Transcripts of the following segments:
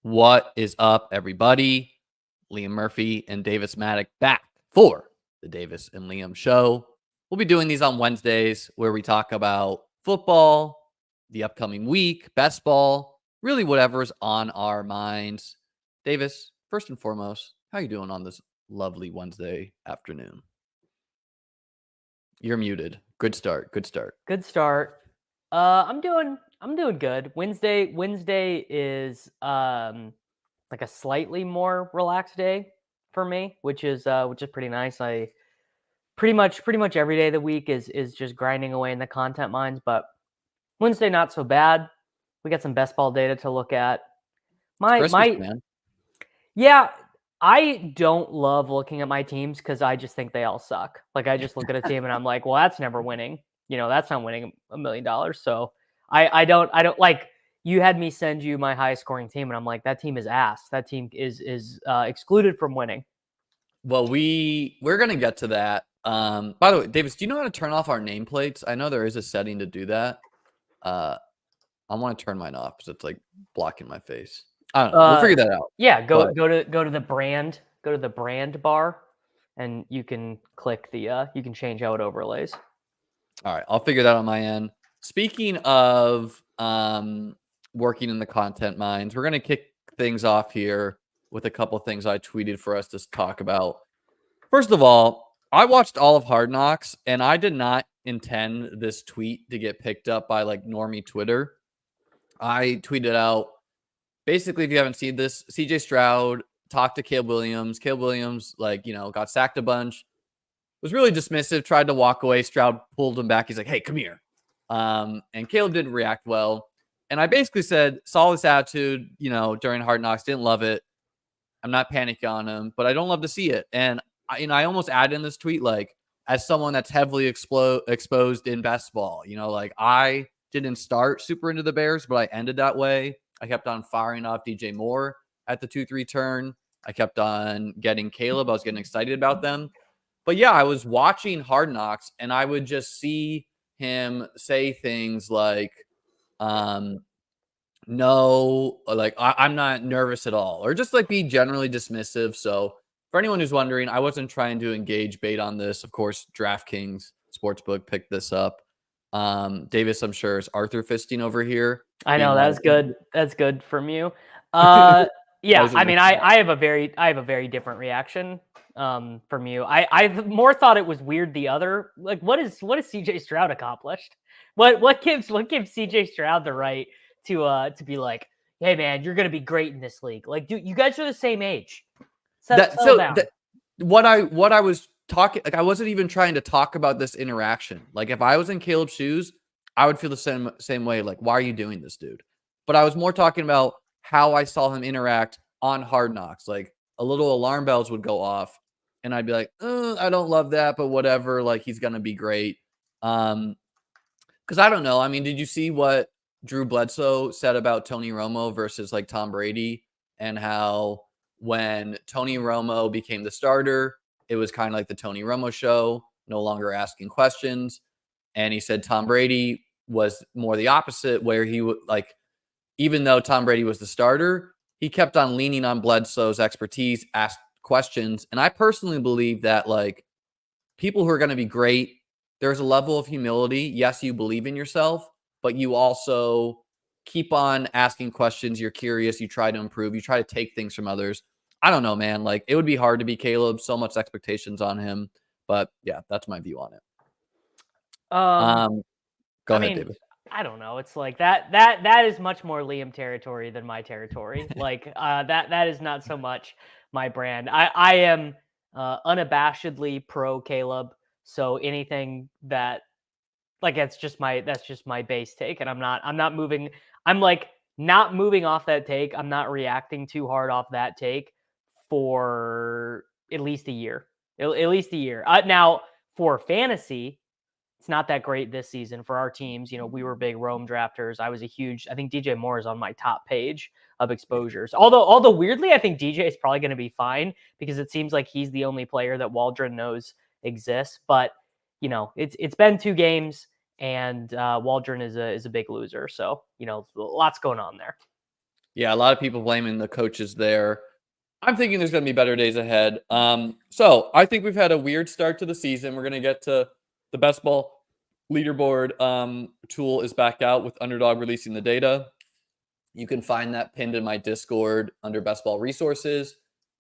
What is up, everybody? Liam Murphy and Davis Mattek back for the Davis and Liam show. We'll be doing these on Wednesdays where we talk about football, the upcoming week, best ball, really whatever's on our minds. Davis, first and foremost, how you doing on this lovely Wednesday afternoon? You're muted. Good start. Good start. Good start. I'm doing good. Wednesday is like a slightly more relaxed day for me, which is pretty nice. I pretty much every day of the week is just grinding away in the content mines, but Wednesday not so bad. We got some best ball data to look at. Man. Yeah, I don't love looking at my teams because I just think they all suck. Like I just look at a team and I'm like, well, that's never winning. That's not winning $1 million. So I don't like. You had me send you my highest scoring team, and I'm like, that team is ass. That team is excluded from winning. Well, we're gonna get to that. By the way, Davis, do you know how to turn off our nameplates? I know there is a setting to do that. I want to turn mine off because it's like blocking my face. I don't know. We'll figure that out. Yeah, go to the brand bar, and you can click the you can change how it overlays. All right, I'll figure that on my end. Speaking of working in the content mines, we're gonna kick things off here with a couple things I tweeted for us to talk about. First of all, I watched all of Hard Knocks, and I did not intend this tweet to get picked up by like normie Twitter. I tweeted out, basically, if you haven't seen this, CJ Stroud talked to Caleb Williams. Caleb Williams, got sacked a bunch, was really dismissive, tried to walk away. Stroud pulled him back. He's like, hey, come here. And Caleb didn't react well. And I basically said, saw this attitude, during Hard Knocks, didn't love it. I'm not panicking on him, but I don't love to see it. And I almost added in this tweet, like, as someone that's heavily exposed in best ball, I didn't start super into the Bears, but I ended that way. I kept on firing off DJ Moore at the 2-3 turn. I kept on getting Caleb. I was getting excited about them. But yeah, I was watching Hard Knocks, and I would just see him say things like, no, like, I'm not nervous at all, or just like be generally dismissive. So for anyone who's wondering, I wasn't trying to engage bait on this. Of course, DraftKings Sportsbook picked this up. Davis, I'm sure, is Arthur fisting over here. I know that's good. That's good from you. Yeah, I mean, I have a very different reaction from you. I more thought it was weird. Like, what is CJ Stroud accomplished? What gives CJ Stroud the right to be like, hey man, you're gonna be great in this league? Like, dude, you guys are the same age. Settle down. What I was talking, like, I wasn't even trying to talk about this interaction. Like, if I was in Caleb's shoes, I would feel the same way. Like, why are you doing this, dude? But I was more talking about how I saw him interact on Hard Knocks. Like, a little alarm bells would go off, and I'd be like, I don't love that, but whatever. Like, he's gonna be great. Because I don't know. I mean, did you see what Drew Bledsoe said about Tony Romo versus like Tom Brady, and how when Tony Romo became the starter, it was kind of like the Tony Romo show, no longer asking questions. And he said Tom Brady was more the opposite, where he would, like, even though Tom Brady was the starter, he kept on leaning on Bledsoe's expertise, asked questions. And I personally believe that, like, people who are going to be great, there's a level of humility. Yes, you believe in yourself, but you also keep on asking questions. You're curious. You try to improve. You try to take things from others. I don't know, man. Like, it would be hard to be Caleb. So much expectations on him. But yeah, that's my view on it. Go ahead, David. I don't know. It's like that is much more Liam territory than my territory. Like, that is not so much my brand. I am unabashedly pro Caleb. So anything that, like, that's just my base take, and I'm not moving. I'm like not moving off that take. I'm not reacting too hard off that take for at least a year. At least a year. Now for fantasy, it's not that great this season for our teams. We were big Rome drafters. I think DJ Moore is on my top page of exposures. Although weirdly, I think DJ is probably going to be fine because it seems like he's the only player that Waldron knows exists. But it's been 2 games, and Waldron is a big loser. So lots going on there. Yeah, a lot of people blaming the coaches there. I'm thinking there's going to be better days ahead. So I think we've had a weird start to the season. We're going to get to the best ball leaderboard tool is back out with Underdog releasing the data. You can find that pinned in my Discord under best ball resources.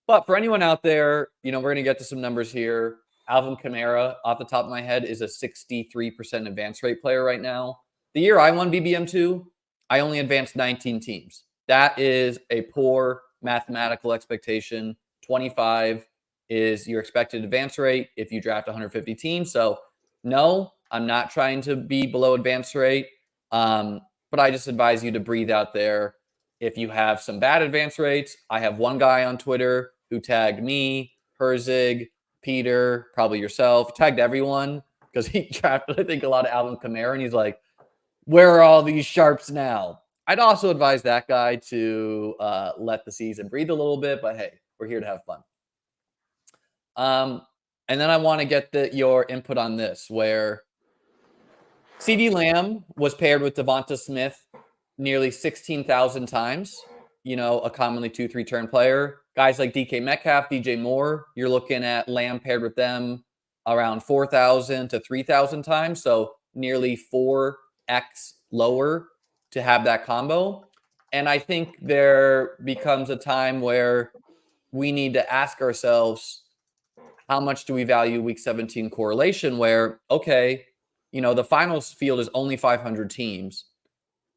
But for anyone out there, we're going to get to some numbers here. Alvin Kamara, off the top of my head, is a 63% advance rate player right now. The year I won BBM2, I only advanced 19 teams. That is a poor mathematical expectation. 25 is your expected advance rate if you draft 150 teams. So no, I'm not trying to be below advance rate. But I just advise you to breathe out there. If you have some bad advance rates, I have one guy on Twitter who tagged me, Herzig, Peter, probably yourself, tagged everyone because he drafted, I think, a lot of Alvin Kamara, and he's like, where are all these sharps now? I'd also advise that guy to let the season breathe a little bit, but hey, we're here to have fun. And then I want to get your input on this, where CD Lamb was paired with Devonta Smith nearly 16,000 times, a commonly 2-3 turn player. Guys like DK Metcalf, DJ Moore, you're looking at Lamb paired with them around 4,000 to 3,000 times. So nearly 4x lower to have that combo. And I think there becomes a time where we need to ask ourselves, how much do we value week 17 correlation where, okay, the finals field is only 500 teams,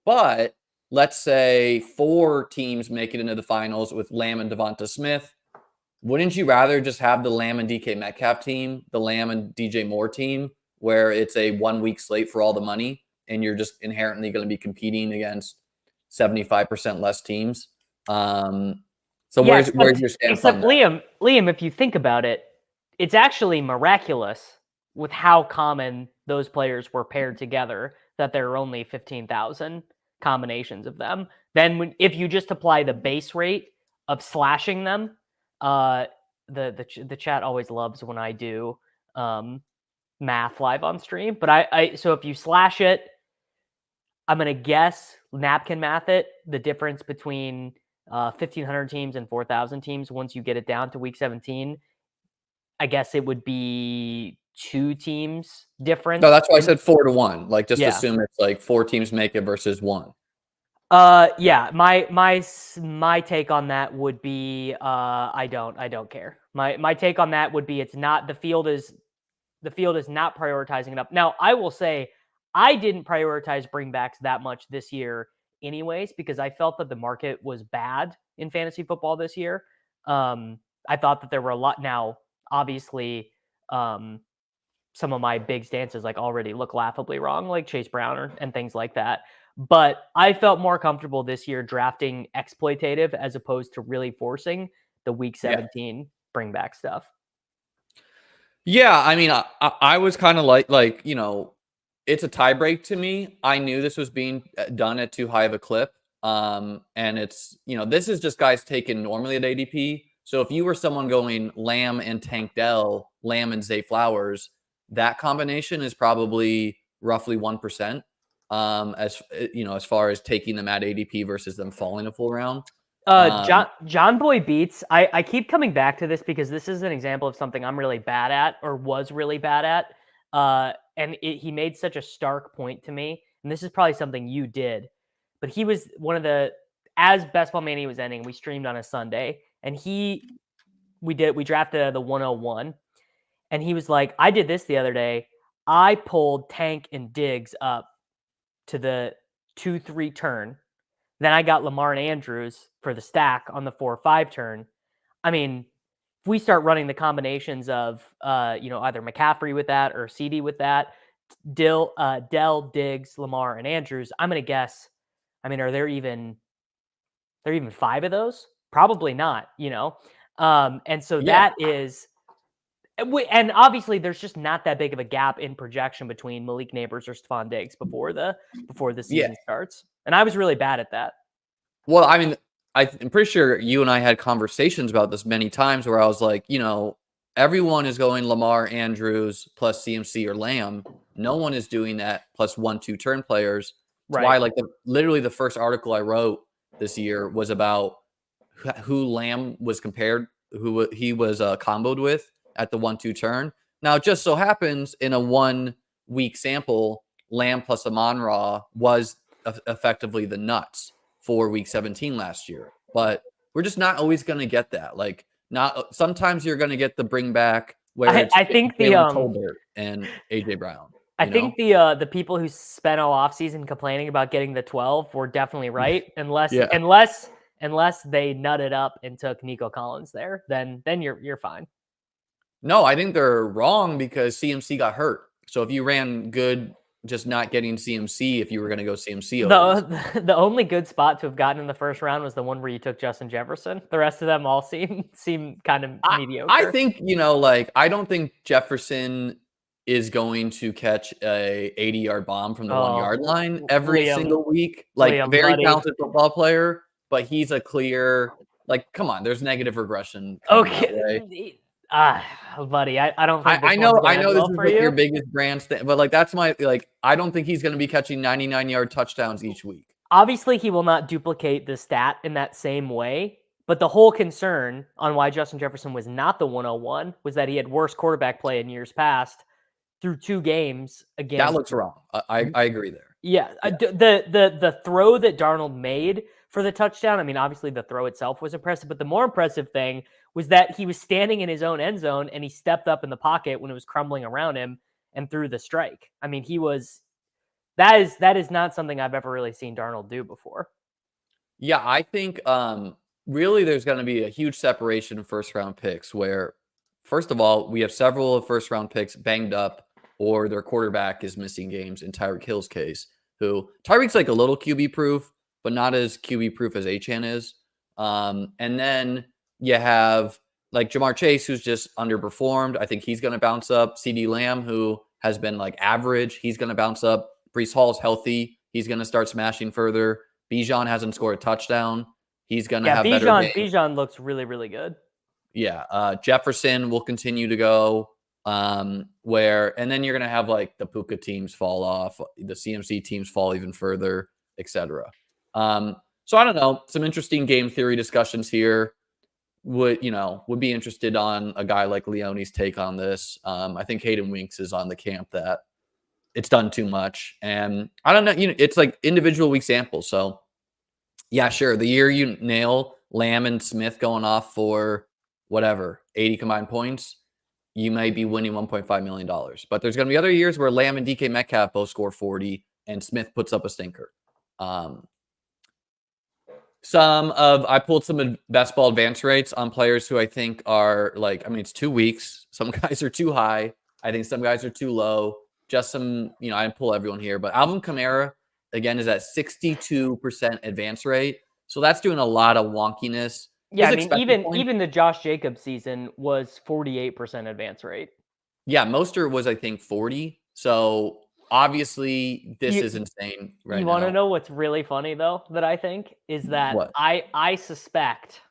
but let's say 4 teams make it into the finals with Lamb and Devonta Smith. Wouldn't you rather just have the Lamb and DK Metcalf team, the Lamb and DJ Moore team, where it's a 1-week slate for all the money and you're just inherently going to be competing against 75% less teams? So Yes, where's your stance on that? Liam, if you think about it, it's actually miraculous with how common those players were paired together that there are only 15,000 combinations of them. Then if you just apply the base rate of slashing them, the chat always loves when I do math live on stream. But so if you slash it, I'm gonna guess napkin math it, the difference between 1,500 teams and 4,000 teams. Once you get it down to week 17, I guess it would be 2 teams difference. No, that's why I said 4 to 1. Like, just Yeah. assume it's like 4 teams make it versus 1. Yeah. My take on that would be I don't care. My take on that would be it's not the field is not prioritizing it up. Now, I will say I didn't prioritize bringbacks that much this year anyways, because I felt that the market was bad in fantasy football this year. I thought that there were a lot. Now, obviously, some of my big stances like already look laughably wrong, like Chase Brown and things like that. But I felt more comfortable this year drafting exploitative as opposed to really forcing the week 17 bring back stuff. Yeah, I mean, I was kind of like, it's a tie break to me. I knew this was being done at too high of a clip. And it's, this is just guys taken normally at ADP. So if you were someone going Lamb and Tank Dell, Lamb and Zay Flowers, that combination is probably roughly 1%. As far as taking them at ADP versus them falling a full round. John Boy Beats. I keep coming back to this because this is an example of something I'm really bad at, or was really bad at. And he made such a stark point to me. And this is probably something you did, but he was one of as Best Ball Mania was ending, we streamed on a Sunday, and we drafted the 101, and he was like, I did this the other day. I pulled Tank and Diggs up to the 2-3 turn. Then I got Lamar and Andrews for the stack on the 4-5 turn. I mean, if we start running the combinations of, either McCaffrey with that or CD with that, Dell, Diggs, Lamar, and Andrews, I'm going to guess, are there even 5 of those? Probably not, And so that is, and obviously there's just not that big of a gap in projection between Malik Neighbors or Stephon Diggs before the season starts. And I was really bad at that. Well, I mean, I'm pretty sure you and I had conversations about this many times where I was like, everyone is going Lamar, Andrews plus CMC or Lamb. No one is doing that plus 1-2 turn players. That's why, literally the first article I wrote this year was about who Lamb was compared, who he was comboed with at the 1-2 turn. Now, it just so happens in a 1 week sample, Lamb plus Amon-Ra was effectively the nuts for week 17 last year. But we're just not always going to get that. Like, not sometimes you're going to get the bring back where it's I think Jalen Tolbert and AJ Brown. I think the people who spent all offseason complaining about getting the 12 were definitely right. Unless they nutted up and took Nico Collins there, then you're fine. No, I think they're wrong because CMC got hurt. So if you ran good, just not getting CMC, if you were going to go CMC, the only good spot to have gotten in the first round was the one where you took Justin Jefferson. The rest of them all seem kind of mediocre. I think, like, I don't think Jefferson is going to catch a 80-yard bomb from the 1-yard line every single week. Like, very talented football player, but he's a clear, like, come on, there's negative regression. Okay. Buddy, I don't think I know this is like your biggest brand thing, but like that's my I don't think he's going to be catching 99-yard touchdowns each week. Obviously, he will not duplicate the stat in that same way, but the whole concern on why Justin Jefferson was not the 101 was that he had worse quarterback play in years past through 2 games against. That looks wrong. I agree there. Yeah. The throw that Darnold made for the touchdown, I mean, obviously the throw itself was impressive, but the more impressive thing was that he was standing in his own end zone and he stepped up in the pocket when it was crumbling around him and threw the strike. I mean, that is not something I've ever really seen Darnold do before. Yeah, I think really there's going to be a huge separation of first-round picks where, first of all, we have several of first-round picks banged up or their quarterback is missing games in Tyreek Hill's case, who Tyreek's like a little QB-proof, but not as QB-proof as Achane is. And then you have like Ja'Marr Chase, who's just underperformed. I think he's going to bounce up. CeeDee Lamb, who has been like average, he's going to bounce up. Breece Hall's healthy. He's going to start smashing further. Bijan hasn't scored a touchdown. He's going to have better games. Bijan looks really, really good. Yeah. Jefferson will continue to go and then you're going to have like the Puka teams fall off, the CMC teams fall even further, etc. So I don't know, some interesting game theory discussions here. Would be interested on a guy like Leone's take on this. I think Hayden Winks is on the camp that it's done too much. And I don't know, it's like individual week samples. So yeah, sure. The year you nail Lamb and Smith going off for whatever, 80 combined points, you might be winning $1.5 million. But there's going to be other years where Lamb and DK Metcalf both score 40 and Smith puts up a stinker. I pulled some best ball advance rates on players who I think are it's 2 weeks. Some guys are too high. I think some guys are too low. Just some, I didn't pull everyone here, but Alvin Kamara, again, is at 62% advance rate. So that's doing a lot of wonkiness. Yeah, I mean, even the Josh Jacobs season was 48% advance rate. Yeah, Mostert was, I think, 40. So obviously, this is insane right now. You want to know what's really funny, though, that I think is that I suspect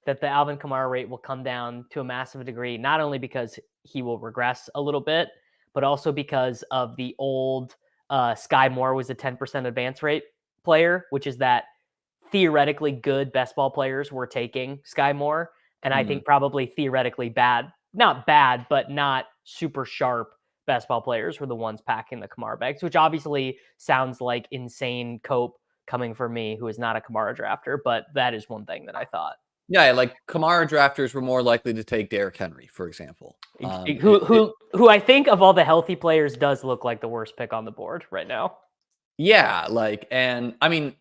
that the Alvin Kamara rate will come down to a massive degree, not only because he will regress a little bit, but also because of the old Sky Moore was a 10% advance rate player, which is that theoretically good best ball players were taking Sky Moore. And I think probably theoretically not bad, but not super sharp best ball players were the ones packing the Kamara bags, which obviously sounds like insane cope coming from me, who is not a Kamara drafter, but that is one thing that I thought. Yeah, like Kamara drafters were more likely to take Derrick Henry, for example. Who I think of all the healthy players does look like the worst pick on the board right now. Yeah, and I mean,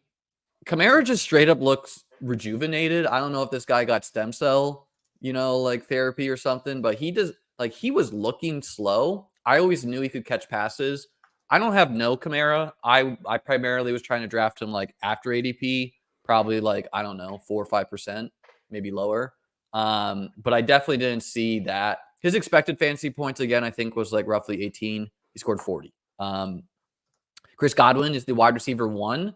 Kamara just straight up looks rejuvenated. I don't know if this guy got stem cell, therapy or something, but he was looking slow. I always knew he could catch passes. I don't have no Kamara. I primarily was trying to draft him after ADP, probably 4 or 5%, maybe lower. But I definitely didn't see that. His expected fantasy points, again, I think was roughly 18. He scored 40. Chris Godwin is the wide receiver 1.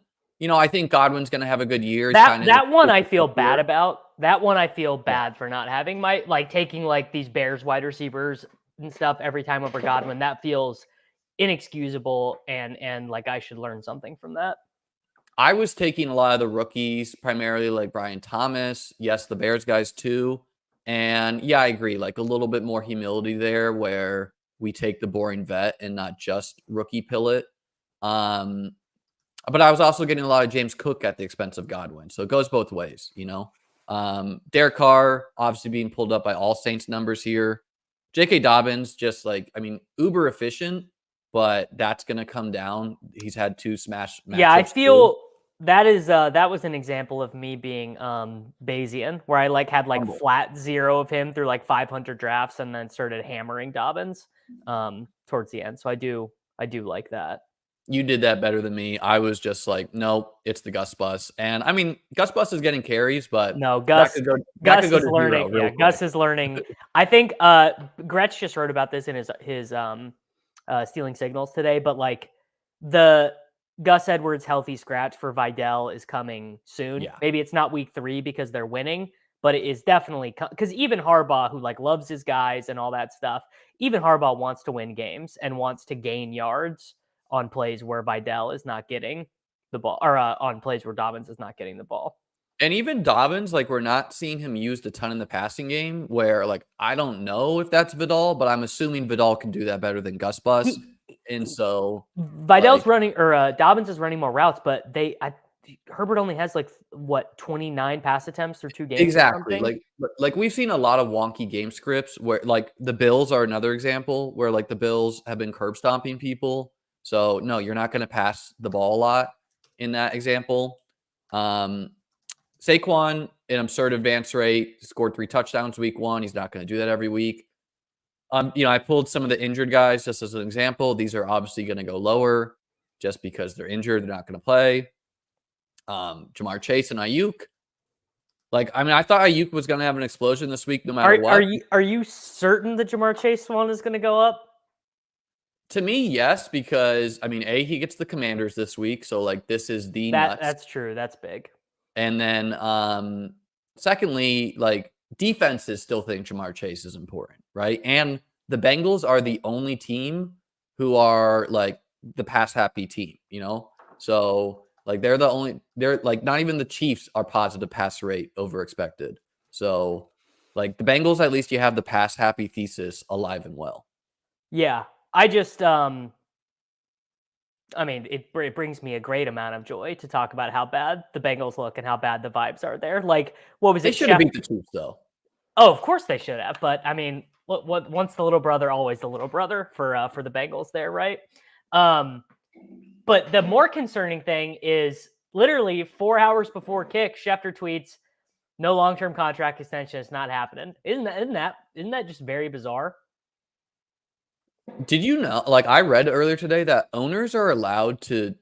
I think Godwin's going to have a good year. That one I feel bad about. That one I feel bad for not having taking these Bears wide receivers and stuff every time over Godwin. That feels inexcusable and I should learn something from that. I was taking a lot of the rookies, primarily like Brian Thomas. Yes, the Bears guys too. And yeah, I agree. Like a little bit more humility there where we take the boring vet and not just rookie pill it. But I was also getting a lot of James Cook at the expense of Godwin. So it goes both ways, you know. Derek Carr obviously being pulled up by all Saints numbers here. J.K. Dobbins, just like, I mean, uber efficient, but that's going to come down. He's had 2 smash matchups. Yeah, I feel too. that was an example of me being Bayesian, where I like had like Humble. flat 0 of him through like 500 drafts and then started hammering Dobbins towards the end. So I do like that. You did that better than me. I was just like, nope, it's the Gus Bus. And I mean, Gus Bus is getting carries, but No, that Gus could go is to learning. 0 real Yeah, quick. Gus is learning. I think Gretsch just wrote about this in his stealing signals today, but like the Gus Edwards healthy scratch for Vidal is coming soon. Yeah. Maybe it's not week 3 because they're winning, but it is definitely because even Harbaugh, who like loves his guys and all that stuff, even Harbaugh wants to win games and wants to gain yards on plays where Vidal is not getting the ball, or on plays where Dobbins is not getting the ball. And even Dobbins, like we're not seeing him used a ton in the passing game where like, I don't know if that's Vidal, but I'm assuming Vidal can do that better than Gus Bus. And so Vidal's running, or Dobbins is running more routes, but Herbert only has like what 29 pass attempts through 2 games. Exactly. Like we've seen a lot of wonky game scripts where like the Bills are another example where like the Bills have been curb stomping people. So no, you're not going to pass the ball a lot in that example. Saquon, an absurd advance rate, scored 3 touchdowns week 1. He's not going to do that every week. You know, I pulled some of the injured guys just as an example. These are obviously going to go lower just because they're injured. They're not going to play. Jahmyr Chase and aiyuk. Like, I mean, I thought aiyuk was going to have an explosion this week no matter what. Are you certain the Jahmyr Chase one is going to go up? To me, yes, because, I mean, he gets the Commanders this week. So, like, this is the nuts. That's true. That's big. And then, secondly, like, defenses still think Jahmyr Chase is important, right? And the Bengals are the only team who are, like, the pass-happy team, you know? So, like, they're like, not even the Chiefs are positive pass rate over expected. So, like, the Bengals, at least you have the pass-happy thesis alive and well. Yeah. I just, I mean, it brings me a great amount of joy to talk about how bad the Bengals look and how bad the vibes are there. Like, what was it? They should have beat the Chiefs, though. Oh, of course they should have. But I mean, what once the little brother, always the little brother for the Bengals there, right? But the more concerning thing is literally 4 hours before kick, Schefter tweets, "No long-term contract extension is not happening." Isn't that just very bizarre? Did you know, like I read earlier today that owners are allowed to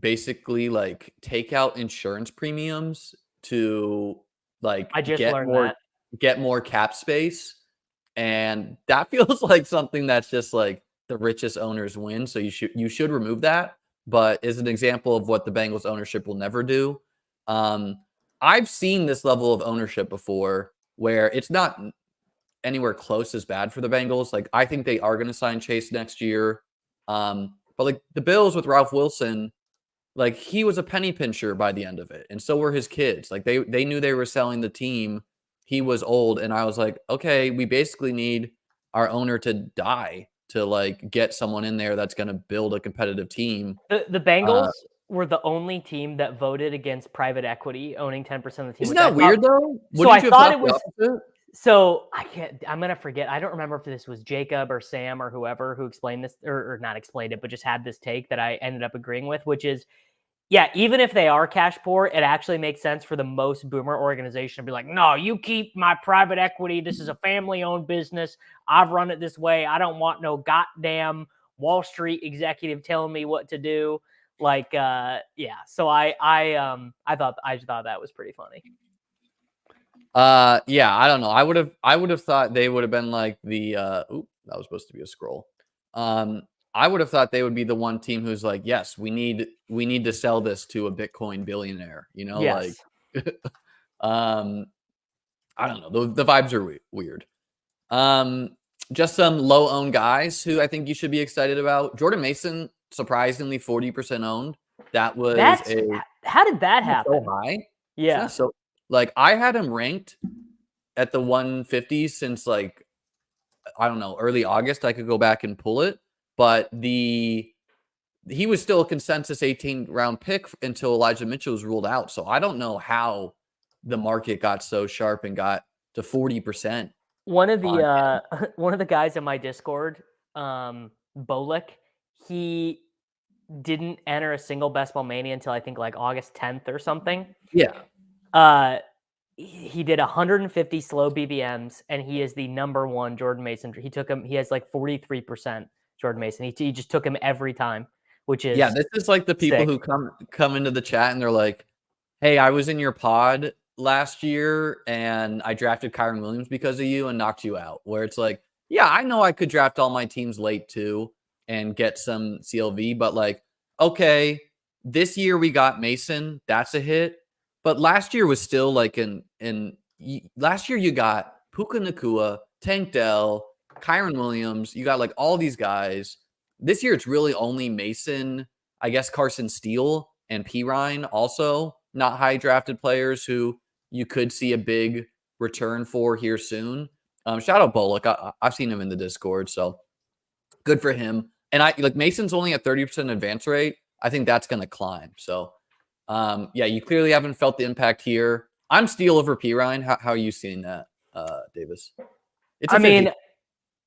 basically like take out insurance premiums to like I just learned that. Get more cap space. And that feels like something that's just like the richest owners win. So you should remove that, but is an example of what the Bengals ownership will never do. I've seen this level of ownership before where it's not anywhere close as bad for the Bengals. Like, I think they are going to sign Chase next year. But like the Bills with Ralph Wilson, like he was a penny pincher by the end of it. And so were his kids. Like they knew they were selling the team. He was old. And I was like, okay, we basically need our owner to die to like get someone in there that's going to build a competitive team. The Bengals were the only team that voted against private equity owning 10% of the team. Isn't that weird though? So I thought it was... So I'm going to forget. I don't remember if this was Jakob or Sam or whoever who explained this or not explained it, but just had this take that I ended up agreeing with, which is, yeah, even if they are cash poor, it actually makes sense for the most boomer organization to be like, no, you keep my private equity. This is a family owned business. I've run it this way. I don't want no goddamn Wall Street executive telling me what to do. Like, yeah. So I thought that was pretty funny. Yeah, I don't know. I would have thought they would have been like the that was supposed to be a scroll. I would have thought they would be the one team who's like, yes, we need to sell this to a Bitcoin billionaire, you know, yes. like I don't know. The vibes are weird. Just some low owned guys who I think you should be excited about. Jordan Mason, surprisingly 40% owned. How did that Isn't that happen? so high? Yeah. So like I had him ranked at the 150s since like I don't know, early August. I could go back and pull it, but he was still a consensus 18 round pick until Elijah Mitchell was ruled out. So I don't know how the market got so sharp and got to 40%. One of the one of the guys in my Discord, Bolik, he didn't enter a single best ball mania until I think like August 10th or something. Yeah. He did 150 slow BBMs, and he is the number one Jordan Mason. He took him. He has like 43% Jordan Mason. He just took him every time, which is This is like the people sick. who come into the chat and they're like, "Hey, I was in your pod last year and I drafted Kyron Williams because of you and knocked you out." Where it's like, yeah, I know I could draft all my teams late too and get some CLV, but like, okay, this year we got Mason, that's a hit. But last year was still like last year you got Puka Nakua, Tank Dell, Kyron Williams, you got like all these guys. This year it's really only Mason, I guess Carson Steele and P. Ryan also not high drafted players who you could see a big return for here soon. Shout out Bullock. I've seen him in the Discord, so good for him. And I like Mason's only at 30% advance rate. I think that's going to climb. So, you clearly haven't felt the impact here. I'm Steele over P. Ryan. How are you seeing that, Davis? I mean,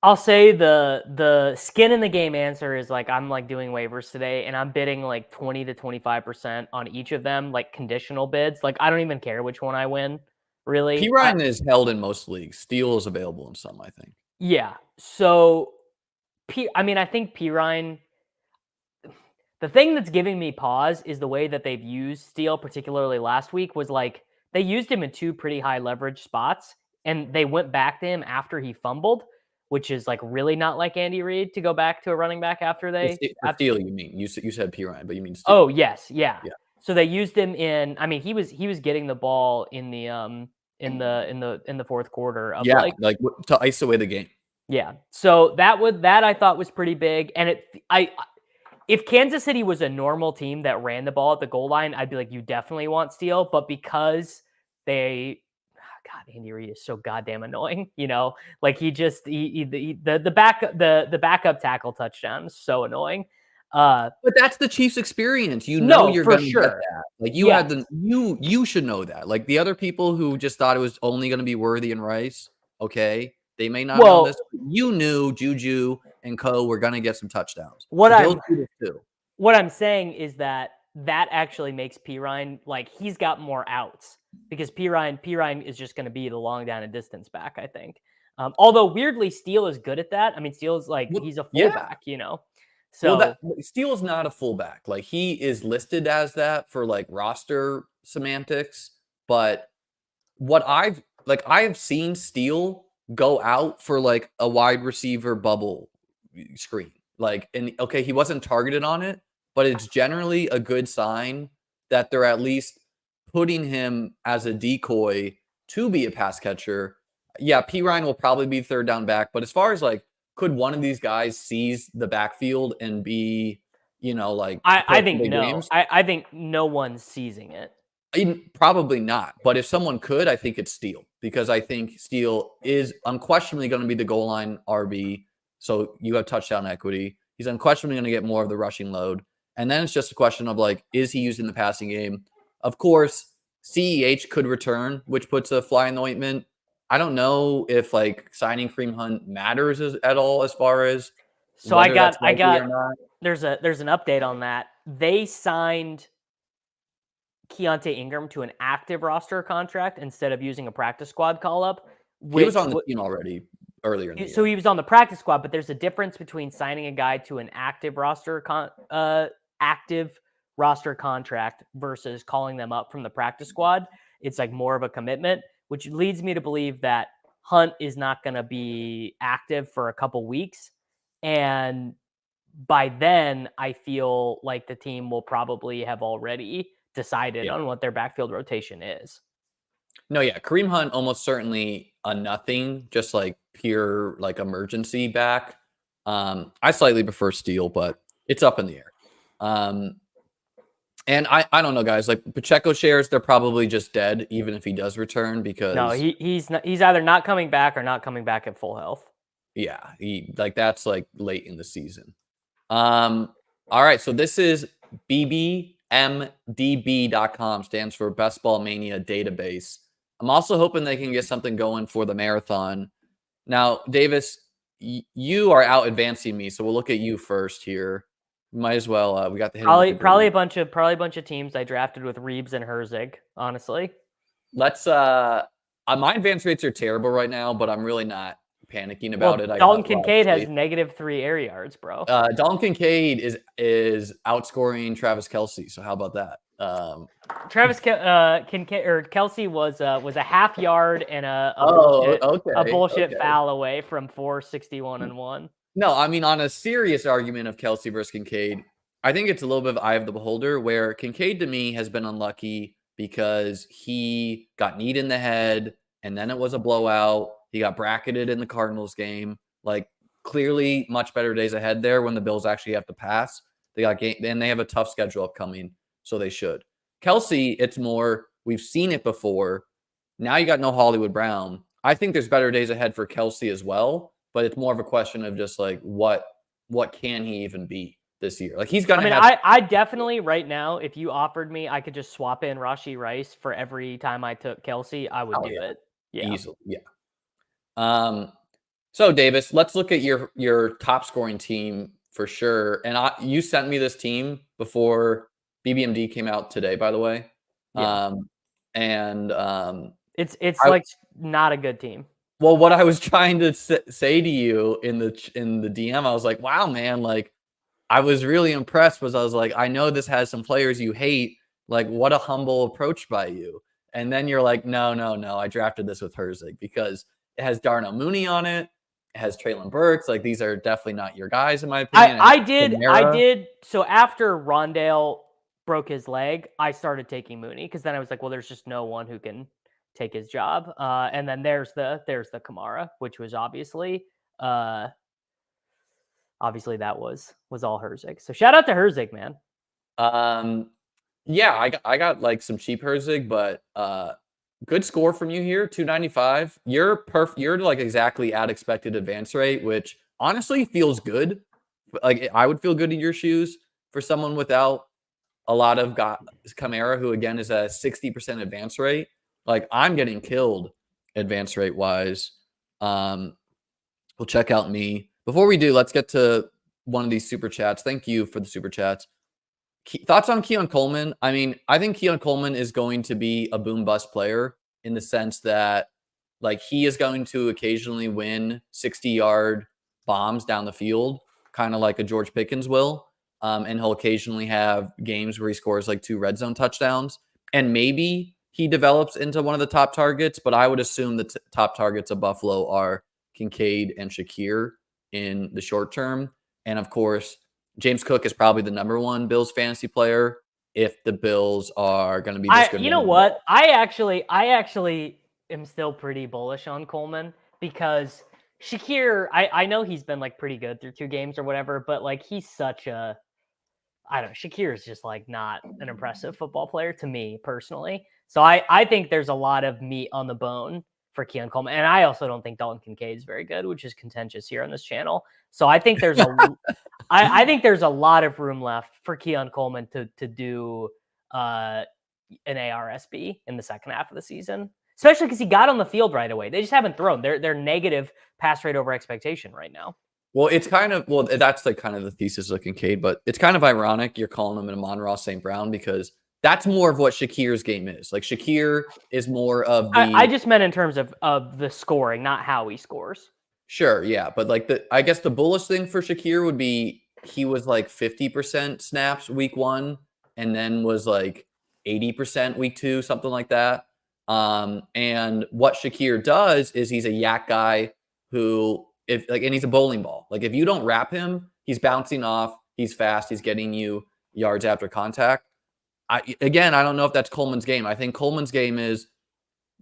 I'll say the skin in the game answer is like I'm like doing waivers today, and I'm bidding like 20 to 25% on each of them, like conditional bids. Like I don't even care which one I win, really. P. Ryan is held in most leagues. Steele is available in some, I think. Yeah. So I think P. Ryan. The thing that's giving me pause is the way that they've used Steele, particularly last week, was like they used him in two pretty high leverage spots, and they went back to him after he fumbled, which is like really not like Andy Reid to go back to a running back after they. For Steele, you mean you said P. Ryan, but you mean Steele. Oh yes, yeah. So they used him in. I mean, he was getting the ball in the in the fourth quarter of like to ice away the game. Yeah. So that I thought was pretty big, and if Kansas City was a normal team that ran the ball at the goal line, I'd be like, you definitely want Steele. But because God, Andy Reid is so goddamn annoying. You know, like the backup tackle touchdown is so annoying. But that's the Chiefs' experience. You know, you're going to get that. Like you had you should know that. Like the other people who just thought it was only going to be Worthy and Rice. Okay, they may not know this. But you knew Juju and Co were going to get some touchdowns. What I'm saying is that actually makes P. Ryan like he's got more outs because P. Ryan is just going to be the long down and distance back. I think. Although weirdly, Steele is good at that. I mean, Steele's like he's a fullback, you know. So Steele's not a fullback. Like he is listed as that for like roster semantics. But what I have seen Steele go out for like a wide receiver bubble screen. Like, and okay, he wasn't targeted on it, but it's generally a good sign that they're at least putting him as a decoy to be a pass catcher. Yeah, P. Ryan will probably be third down back, but as far as like, could one of these guys seize the backfield and be, like I think no. Games? I think no one's seizing it. Probably not. But if someone could, I think it's Steele because I think Steele is unquestionably going to be the goal line RB. So you have touchdown equity. He's unquestionably going to get more of the rushing load. And then it's just a question of like, is he used in the passing game? Of course, CEH could return, which puts a fly in the ointment. I don't know if like signing Kareem Hunt matters at all as far as. So I got there's an update on that. They signed Keontae Ingram to an active roster contract instead of using a practice squad call up. He was on the team already earlier in the year. So he was on the practice squad, but there's a difference between signing a guy to an active roster contract versus calling them up from the practice squad. It's like more of a commitment, which leads me to believe that Hunt is not going to be active for a couple weeks. And by then, I feel like the team will probably have already decided on what their backfield rotation is. No, yeah. Kareem Hunt almost certainly a nothing, just like pure like emergency back. I slightly prefer Steele, but it's up in the air. And I don't know, guys. Like Pacheco shares, they're probably just dead, even if he does return, because No, he's either not coming back or not coming back at full health. yeah, that's like late in the season. All right, so this is bbmdb.com, stands for Best Ball Mania Database. I'm also hoping they can get something going for the marathon. Now, Davis, you are out advancing me, so we'll look at you first here. Might as well. We got the probably a bunch of teams I drafted with Reeves and Herzig. Honestly, let's. My advance rates are terrible right now, but I'm really not panicking about it. Dalton Kincaid has -3 air yards, bro. Dalton Kincaid is outscoring Travis Kelce. So how about that? Travis Kincaid or Kelce was a half yard and a bullshit foul away from 461 and 1. No, I mean, on a serious argument of Kelce versus Kincaid, I think it's a little bit of eye of the beholder, where Kincaid to me has been unlucky because he got kneed in the head and then it was a blowout. He got bracketed in the Cardinals game. Like, clearly much better days ahead there when the Bills actually have to pass. They got game, and they have a tough schedule upcoming, so they should. Kelce, it's more, we've seen it before. Now you got no Hollywood Brown. I think there's better days ahead for Kelce as well, but it's more of a question of just like what can he even be this year? Like, he's gonna. I mean, I definitely right now, if you offered me, I could just swap in Rashee Rice for every time I took Kelce. I would do it. Yeah, easily. Yeah. So Davis, let's look at your top scoring team for sure. And you sent me this team before BBMD came out today, by the way. Yeah. It's like not a good team. Well, what I was trying to say to you in the DM, I was like, wow, man, like I was really impressed because I was like, I know this has some players you hate. Like, what a humble approach by you. And then you're like, no, I drafted this with Herzig because it has Darnell Mooney on it. It has Treylon Burks. Like, these are definitely not your guys, in my opinion. I did. So after Rondale broke his leg, I started taking Mooney because then I was like, well, there's just no one who can take his job. And then there's the Kamara, which was obviously that was all Herzig. So shout out to Herzig, man. Yeah, I got like some cheap Herzig, but good score from you here, 295. You're like exactly at expected advance rate, which honestly feels good. Like, I would feel good in your shoes for someone without a lot of Kamara, who again is a 60% advance rate. Like, I'm getting killed advance rate wise. We'll check out me. Before we do, let's get to one of these super chats. Thank you for the super chats. Thoughts on Keon Coleman? I mean, I think Keon Coleman is going to be a boom bust player in the sense that, like, he is going to occasionally win 60-yard bombs down the field, kind of like a George Pickens will. And he'll occasionally have games where he scores like 2 red zone touchdowns. And maybe he develops into one of the top targets, but I would assume the top targets of Buffalo are Kincaid and Shakir in the short term. And of course, James Cook is probably the #1 Bills fantasy player if the Bills are going to be this good. You know what? I actually am still pretty bullish on Coleman because Shakir, I know he's been like pretty good through 2 games or whatever, but like he's such a, I don't know, Shakir is just like not an impressive football player to me personally. So I think there's a lot of meat on the bone for Keon Coleman. And I also don't think Dalton Kincaid is very good, which is contentious here on this channel. So I think there's I think there's a lot of room left for Keon Coleman to do an ARSB in the second half of the season, especially because he got on the field right away. They just haven't thrown. They're negative pass rate over expectation right now. Well, it's kind of, that's like kind of the thesis of Kincaid, but it's kind of ironic you're calling him an Amon-Ra St. Brown because that's more of what Shakir's game is. Like, Shakir is more of the... I just meant in terms of the scoring, not how he scores. Sure, yeah. But like I guess the bullish thing for Shakir would be he was like 50% snaps week 1 and then was like 80% week 2, something like that. And what Shakir does is he's a yak guy who, and he's a bowling ball. Like, if you don't wrap him, he's bouncing off, he's fast, he's getting you yards after contact. I don't know if that's Coleman's game. I think Coleman's game is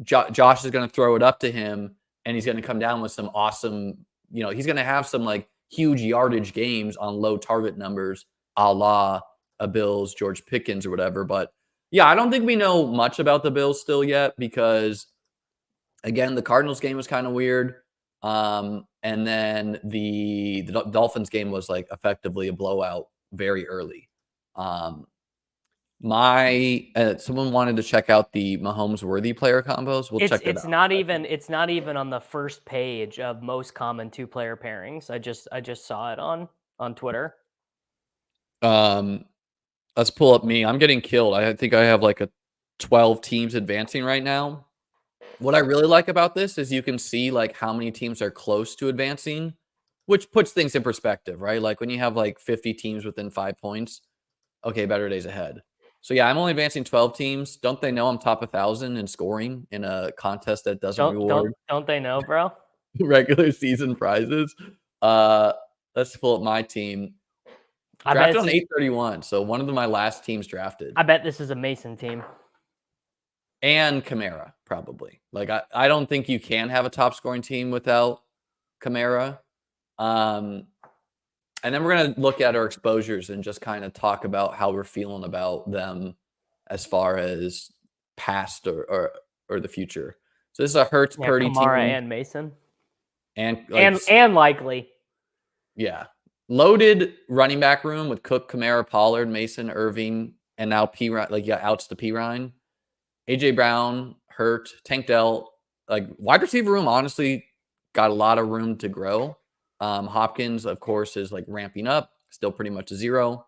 Josh is going to throw it up to him and he's going to come down with some awesome, he's going to have some like huge yardage games on low target numbers, a la a Bills George Pickens or whatever. But yeah, I don't think we know much about the Bills still yet because, again, the Cardinals game was kind of weird. And then the Dolphins game was like effectively a blowout very early. Someone wanted to check out the Mahomes worthy player combos. We'll check that out. It's not even on the first page of most common 2-player pairings. I just saw it on Twitter. Let's pull up me. I'm getting killed. I think I have like 12 teams advancing right now. What I really like about this is you can see like how many teams are close to advancing, which puts things in perspective, right? Like when you have like 50 teams within 5 points, okay, better days ahead. So yeah, I'm only advancing 12 teams. Don't they know I'm top 1,000 in scoring in a contest that doesn't reward Don't they know, bro? regular season prizes? Let's pull up my team. Drafted on 831, so one of my last teams drafted. I bet this is a Mason team. And Kamara, probably. Like, I don't think you can have a top scoring team without Kamara. And then we're going to look at our exposures and just kind of talk about how we're feeling about them as far as past or the future. So this is a Hurts, Purdy Kamara team. and Mason. And likely. Yeah. Loaded running back room with Cook, Kamara, Pollard, Mason, Irving, and now outs to Pirine. AJ Brown, Hurt, Tank Dell. Like, wide receiver room, honestly, got a lot of room to grow. Hopkins, of course, is like ramping up, still pretty much a 0.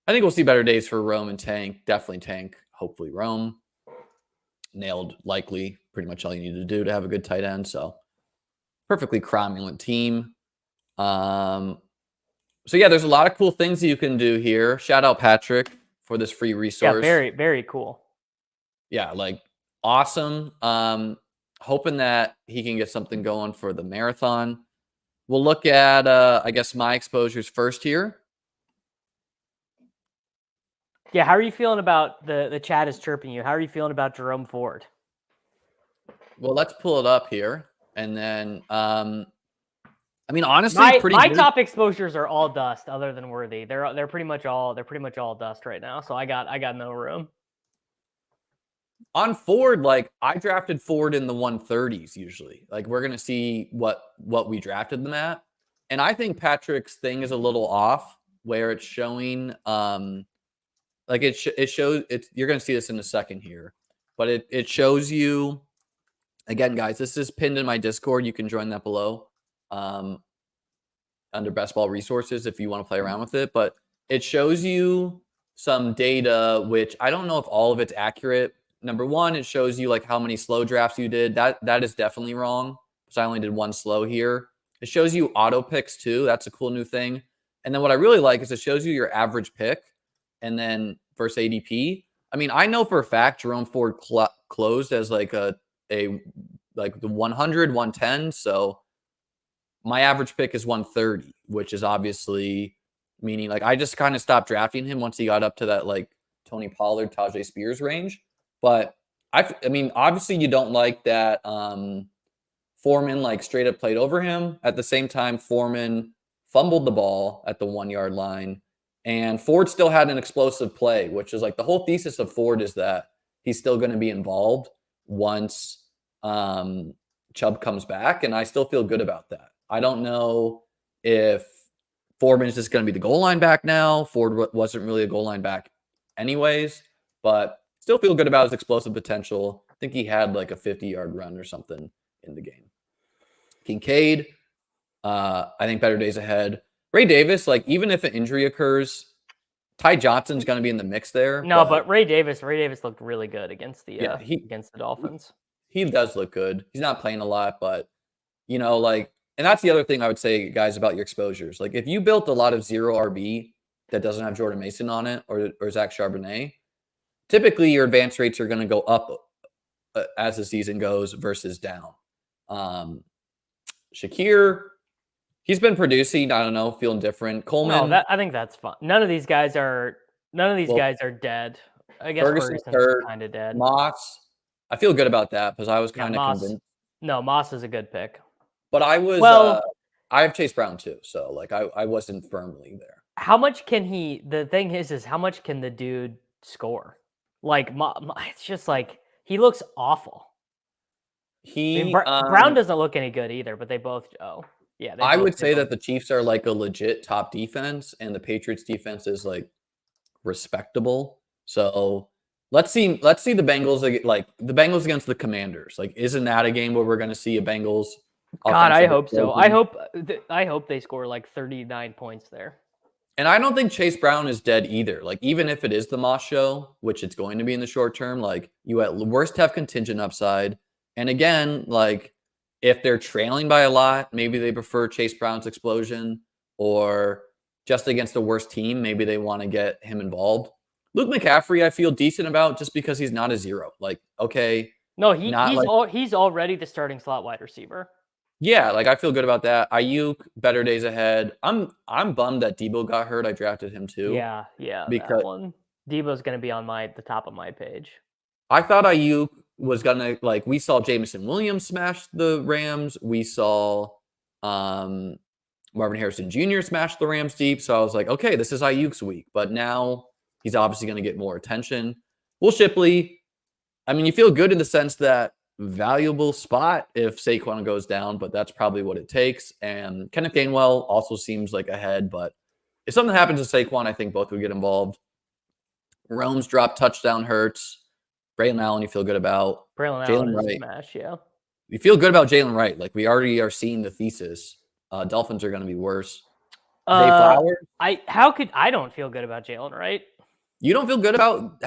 I think we'll see better days for Rome and Tank. Definitely Tank, hopefully Rome. Nailed, likely, pretty much all you need to do to have a good tight end. So, perfectly cromulent team. So yeah, there's a lot of cool things that you can do here. Shout out Patrick for this free resource. Yeah, very, very cool. Yeah, like awesome. Hoping that he can get something going for the marathon. We'll look at, I guess, my exposures first here. Yeah, how are you feeling about the chat is chirping you? How are you feeling about Jerome Ford? Well, let's pull it up here, and then I mean, honestly, my top exposures are all dust, other than Worthy. They're pretty much all dust right now. So I got no room. On Ford, like I drafted Ford in the 130s usually. Like we're gonna see what we drafted them at, and I think Patrick's thing is a little off where it's showing. Like it shows it's. You're gonna see this in a second here, but it shows you. Again, guys, this is pinned in my Discord. You can join that below. Under best ball resources if you want to play around with it, but it shows you some data, which I don't know if all of it's accurate. Number one, it shows you like how many slow drafts you did. That is definitely wrong. So I only did 1 slow here. It shows you auto picks too. That's a cool new thing. And then what I really like is it shows you your average pick and then versus ADP. I mean, I know for a fact Jerome Ford closed as like like the 100, 110. So my average pick is 130, which is obviously meaning like I just kind of stopped drafting him once he got up to that like Tony Pollard, Tajay Spears range. But I mean, obviously you don't like that Foreman like straight up played over him. At the same time, Foreman fumbled the ball at the 1 yard line, and Ford still had an explosive play, which is like the whole thesis of Ford is that he's still going to be involved once Chubb comes back, and I still feel good about that. I don't know if Foreman is just going to be the goal line back now. Ford wasn't really a goal line back anyways, but still feel good about his explosive potential. I think he had like a 50-yard run or something in the game. Kincaid, I think better days ahead. Ray Davis, like even if an injury occurs, Ty Johnson's going to be in the mix there. No, but Ray Davis looked really good against the against the Dolphins. He does look good. He's not playing a lot, but you know, like, and that's the other thing I would say, guys, about your exposures. Like if you built a lot of 0 RB that doesn't have Jordan Mason on it or Zach Charbonnet, typically your advance rates are going to go up as the season goes versus down. Shakir, he's been producing. I don't know, feeling different. Coleman, no, I think that's fun. None of these guys are dead. I guess Ferguson's kind of dead. Moss, I feel good about that because I was kind of convinced. No, Moss is a good pick. But I was I have Chase Brown too, so like I wasn't firmly there. how much can he? The thing is how much can the dude score? Like, it's just like he looks awful. I mean, Brown doesn't look any good either, but they both. Oh, yeah, I would say that the Chiefs are like a legit top defense, and the Patriots defense is like respectable. So let's see the Bengals, like the Bengals against the Commanders. Like, isn't that a game where we're going to see a Bengals? God, I hope so. I hope they score like 39 points there. And I don't think Chase Brown is dead either. Like, even if it is the Moss show, which it's going to be in the short term, like, you at worst have contingent upside. And again, like, if they're trailing by a lot, maybe they prefer Chase Brown's explosion, or just against the worst team, maybe they want to get him involved. Luke McCaffrey, I feel decent about just because he's not a zero. Like, okay. No, he's already the starting slot wide receiver. Yeah, like I feel good about that. Aiyuk, better days ahead. I'm bummed that Debo got hurt. I drafted him too. Yeah, because that one. Debo's gonna be on the top of my page. I thought Aiyuk was gonna, like, we saw Jameson Williams smash the Rams. We saw Marvin Harrison Jr. smash the Rams deep. So I was like, okay, this is Aiyuk's week. But now he's obviously gonna get more attention. Will Shipley, I mean, you feel good in the sense that valuable spot if Saquon goes down, but that's probably what it takes. And Kenneth Gainwell also seems like ahead, but if something happens to Saquon, I think both would get involved. Rome's drop touchdown hurts. Braylon Allen, you feel good about. Braylon Allen is a smash, yeah. You feel good about Jalen Wright. Like, we already are seeing the thesis. Dolphins are going to be worse. Zay Flowers. I don't feel good about Jalen Wright. You don't feel good about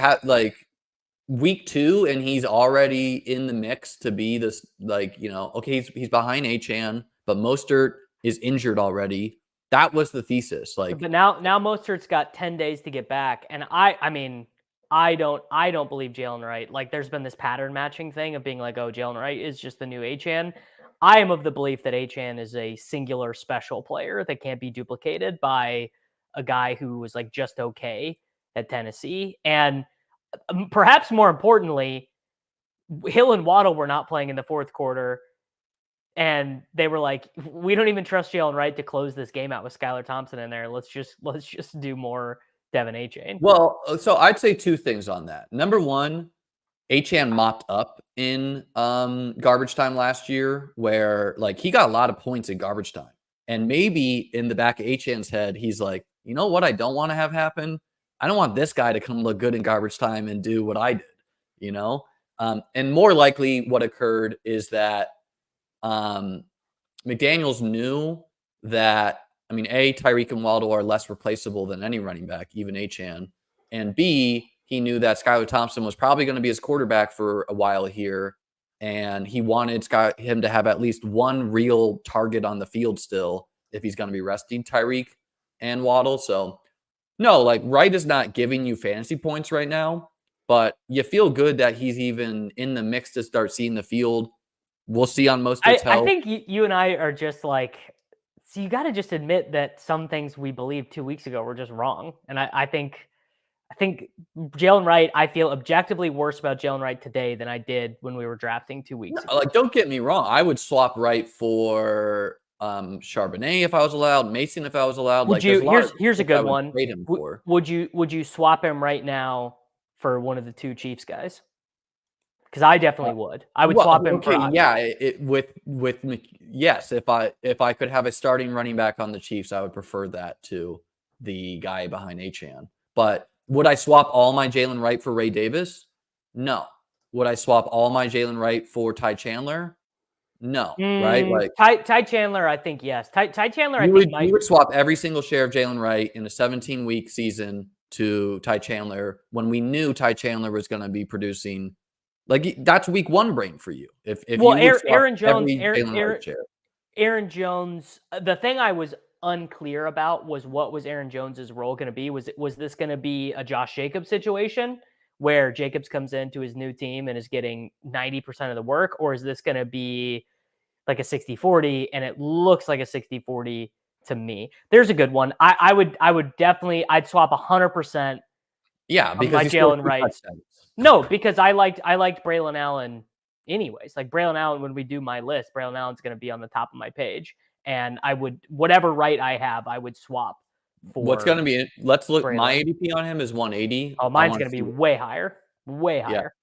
week 2 and he's already in the mix to be this, like, you know, okay, he's behind Achane, but Mostert is injured already. That was the thesis. Like, but now Mostert's got 10 days to get back, and I mean, I don't believe Jalen Wright. Like, there's been this pattern matching thing of being like, oh, Jalen Wright is just the new Achane. I am of the belief that Achane is a singular special player that can't be duplicated by a guy who was like just okay at Tennessee. And perhaps more importantly, Hill and Waddle were not playing in the fourth quarter. And they were like, we don't even trust Jalen Wright to close this game out with Skylar Thompson in there. Let's just do more Devin Achane. Well, so I'd say 2 things on that. Number 1, Achane mopped up in garbage time last year, where like he got a lot of points in garbage time. And maybe in the back of Achane's head, he's like, you know what I don't want to have happen? I don't want this guy to come look good in garbage time and do what I did, you know? And more likely what occurred is that McDaniels knew that, I mean, A, Tyreek and Waddle are less replaceable than any running back, even Achane. And B, he knew that Skylar Thompson was probably going to be his quarterback for a while here. And he wanted him to have at least one real target on the field still if he's going to be resting Tyreek and Waddle. So, no, like, Wright is not giving you fantasy points right now, but you feel good that he's even in the mix to start seeing the field. We'll see on most of I think you and I are just like, so you got to just admit that some things we believed 2 weeks ago were just wrong. And I think Jalen Wright, I feel objectively worse about Jalen Wright today than I did when we were drafting 2 weeks ago. Like, don't get me wrong. I would swap Wright for Charbonnet if I was allowed, Mason if I was allowed. Here's a good one. Would you swap him right now for one of the 2 Chiefs guys? Because I definitely would. I would swap him for. Yeah, yes. If I could have a starting running back on the Chiefs, I would prefer that to the guy behind Achane. But would I swap all my Jalen Wright for Ray Davis? No. Would I swap all my Jalen Wright for Ty Chandler? No. Right? Like Ty Chandler, I think yes. Ty Chandler, you would swap every single share of Jalen Wright in a 17-week season to Ty Chandler when we knew Ty Chandler was going to be producing. Like, that's week 1 brain for you. Aaron Jones. The thing I was unclear about was what was Aaron Jones's role going to be. Was this going to be a Josh Jacobs situation where Jacobs comes into his new team and is getting 90% of the work, or is this going to be like a 60-40? And it looks like a 60-40 to me. There's a good one. I would definitely, I'd swap 100%. Yeah, because Jalen Wright. No, because I liked Braylon Allen anyways. Like, Braylon Allen, when we do my list, Braylon Allen's going to be on the top of my page. And I would, whatever right I have, I would swap What's for going to be? Let's look. My Braylon. ADP on him is 180. Oh, I mine's want going to to be see. way higher. Way Yeah. higher.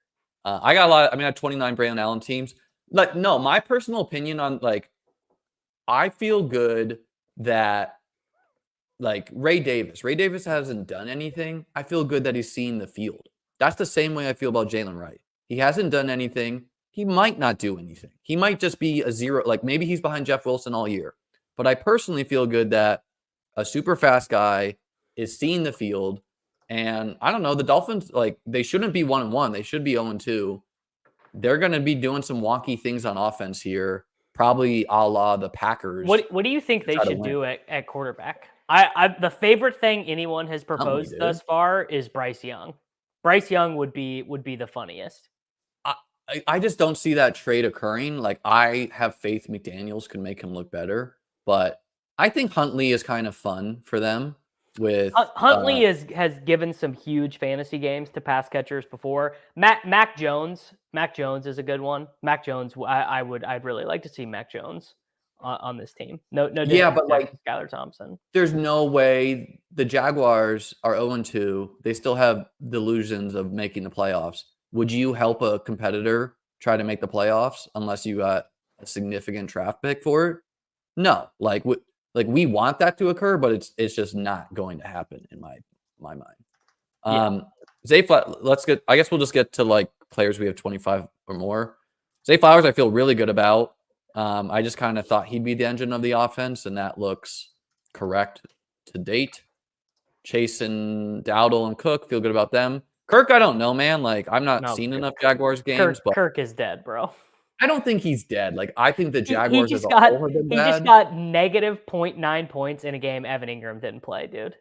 I got a lot. I mean, I have 29 Braylon Allen teams. Like, no, my personal opinion on like, I feel good that like Ray Davis hasn't done anything. I feel good that he's seen the field. That's the same way I feel about Jalen Wright. He hasn't done anything. He might not do anything. He might just be a zero. Like maybe he's behind Jeff Wilson all year. But I personally feel good that a super fast guy is seeing the field. And I don't know, the Dolphins, like they shouldn't be 1-1. They should be 0-2. They're going to be doing some wonky things on offense here, probably a la the Packers. What do you think they should do at quarterback? The favorite thing anyone has proposed thus far is Bryce Young. Bryce Young would be the funniest. I just don't see that trade occurring. Like I have faith McDaniels can make him look better, but I think Huntley is kind of fun for them. With Huntley has given some huge fantasy games to pass catchers before. Mac Jones is a good one. Mac Jones, I'd really like to see Mac Jones on this team. No, yeah, but like Skylar Thompson. There's no way the Jaguars are 0-2. They still have delusions of making the playoffs. Would you help a competitor try to make the playoffs unless you got a significant draft pick for it? No, like we want that to occur, but it's just not going to happen in my mind. Zay Flowers, I guess we'll just get to like players we have 25 or more. Zay Flowers, I feel really good about. I just kind of thought he'd be the engine of the offense, and that looks correct to date. Chase and Dowdle and Cook, feel good about them. Kirk, I don't know, man. Like, I'm not seen enough Jaguars games, but Kirk is dead, bro. I don't think he's dead. Like, I think the Jaguars he as a whole have been bad. He just got negative 0.9 points in a game Evan Ingram didn't play, dude.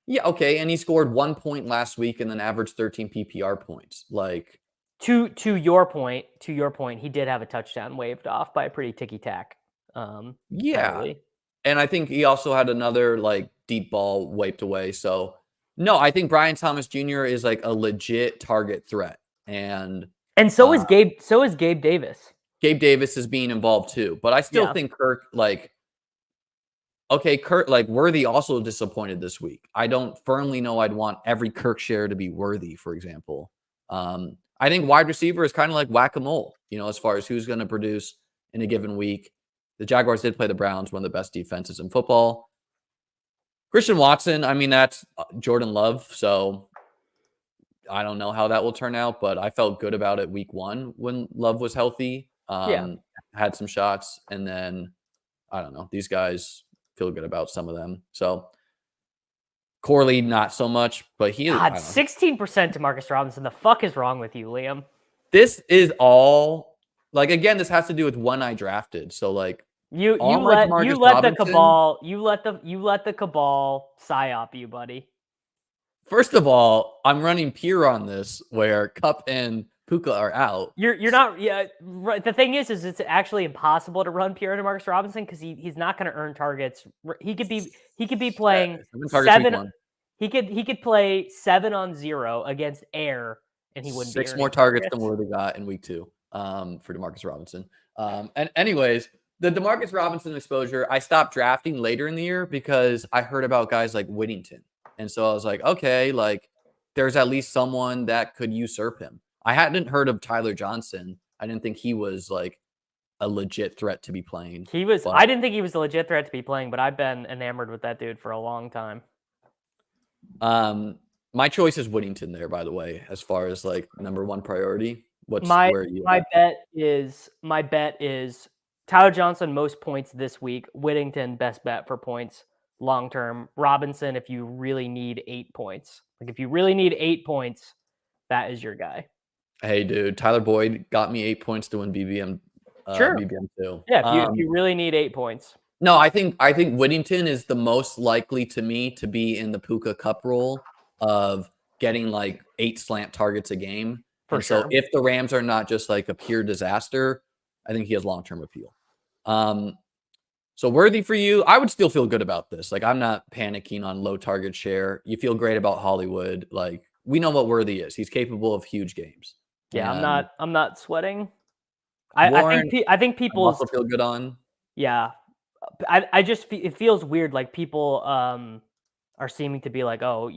Yeah, okay, and he scored 1 point last week and then averaged 13 PPR points. Like, to your point, he did have a touchdown waved off by a pretty ticky-tack. yeah. Penalty. And I think he also had another like deep ball wiped away. So no, I think Brian Thomas Jr. is like a legit target threat. And so is Gabe Davis. Gabe Davis is being involved too. But I still think Kirk, like, okay, Kirk, like Worthy also disappointed this week. I don't firmly know I'd want every Kirk share to be Worthy, for example. I think wide receiver is kind of like whack-a-mole, as far as who's going to produce in a given week. The Jaguars did play the Browns, one of the best defenses in football. Christian Watson, I mean, that's Jordan Love, so I don't know how that will turn out, but I felt good about it week 1 when Love was healthy, had some shots, and then, I don't know, these guys feel good about some of them. So Corley, not so much, but he... God, 16% to Marcus Robinson. The fuck is wrong with you, Liam? This is all... Like, again, this has to do with when I drafted, so, like, You let the cabal psyop you, buddy. First of all, I'm running pure on this where Kupp and Puka are out. You're not. Yeah, right. The thing is it's actually impossible to run pure into Marcus Robinson because he's not going to earn targets. He could be playing 7. He could play 7-on-0 against air, and he wouldn't. 6 more targets than Worthy got in week 2 for DeMarcus Robinson. And anyways. The DeMarcus Robinson exposure, I stopped drafting later in the year because I heard about guys like Whittington. And so I was like, okay, like there's at least someone that could usurp him. I hadn't heard of Tyler Johnson. I didn't think he was like a legit threat to be playing. I didn't think he was a legit threat to be playing, but I've been enamored with that dude for a long time. My choice is Whittington there, by the way, as far as like number 1 priority. My bet is Tyler Johnson, most points this week. Whittington, best bet for points long-term. Robinson, if you really need 8 points. Like, if you really need 8 points, that is your guy. Hey, dude. Tyler Boyd got me 8 points to win BBM. Sure. BBM 2. Yeah, if you really need 8 points. No, I think Whittington is the most likely to me to be in the Puka Cup role of getting like 8 slant targets a game. For sure. So if the Rams are not just like a pure disaster, I think he has long-term appeal. So Worthy for you, I would still feel good about this. Like, I'm not panicking on low target share. You feel great about Hollywood. Like, we know what Worthy is. He's capable of huge games. Yeah, I'm not sweating. I think people also feel good on. Yeah. It feels weird. Like people are seeming to be like, oh,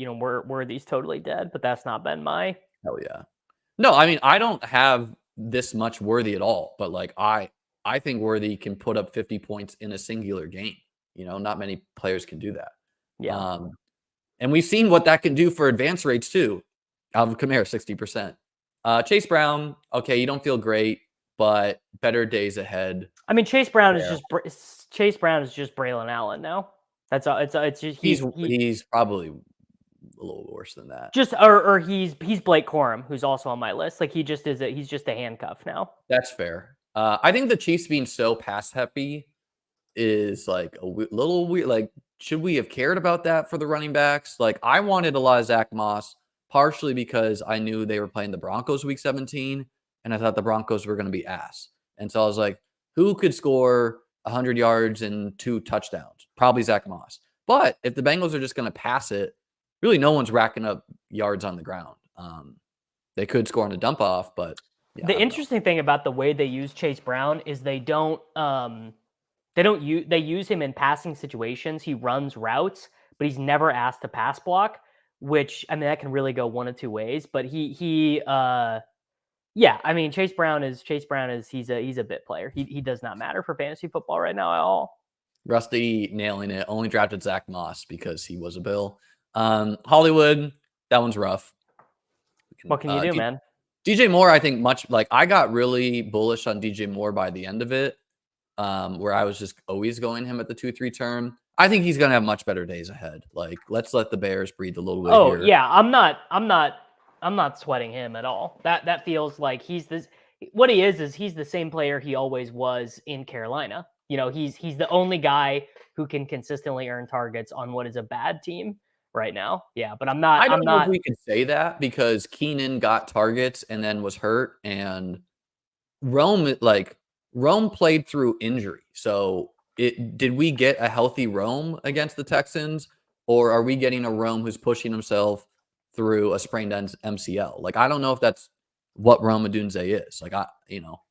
Worthy's totally dead, but that's not been my. Hell yeah. No, I mean, I don't have this much Worthy at all, but like I think Worthy can put up 50 points in a singular game. Not many players can do that. Yeah. And we've seen what that can do for advance rates too. Alvin Kamara, 60%. Chase Brown, okay, you don't feel great, but better days ahead. I mean, Chase Brown is just Braylon Allen now. That's all. It's just he's probably a little worse than that. Just or he's Blake Corum, who's also on my list. Like he's just a handcuff now. That's fair. I think the Chiefs being so pass happy is like a little weird. Like, should we have cared about that for the running backs? Like, I wanted a lot of Zach Moss, partially because I knew they were playing the Broncos week 17, and I thought the Broncos were going to be ass. And so I was like, who could score 100 yards and 2 touchdowns? Probably Zach Moss. But if the Bengals are just going to pass it, really no one's racking up yards on the ground. They could score on a dump off, but yeah, the interesting thing about the way they use Chase Brown is they use him in passing situations. He runs routes, but he's never asked to pass block, which, I mean, that can really go one of two ways, but yeah, I mean, Chase Brown is he's a bit player. He does not matter for fantasy football right now at all. Rusty nailing it. Only drafted Zach Moss because he was a Bill. Hollywood, that one's rough. What can you do, man? DJ Moore, I think I got really bullish on DJ Moore by the end of it, where I was just always going him at the 2-3 term. I think he's going to have much better days ahead. Like, let's let the Bears breathe a little bit. Oh, here. Yeah. I'm not sweating him at all. That feels like he's the same player he always was in Carolina. He's the only guy who can consistently earn targets on what is a bad team right now. Yeah, but I don't know if we can say that because Keenan got targets and then was hurt, and Rome played through injury. So did we get a healthy Rome against the Texans, or are we getting a Rome who's pushing himself through a sprained MCL? Like, I don't know if that's what Rome Odunze is. Like,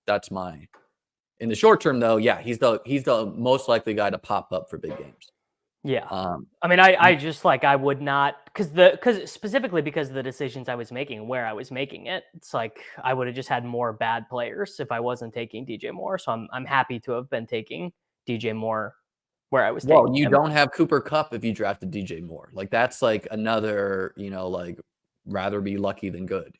that's my. In the short term, though, yeah, he's the most likely guy to pop up for big games. Yeah. I mean, I would not, specifically because of the decisions I was making, where I was making it. It's like I would have just had more bad players if I wasn't taking DJ Moore. So I'm happy to have been taking DJ Moore where I was taking. Well, you don't have Cooper Kupp if you drafted DJ Moore. Like, that's like another, like, rather be lucky than good,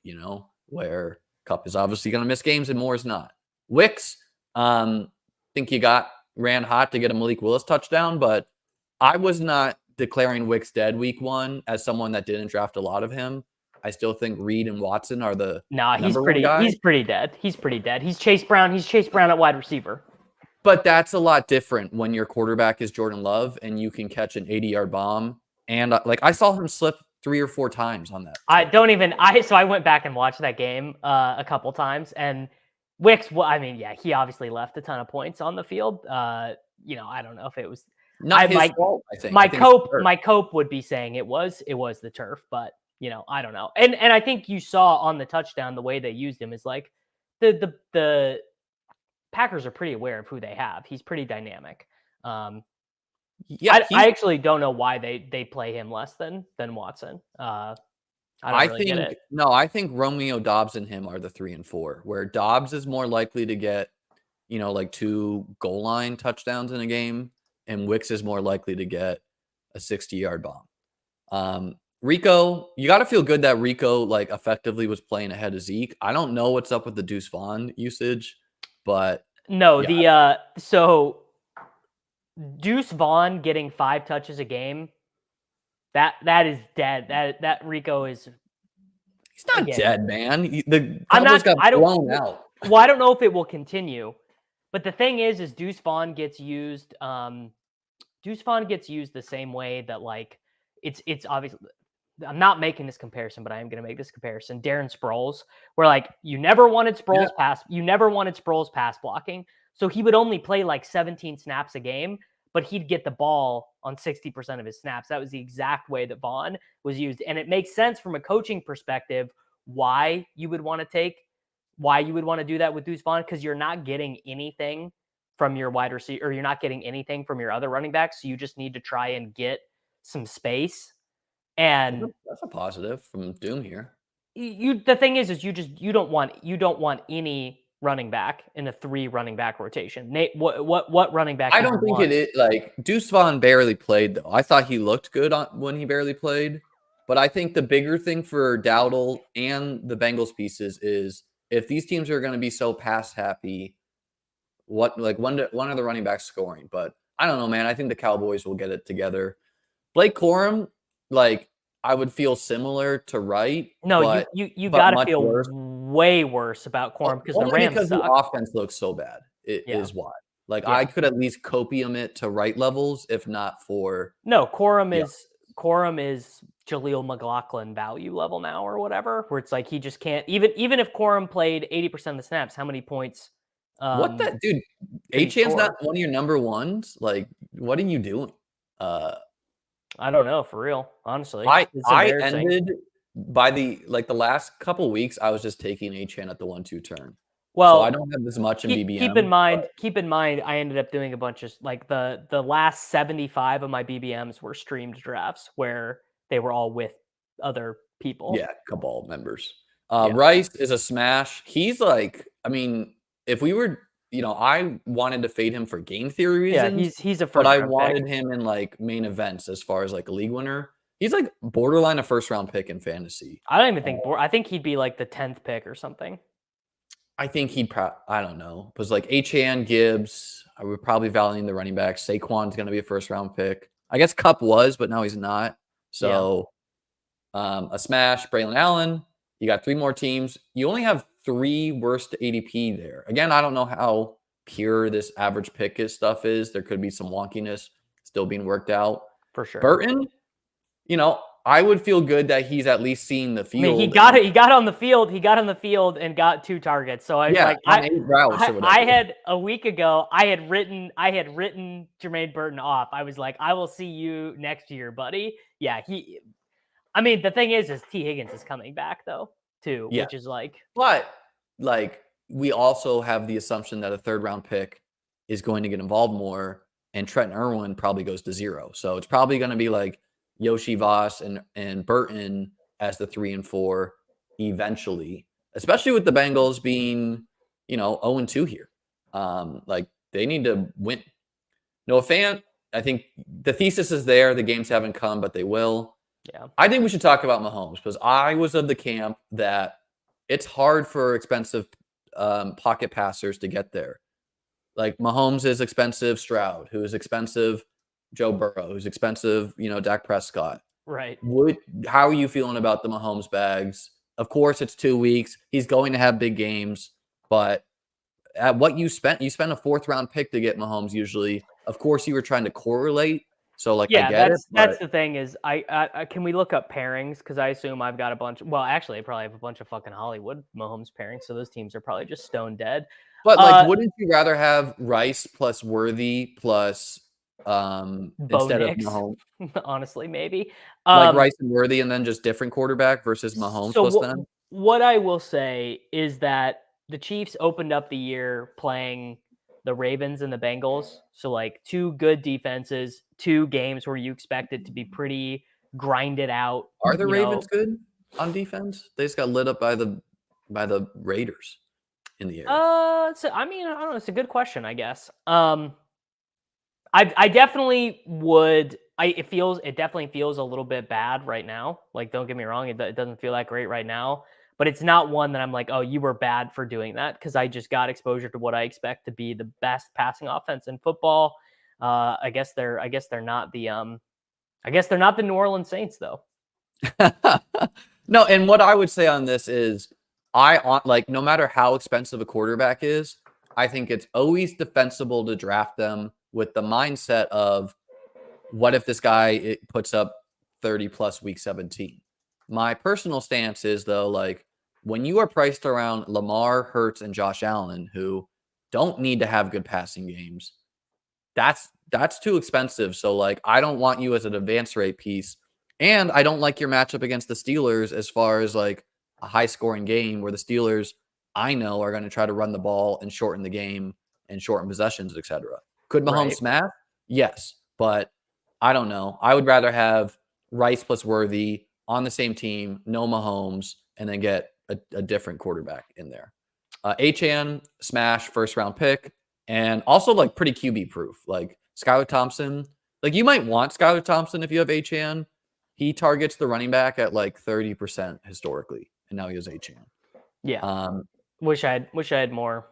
where Kupp is obviously going to miss games and Moore is not. Wicks, think you ran hot to get a Malik Willis touchdown, but I was not declaring Wicks dead week 1 as someone that didn't draft a lot of him. I still think Reid and Watson are the he's pretty dead. He's pretty dead. He's Chase Brown at wide receiver. But that's a lot different when your quarterback is Jordan Love and you can catch an 80-yard bomb. And I saw him slip 3 or 4 times on that. So I went back and watched that game a couple times, and Wicks, he obviously left a ton of points on the field. I don't know if it was not his fault, I think. My cope would be saying it was the turf, but I don't know. And I think you saw on the touchdown the way they used him is like the Packers are pretty aware of who they have. He's pretty dynamic. Yeah, I actually don't know why they play him less than Watson. I think Romeo Doubs and him are the 3 and 4, where Doubs is more likely to get, like 2 goal line touchdowns in a game, and Wicks is more likely to get a 60-yard bomb. Rico, you got to feel good that Rico effectively was playing ahead of Zeke. I don't know what's up with the Deuce Vaughn usage, but no, yeah. So Deuce Vaughn getting 5 touches a game, that is dead. That Rico is. He's not dead, man. The Cowboys got blown out. Well, I don't know if it will continue, but the thing is Deuce Vaughn gets used. Deuce Vaughn gets used the same way that it's obviously. I'm not making this comparison, but I am going to make this comparison. Darren Sproles, where you never wanted Sproles pass blocking, so he would only play 17 snaps a game, but he'd get the ball on 60% of his snaps. That was the exact way that Vaughn was used, and it makes sense from a coaching perspective why you would want to do that with Deuce Vaughn, because you're not getting anything from your wide receiver, or you're not getting anything from your other running backs, so you just need to try and get some space And That's a positive from Doom here. The thing is you don't want any running back in a 3 running back rotation. Nate, what running back? I do you don't think want? it is like Deuce Vaughn barely played though. I thought he looked good when he barely played, but I think the bigger thing for Dowdle and the Bengals pieces is if these teams are going to be so pass happy, when are the running backs scoring? But I don't know, man. I think the Cowboys will get it together. Blake Corum, like I would feel similar to Wright. No, but you but got to much feel worse. way worse about Corum because the Only Rams because the suck. offense looks so bad. It is why. Like I could at least copium it to Wright levels, if not for no. Corum is Jaleel McLaughlin value level now or whatever, where it's like he just can't even if Corum played 80% of the snaps, how many points? What that dude? Achan's not one of your number ones. Like, what are you doing? I don't know for real. Honestly, I ended by the last couple weeks. I was just taking Achan at the 1-2 turn. Well, so I don't have as much in BBM. Keep in mind, I ended up doing a bunch of like the last 75 of my BBMs were streamed drafts where they were all with other people. Yeah, Cabal members. Rice is a smash. He's like, I mean, if we were, I wanted to fade him for game theory reasons. Yeah, he's a first. But I wanted him in like main events as far as like a league winner. He's like borderline a first round pick in fantasy. I don't even think. I think he'd be like the 10th pick or something. I think he'd I don't know. Because like Achan, Gibbs, I would probably value the running back. Saquon's going to be a first round pick. I guess Cup was, but now he's not. So a smash, Braylon Allen. You got 3 more teams. You only have 3 worst ADP there. Again, I don't know how pure this average pick stuff is. There could be some wonkiness still being worked out. For sure. Burton, I would feel good that he's at least seeing the field. I mean, he got on the field. He got on the field and got 2 targets. So I had a week ago, I had written Jermaine Burton off. I was like, I will see you next year, buddy. Yeah, I mean, the thing is T. Higgins is coming back though, too, which is like. But like we also have the assumption that a 3rd round pick is going to get involved more, and Trenton Irwin probably goes to 0. So it's probably going to be like Yoshi Voss and Burton as the 3 and 4 eventually, especially with the Bengals being, 0-2 here. Like they need to win. Noah Fant, I think the thesis is there. The games haven't come, but they will. Yeah. I think we should talk about Mahomes because I was of the camp that it's hard for expensive pocket passers to get there. Like Mahomes is expensive Stroud, who is expensive Joe Burrow, who's expensive, Dak Prescott. Right. How are you feeling about the Mahomes bags? Of course, it's 2 weeks. He's going to have big games, but at what you spent a 4th round pick to get Mahomes usually. Of course, you were trying to correlate. So I get it. That's the thing is I can we look up pairings? Because I assume I've got a bunch. Well, actually, I probably have a bunch of fucking Hollywood Mahomes pairings. So those teams are probably just stone dead. But wouldn't you rather have Rice plus Worthy plus instead of Mahomes? Honestly, maybe like Rice and Worthy, and then just different quarterback versus Mahomes plus them. What I will say is that the Chiefs opened up the year playing the Ravens and the Bengals. So like 2 good defenses, 2 games where you expect it to be pretty grinded out. Are the Ravens good on defense? They just got lit up by the Raiders in the air. So I mean, I don't know. It's a good question, I guess. I definitely would. It definitely feels a little bit bad right now. Like, don't get me wrong, it doesn't feel that great right now. But it's not one that I'm like, oh, you were bad for doing that, because I just got exposure to what I expect to be the best passing offense in football. I guess they're not the New Orleans Saints though. No, and what I would say on this is no matter how expensive a quarterback is, I think it's always defensible to draft them with the mindset of what if this guy puts up 30 plus week 17. My personal stance is though, like when you are priced around Lamar, Hurts, and Josh Allen, who don't need to have good passing games, that's too expensive. So like, I don't want you as an advance rate piece. And I don't like your matchup against the Steelers as far as like a high scoring game where the Steelers, I know, are going to try to run the ball and shorten the game and shorten possessions, etc. Could Mahomes smash? Yes. But I don't know. I would rather have Rice plus Worthy on the same team, no Mahomes, and then get a different quarterback in there. Achane, smash, first round pick, and also like pretty QB proof. Like Skylar Thompson, like you might want Skylar Thompson if you have Achane. He targets the running back at like 30% historically, and now he has Achane. Yeah. Wish I had more.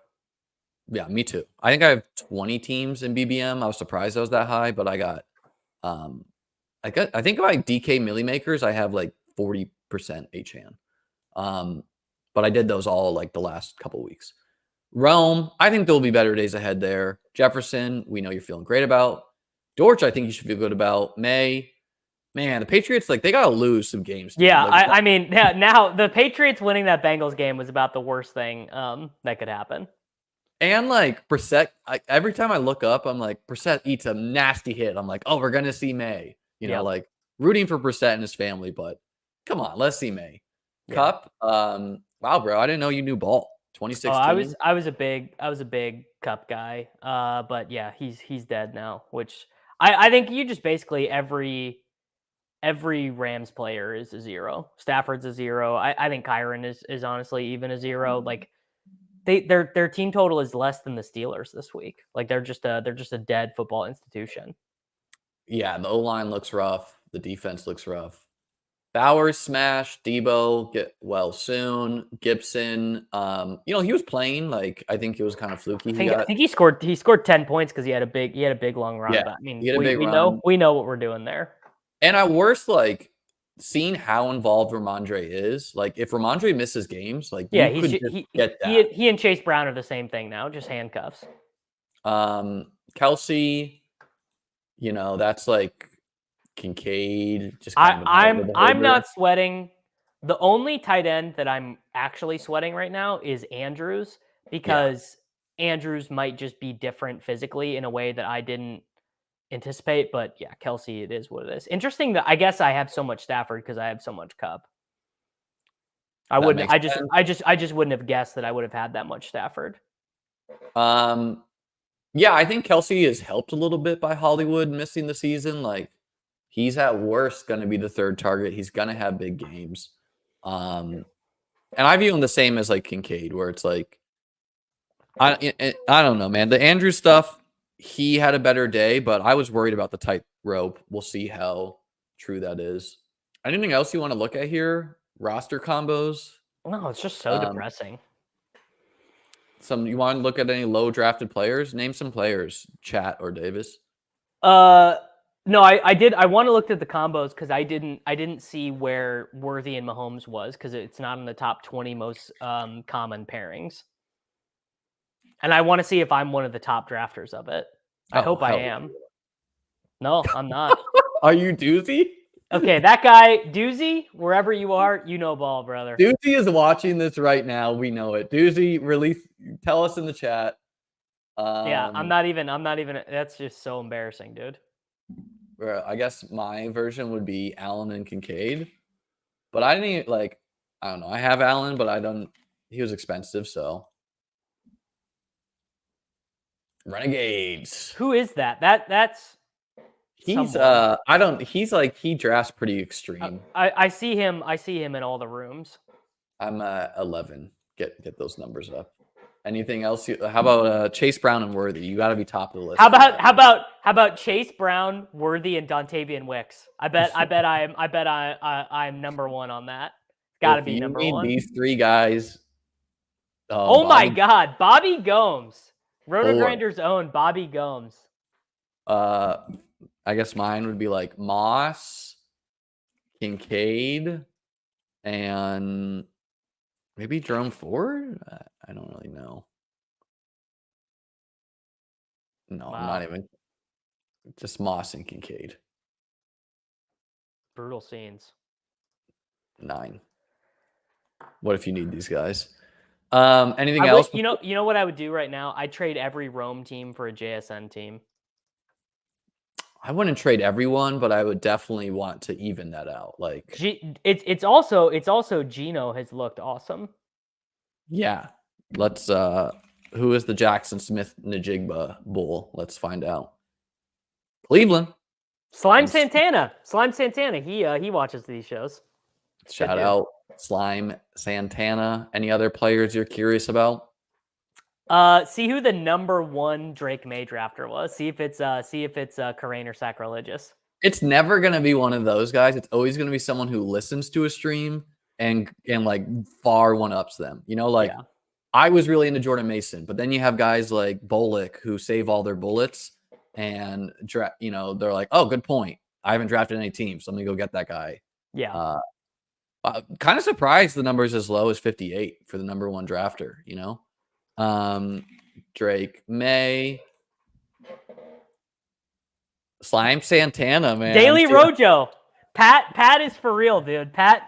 Yeah, me too. I think I have 20 teams in BBM. I was surprised I was that high, but I think my DK Millie Makers, I have like 40% Achane. But I did those all like the last couple weeks. Rome, I think there'll be better days ahead there. Jefferson, we know you're feeling great about. Dortch, I think you should feel good about. May, man, the Patriots, like they gotta lose some games. Yeah, like, I mean, now the Patriots winning that Bengals game was about the worst thing that could happen. And like Brissett, every time I look up, I'm like, Brissett eats a nasty hit. I'm like, oh, we're gonna see May. You know, like rooting for Brissett and his family, but come on, let's see May. Yeah. Cup, wow, bro, I didn't know you knew ball. 2016. Oh, I was a big Cup guy. But yeah, he's dead now. Which I think you just basically every Rams player is a 0. Stafford's a 0. I think Kyron is honestly even a 0. Like their team total is less than the Steelers this week. Like they're just a dead football institution. Yeah, the O-line looks rough. The defense looks rough. Bowers smash, Debo get well soon. Gibson, he was playing. Like I think it was kind of fluky. I think he scored 10 points because he had a big long run. Yeah, but, I mean, we know what we're doing there. And at worst, like seeing how involved Ramondre is, like if Ramondre misses games, like yeah, you could get that. He and Chase Brown are the same thing now, just handcuffs. Kelsey, that's like Kincaid. Just I'm not sweating. The only tight end that I'm actually sweating right now is Andrews because Andrews might just be different physically in a way that I didn't anticipate. But yeah, Kelsey, it is what it is. Interesting that I guess I have so much Stafford because I have so much Cup. I just wouldn't have guessed that I would have had that much Stafford. Yeah, I think Kelsey is helped a little bit by Hollywood missing the season. Like he's at worst going to be the third target. He's going to have big games. And I view him the same as like Kincaid, where it's like, I don't know, man. The Andrew stuff, he had a better day, but I was worried about the tightrope. We'll see how true that is. Anything else you want to look at here? Roster combos? No, it's just so depressing. You want to look at any low drafted players? Name some players, Chat or Davis. No, I did. I want to look at the combos because I didn't see where Worthy and Mahomes was because it's not in the top 20 most common pairings. And I want to see if I'm one of the top drafters of it. I hope I am. No, I'm not. Are you Doozy? Okay, that guy, Doozy, wherever you are, you know ball, brother. Doozy is watching this right now. We know it. Doozy, tell us in the chat. Yeah, I'm not even. That's just so embarrassing, dude. I guess my version would be Allen and Kincaid. But I didn't I don't know. I have Allen, but he was expensive, so. Renegades. Who is that? That's he's he drafts pretty extreme. I see him in all the rooms. I'm 11. Get those numbers up. Anything else? How about Chase Brown and Worthy? You got to be top of the list. How about Chase Brown, Worthy, and Dontavian Wicks? I bet I'm number one on that. Got to be number one. These three guys. Oh my God, Bobby Gomes. Rotogrinders own Bobby Gomes. I guess mine would be like Moss, Kincaid, and maybe Jerome Ford. I don't really know. No, wow. I'm not even. Just Moss and Kincaid. Brutal scenes. 9. What if you need these guys? Anything else? You know what I would do right now? I'd trade every Rome team for a JSN team. I wouldn't trade everyone, but I would definitely want to even that out. Like it's also Gino has looked awesome. Yeah. Let's who is the Jackson Smith Najigba bull? Let's find out. Cleveland. Slime And Santana. Slime Santana. He watches these shows. shout out Slime Santana. Any other players you're curious about? See who the #1 Drake May drafter was. See if it's Karain or Sacrilegious. It's never gonna be one of those guys. It's always gonna be someone who listens to a stream and like far one ups them. You know, like Yeah. I was really into Jordan Mason, but then you have guys like Bolick who save all their bullets and you know, they're like, oh, good point. I haven't drafted any teams, so let me go get that guy. Yeah. Kind of surprised the number is as low as 58 for the #1 drafter, you know? Drake May. Slime Santana, man. Daily Rojo. Pat is for real, dude. Pat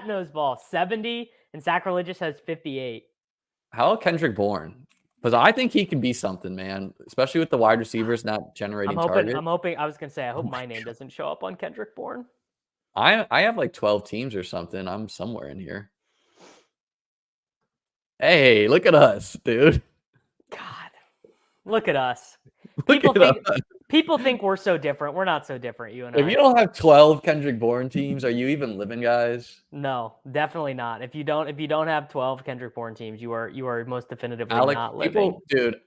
knows ball. 70 and Sacrilegious has 58. How about Kendrick Bourne? Because I think he can be something, man. Especially with the wide receivers not generating targets. I'm hoping. I was gonna say I hope my name doesn't show up on Kendrick Bourne. I have like 12 teams or something. I'm somewhere in here. Hey, look at us, dude. God, look at us. Look at us. People think we're so different. We're not so different, you and I. If you don't have 12 Kendrick Bourne teams, are you even living, guys? No, definitely not. If you don't have 12 Kendrick Bourne teams, you are most definitively not living. People, dude,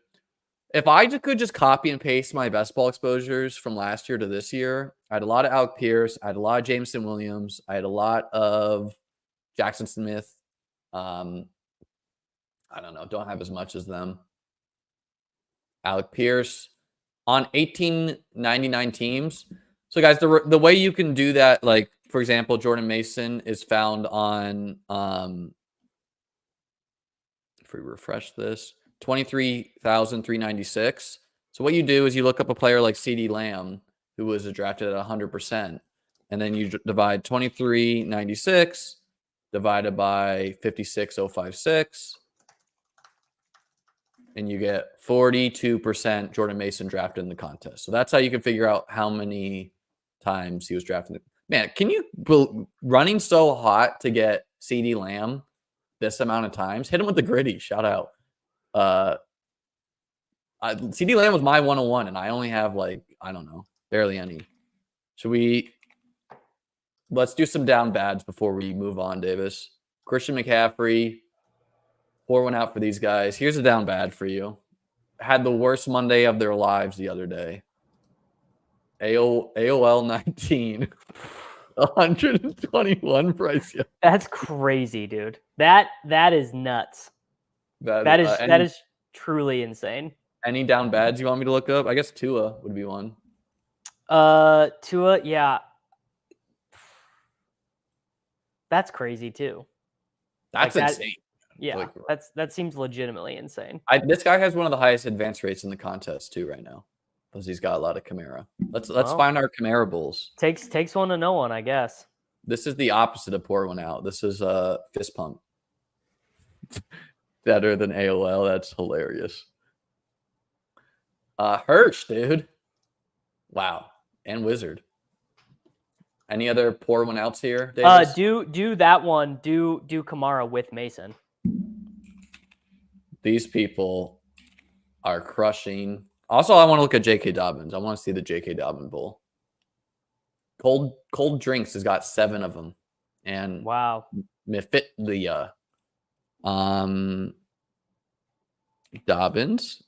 if I could just copy and paste my best ball exposures from last year to this year, I had a lot of Alec Pierce, I had a lot of Jameson Williams, I had a lot of Jackson Smith. I don't know, don't have as much as them. Alec Pierce on 1899 teams. So guys, the way you can do that, like for example, Jordan Mason is found on if we refresh this, 23,396. So what you do is you look up a player like CeeDee Lamb, who was drafted at 100%, and then you divide 2396 divided by 56056. And you get 42% Jordan Mason drafted in the contest. So that's how you can figure out how many times he was drafted. Man, can you running so hot to get CeeDee Lamb this amount of times? Hit him with the gritty. Shout out. CeeDee Lamb was my 101, and I only have like, I don't know, barely any. Let's do some down bads before we move on, Davis. Christian McCaffrey. Pour one out for these guys. Here's a down bad for you. Had the worst Monday of their lives the other day. AOL 19. 121 price. Yeah. That's crazy, dude. That is nuts. That is truly insane. Any down bads you want me to look up? I guess Tua would be one. Tua, yeah. That's crazy too. That's insane. Yeah, that seems legitimately insane. This guy has one of the highest advance rates in the contest too right now, because he's got a lot of Kamara. Let's find our Kamara bulls. Takes one to know one, I guess. This is the opposite of pour one out. This is a fist pump. Better than AOL. That's hilarious. Hirsch, dude. Wow, and Wizard. Any other pour one outs here, Davis? Do that one. Do Kamara with Mason. These people are crushing. Also, I want to look at J.K. Dobbins. I want to see the J.K. Dobbins Bowl. Cold Drinks has got 7 of them. And wow. Mifitlia. Dobbins.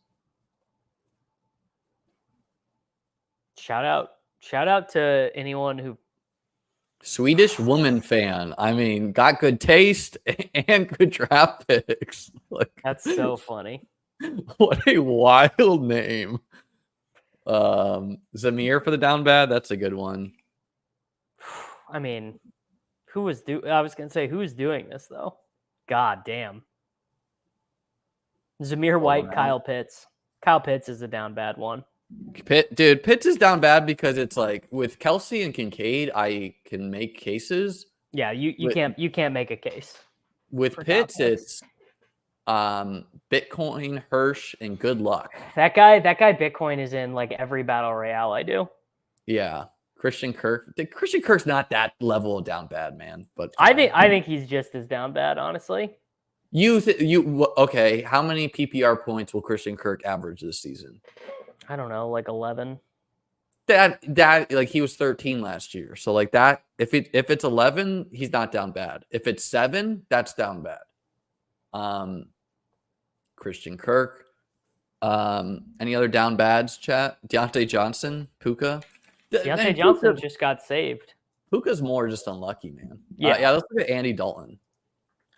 Shout out to anyone who Swedish woman fan. I mean, got good taste and good draft picks. Like, that's so funny. What a wild name. Jahmyr for the down bad. That's a good one. I mean, I was gonna say who's doing this though? God damn. Jahmyr White, Kyle Pitts. Kyle Pitts is a down bad one. Pitts is down bad because it's like with Kelsey and Kincaid, I can make cases. Yeah, you can't make a case. With Pitts, it's Bitcoin, Hirsch, and good luck. That guy Bitcoin is in like every battle royale I do. Yeah. Christian Kirk. Christian Kirk's not that level of down bad, man. But I think he's just as down bad, honestly. Okay, how many PPR points will Christian Kirk average this season? I don't know, like 11. that like he was 13 last year. So like that, if it's 11, he's not down bad. If it's 7, that's down bad. Christian Kirk. Any other down bads, chat? Deontay Johnson, Puka. Deontay Johnson just got saved. Puka's more just unlucky, man. Yeah. Let's look at Andy Dalton.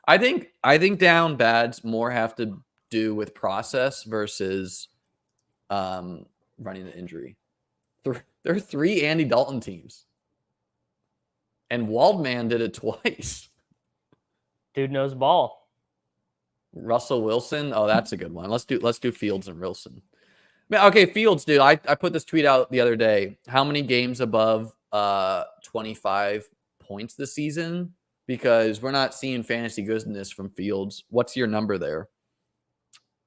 I think down bads more have to do with process versus running the injury. There are 3 Andy Dalton teams, and Waldman did it twice. Dude knows ball. Russell Wilson. Oh, that's a good one. Let's do Fields and Wilson. Okay, Fields, dude. I put this tweet out the other day. How many games above 25 points this season? Because we're not seeing fantasy goodness from Fields. What's your number there?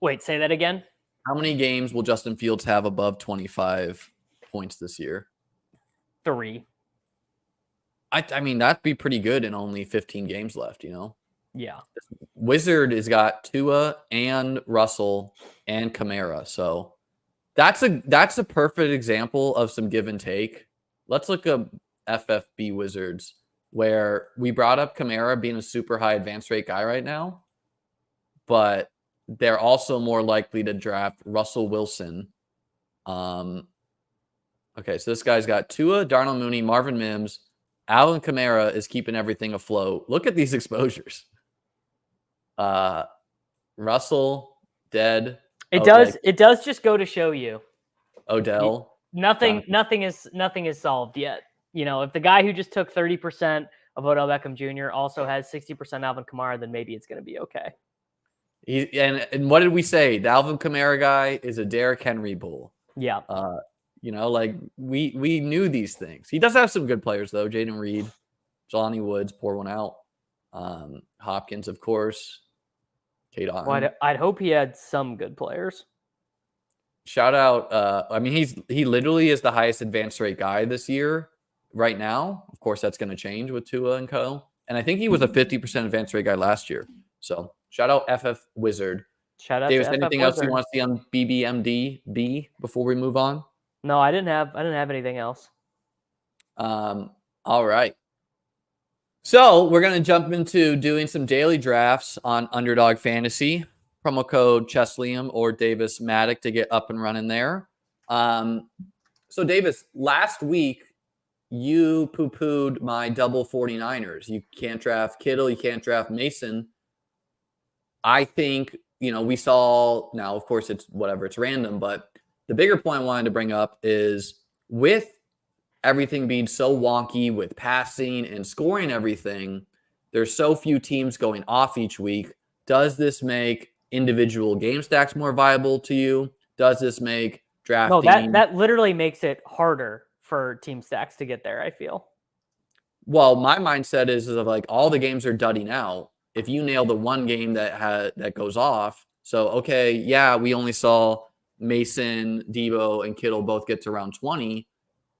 Wait, say that again. How many games will Justin Fields have above 25 points this year? 3. I mean, that'd be pretty good in only 15 games left, you know? Yeah. Wizard has got Tua and Russell and Kamara. So that's a perfect example of some give and take. Let's look up FFB Wizards, where we brought up Kamara being a super high advance rate guy right now, but they're also more likely to draft Russell Wilson. Okay, so this guy's got Tua, Darnell Mooney, Marvin Mims, Alvin Kamara is keeping everything afloat. Look at these exposures. Russell, dead. It does just go to show you. Odell. Nothing is solved yet. You know, if the guy who just took 30% of Odell Beckham Jr. also has 60% Alvin Kamara, then maybe it's going to be okay. And what did we say? The Alvin Kamara guy is a Derrick Henry bull. Yeah. You know, like we knew these things. He does have some good players though. Jaden Reed, Johnny Woods, pour one out. Hopkins, of course. Kate Otten. Well, I'd hope he had some good players. Shout out. I mean, he literally is the highest advance rate guy this year right now. Of course, that's going to change with Tua and co. And I think he was a 50% advance rate guy last year. So shout out FF Wizard. Shout out Davis, to anything FF else Wizard. you want to see on BBMDB before we move on? No, I didn't have anything else. All right. So we're going to jump into doing some daily drafts on Underdog Fantasy. Promo code Chess Liam or Davis Mattek to get up and running there. So Davis, last week you poo-pooed my double 49ers. You can't draft Kittle. You can't draft Mason. I think, you know, we saw now, of course, it's whatever, it's random, but the bigger point I wanted to bring up is with everything being so wonky with passing and scoring everything, there's so few teams going off each week. Does this make individual game stacks more viable to you? Does this make drafting? No, that literally makes it harder for team stacks to get there, I feel. Well, my mindset is like all the games are dudding out. If you nail the one game that goes off, so okay, yeah, we only saw Mason, Debo, and Kittle both get to around 20,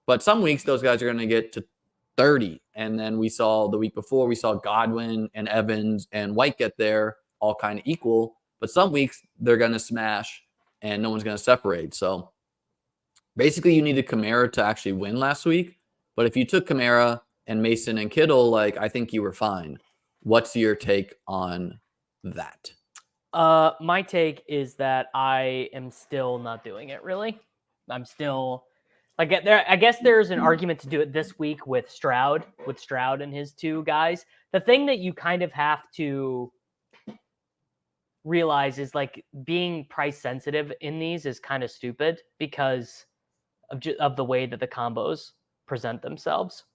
but some weeks those guys are going to get to 30. And then we saw the week before, we saw Godwin and Evans and White get there all kind of equal. But some weeks they're going to smash and no one's going to separate. So basically you needed Kamara to actually win last week. But if you took Kamara and Mason and Kittle, like I think you were fine. What's your take on that? My take is that I am still not doing it, really. I'm still like I guess there's an argument to do it this week with Stroud and his 2 guys. The thing that you kind of have to realize is like being price sensitive in these is kind of stupid because of the way that the combos present themselves.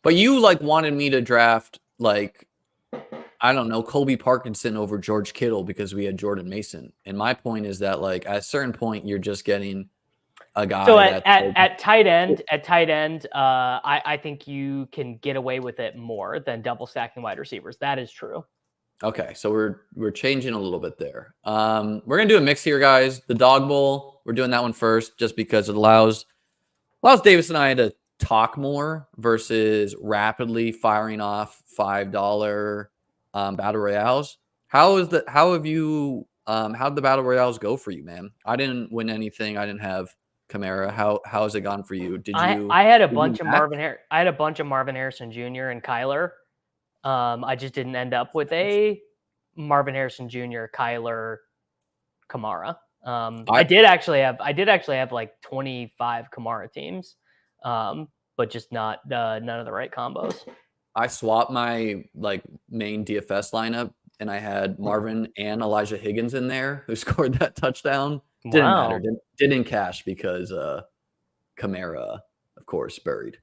But you like wanted me to draft like, I don't know, Colby Parkinson over George Kittle because we had Jordan Mason. And my point is that like at a certain point, you're just getting a guy. So at tight end, I think you can get away with it more than double stacking wide receivers. That is true. Okay, so we're changing a little bit there. We're gonna do a mix here, guys. The dog bowl, we're doing that one first, just because it allows Davis and I to talk more versus rapidly firing off $5 battle royales. How'd the battle royales go for you, man? I didn't win anything. I didn't have Kamara? How has it gone for you? I had a did you bunch of match? I had a bunch of Marvin Harrison Jr. and Kyler. I just didn't end up with a Marvin Harrison Jr., Kyler, Kamara. I did actually have like 25 Kamara teams, but just not none of the right combos. I swapped my like main DFS lineup, and I had Marvin and Elijah Higgins in there, who scored that touchdown. Didn't matter. Didn't cash because Kamara, of course, buried.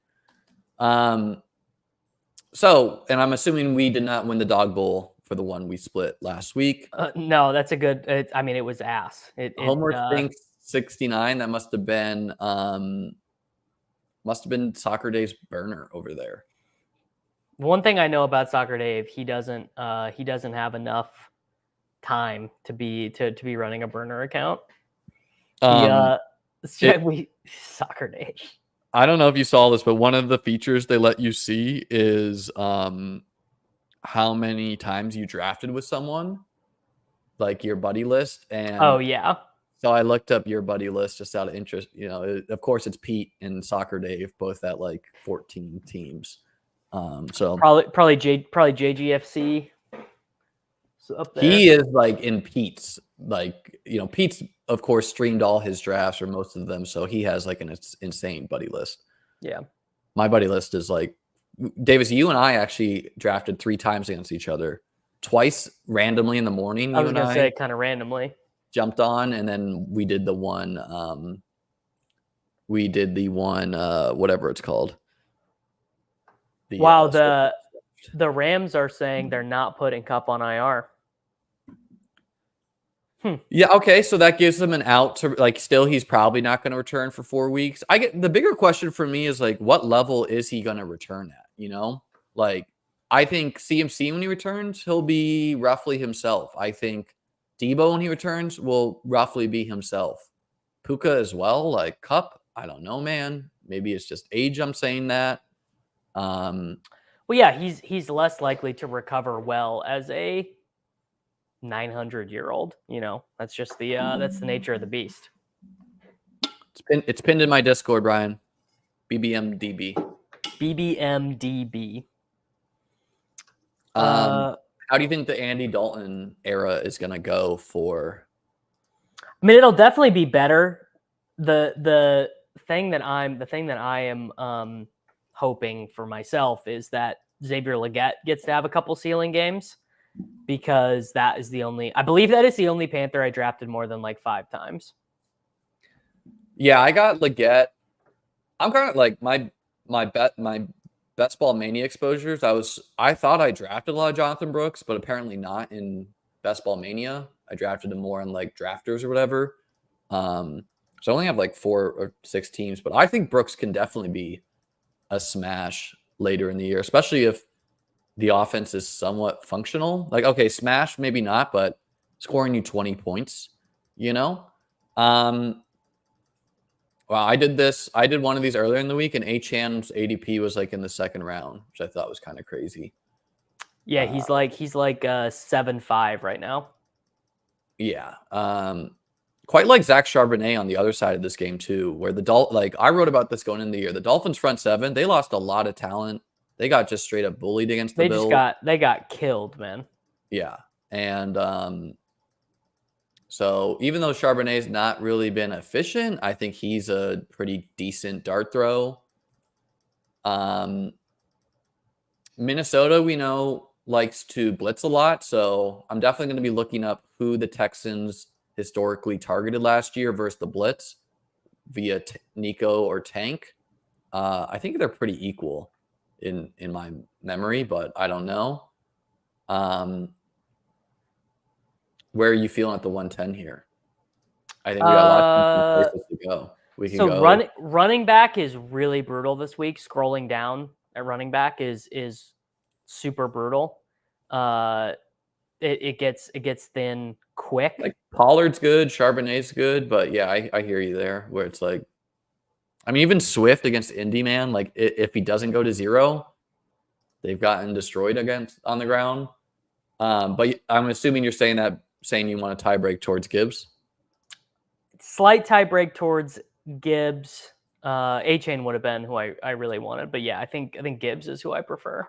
So, and I'm assuming we did not win the dog bowl for the one we split last week. No, that's a good. It was ass. Homer thinks 69. That must have been Soccer Dave's burner over there. One thing I know about Soccer Dave, he doesn't have enough time to be running a burner account. Soccer Dave. I don't know if you saw this, but one of the features they let you see is how many times you drafted with someone, like your buddy list. And oh yeah. So I looked up your buddy list just out of interest. You know, of course it's Pete and Soccer Dave, both at like 14 teams. So probably JGFC. Up there. He is like in Pete's, like, you know, Pete's of course streamed all his drafts or most of them, so he has like an insane buddy list. Yeah, my buddy list is like, Davis, you and I actually drafted 3 times against each other, twice randomly in the morning. I was gonna say kind of randomly jumped on, and then we did the one whatever it's called. The Rams are saying they're not putting Cup on IR. Yeah, okay, so that gives them an out to, like, still he's probably not going to return for 4 weeks. I get the bigger question for me is like, what level is he going to return at? You know, like, I think CMC when he returns, he'll be roughly himself. I think Debo when he returns will roughly be himself. Puka as well, like Cup. I don't know, man. Maybe it's just age. I'm saying that. Well, yeah, he's less likely to recover well as a 900-year-old. You know, that's just that's the nature of the beast. It's pinned in my Discord, Brian. BBMDB. BBMDB. How do you think the Andy Dalton era is gonna go for? I mean, it'll definitely be better. The thing that I am hoping for myself is that Xavier Legette gets to have a couple ceiling games, because I believe that is the only Panther I drafted more than like 5 times. Yeah, I got Legette. I'm kind of like my best ball mania exposures. I thought I drafted a lot of Jonathan Brooks, but apparently not in best ball mania. I drafted him more on like drafters or whatever. So I only have like 4 or 6 teams, but I think Brooks can definitely be a smash later in the year, especially if the offense is somewhat functional. Like, okay, smash, maybe not, but scoring you 20 points, you know? Well, I did one of these earlier in the week, and Achan's ADP was like in the 2nd round, which I thought was kind of crazy. Yeah, he's like 7.5 right now. Yeah. Quite like Zach Charbonnet on the other side of this game too, where I wrote about this going into the year. The Dolphins front 7, they lost a lot of talent. They got just straight up bullied against the Bills. They got killed, man. Yeah. And so even though Charbonnet's not really been efficient, I think he's a pretty decent dart throw. Minnesota, we know, likes to blitz a lot, so I'm definitely going to be looking up who the Texans historically targeted last year versus the blitz via Nico or Tank. I think they're pretty equal in my memory, but I don't know. Where are you feeling at the 110 here? I think we got a lot of places to go. We can go. Running back is really brutal this week. Scrolling down at running back is super brutal. It gets thin quick. Like Pollard's good, Charbonnet's good, but yeah, I hear you there. Where it's like, I mean, even Swift against Indy, man. Like if he doesn't go to 0, they've gotten destroyed on the ground. But I'm assuming you're saying you want a tie break towards Gibbs. Slight tie break towards Gibbs. A-Chain would have been who I really wanted, but yeah, I think Gibbs is who I prefer.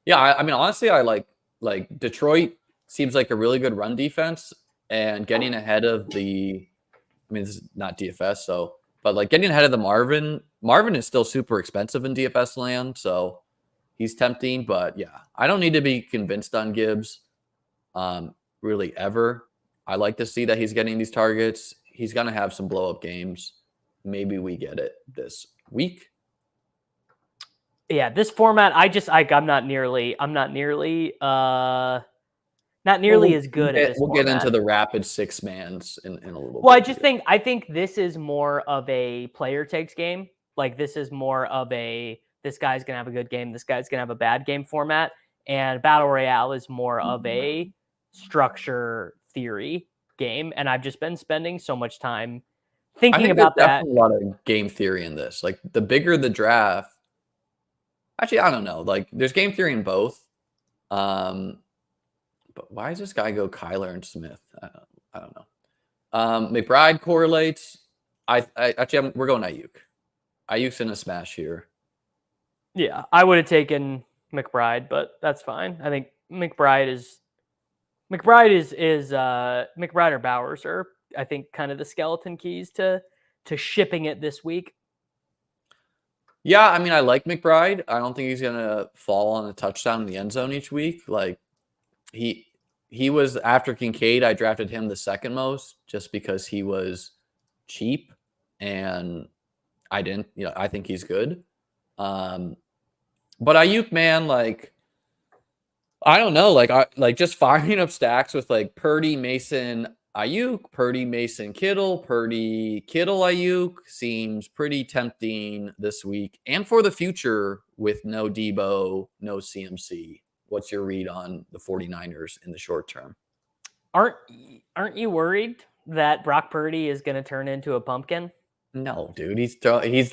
Yeah, I mean, honestly, I like Detroit seems like a really good run defense, and getting ahead of the, I mean, this is not DFS, so, but like getting ahead of the Marvin is still super expensive in DFS land, so he's tempting, but yeah, I don't need to be convinced on Gibbs, really ever. I like to see that he's getting these targets. He's gonna have some blow up games. Maybe we get it this week. Yeah, this format, I'm not nearly as good at this. We'll get into the rapid six mans in a little bit. Well, I think this is more of a player takes game. Like this is more of a this guy's gonna have a good game, this guy's gonna have a bad game format, and Battle Royale is more of a structure theory game. And I've just been spending so much time thinking about that. There's a lot of game theory in this. Like the bigger the draft, actually, I don't know. Like there's game theory in both. But why does this guy go Kyler and Smith? I don't know. McBride correlates. We're going aiyuk. Aiyuk's in a smash here. Yeah, I would have taken McBride, but that's fine. I think McBride or Bowers are, I think, kind of the skeleton keys to shipping it this week. Yeah, I mean, I like McBride. I don't think he's gonna fall on a touchdown in the end zone each week. Like he was, after Kincaid, I drafted him the second most just because he was cheap, and I didn't. I think he's good. But aiyuk, man, like I don't know, like just firing up stacks with like Purdy, Mason, aiyuk, Purdy, Mason, Kittle, Purdy, Kittle, aiyuk seems pretty tempting this week and for the future with no Debo, no CMC. What's your read on the 49ers in the short term? Aren't you worried that Brock Purdy is going to turn into a pumpkin? No, dude. He's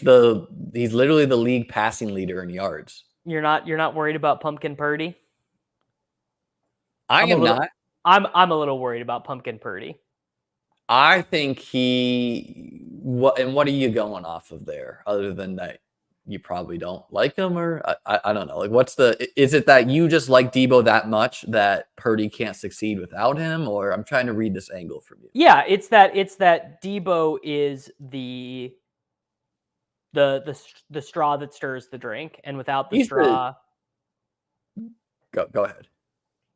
literally the league passing leader in yards. You're not worried about Pumpkin Purdy? I'm not. I'm a little worried about Pumpkin Purdy. I think what are you going off of there other than that you probably don't like him, or I don't know. Like is it that you just like Debo that much that Purdy can't succeed without him, or I'm trying to read this angle from you? Yeah, it's that Debo is the straw that stirs the drink, and without the straw, go ahead.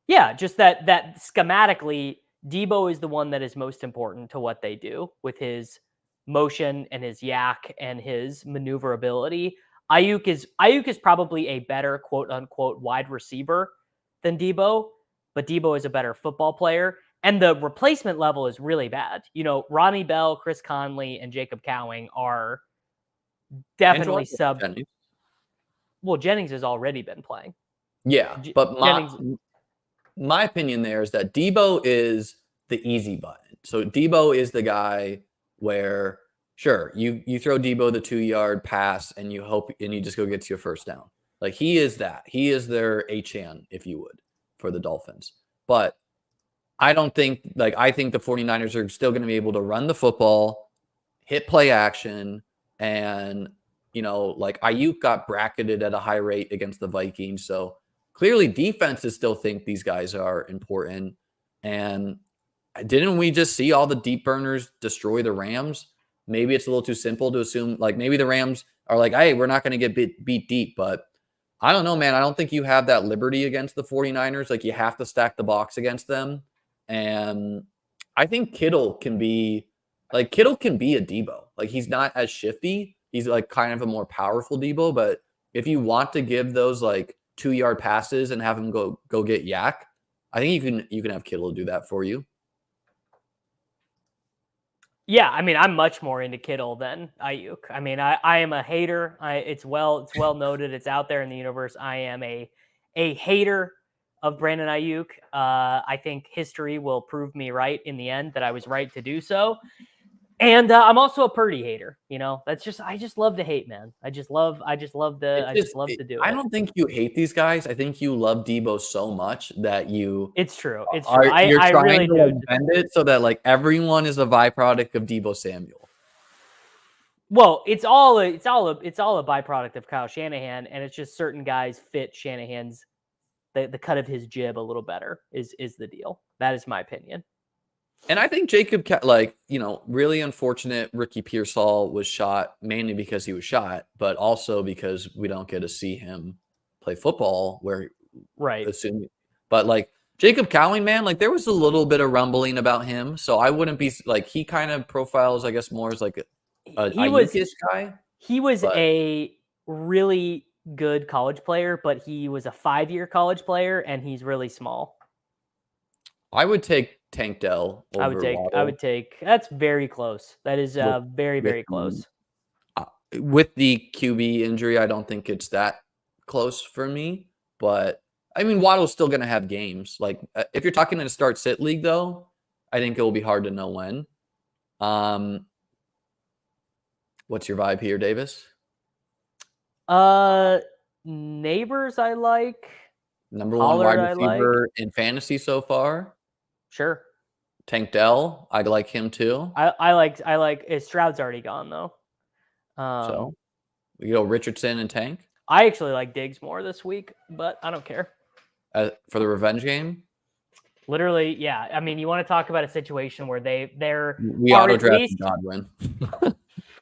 Yeah, just that schematically, Debo is the one that is most important to what they do with his motion and his yak and his maneuverability. Aiyuk is probably a better quote unquote wide receiver than Debo, but Debo is a better football player. And the replacement level is really bad. Ronnie Bell, Chris Conley, and Jacob Cowing are definitely sub. Jennings. Well, Jennings has already been playing. Yeah, but my opinion there is that Debo is the easy button. So Debo is the guy where, sure, you throw Debo the 2-yard pass and you just go get to your first down. Like he is that. He is their H-Chan, if you would, for the Dolphins. But I think the 49ers are still going to be able to run the football, hit play action, and like aiyuk got bracketed at a high rate against the Vikings. So clearly defenses still think these guys are important. And didn't we just see all the deep burners destroy the Rams? Maybe it's a little too simple to assume, like maybe the Rams are like, hey, we're not going to get beat deep. But I don't know, man. I don't think you have that liberty against the 49ers. Like you have to stack the box against them. And I think Kittle can be a Debo. Like he's not as shifty. He's like kind of a more powerful Debo. But if you want to give those like 2-yard passes and have him go get yak, I think you can have Kittle do that for you. Yeah, I mean, I'm much more into Kittle than aiyuk. I mean, I am a hater. It's well noted. It's out there in the universe. I am a hater of Brandon Aiyuk. I think history will prove me right in the end that I was right to do so. And I'm also a Purdy hater. That's just I just love to hate, man. I just love to do it. I don't think you hate these guys. I think you love Debo so much that you. It's true. It's true. You're trying really to bend it so that like everyone is a byproduct of Debo Samuel. Well, it's all a byproduct of Kyle Shanahan, and it's just certain guys fit Shanahan's the cut of his jib a little better is the deal. That is my opinion. And I think Jacob, like, really unfortunate Ricky Pearsall was shot mainly because he was shot, but also because we don't get to see him play football where right. But like Jacob Cowling, man, like there was a little bit of rumbling about him. So I wouldn't be like, he kind of profiles, I guess, more as like a aiyuk guy. He was a really good college player, but he was a 5-year college player and he's really small. I would take Tank Dell over Waddle. I would take. That's very close. That is very, very close. With the QB injury, I don't think it's that close for me. But I mean, Waddle's still going to have games. Like if you're talking in a start-sit league, though, I think it will be hard to know when. What's your vibe here, Davis? Neighbors, I like. Number one wide receiver in fantasy so far. Sure. Tank Dell, I like him too. I like. Stroud's already gone though. So we go Richardson and Tank. I actually like Diggs more this week, but I don't care. For the revenge game. Literally, yeah. I mean, you want to talk about a situation where we auto drafted Godwin.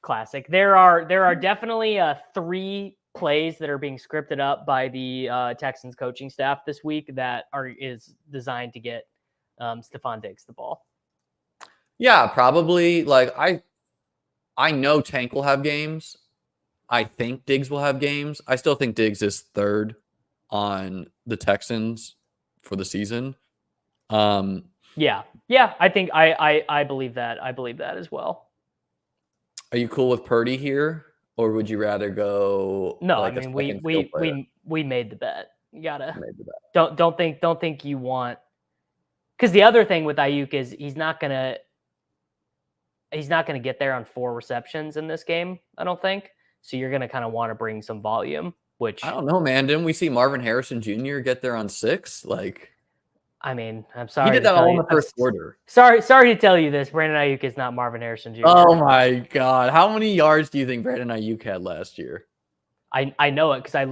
Classic. There are definitely 3 plays that are being scripted up by the Texans coaching staff this week that is designed to get Stephon Diggs the ball. Yeah, probably. Like I know Tank will have games. I think Diggs will have games. I still think Diggs is third on the Texans for the season. Yeah. I think I believe that. I believe that as well. Are you cool with Purdy here, or would you rather go? No, like I mean we made the bet. You gotta don't think you want, because the other thing with Aiyuk is he's not gonna get there on 4 receptions in this game. I don't think so. You're gonna kind of want to bring some volume, which I don't know, man. Didn't we see Marvin Harrison Jr. get there on 6? Like, I mean, I'm sorry. He did that all in the first quarter. Sorry to tell you this. Brandon Aiyuk is not Marvin Harrison Jr. Oh my God. How many yards do you think Brandon Aiyuk had last year? I know it because I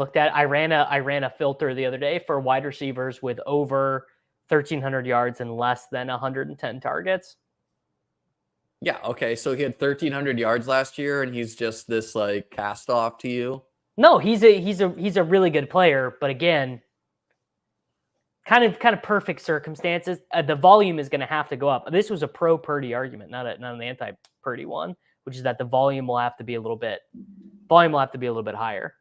ran a filter the other day for wide receivers with over 1,300 yards and less than 110 targets. Yeah. Okay. So he had 1,300 yards last year, and he's just this like cast off to you. No, he's a really good player, but again, kind of perfect circumstances. The volume is going to have to go up. This was a pro Purdy argument, not an anti Purdy one, which is that the volume will have to be a little bit higher.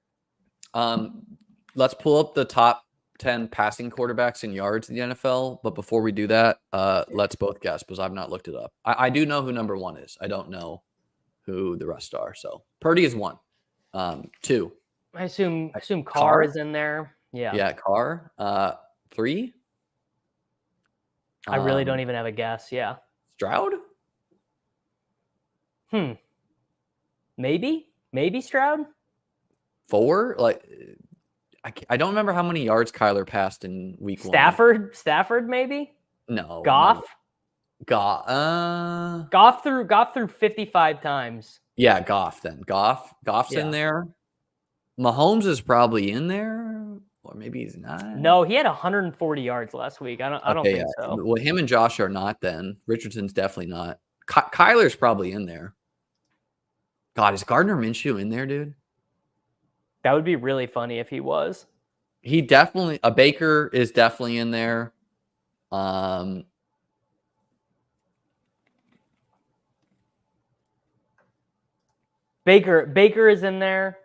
Let's pull up the top 10 passing quarterbacks in yards in the NFL. But before we do that, let's both guess because I've not looked it up. I do know who number 1 is. I don't know who the rest are. So Purdy is 1. 2. I assume Carr is in there. Yeah. Yeah, Carr. 3. I really don't even have a guess. Yeah. Stroud. Maybe Stroud. 4. Like I don't remember how many yards Kyler passed in week 1. Stafford maybe. No. Goff. No. Goff threw 55 times. Yeah, Goff then. Goff's in there. Mahomes is probably in there, or maybe he's not. No, he had 140 yards last week. I don't think so. Well, him and Josh are not then. Richardson's definitely not. Kyler's probably in there. God, is Gardner Minshew in there, dude? That would be really funny if he was. He definitely, a Baker is definitely in there. Baker is in there.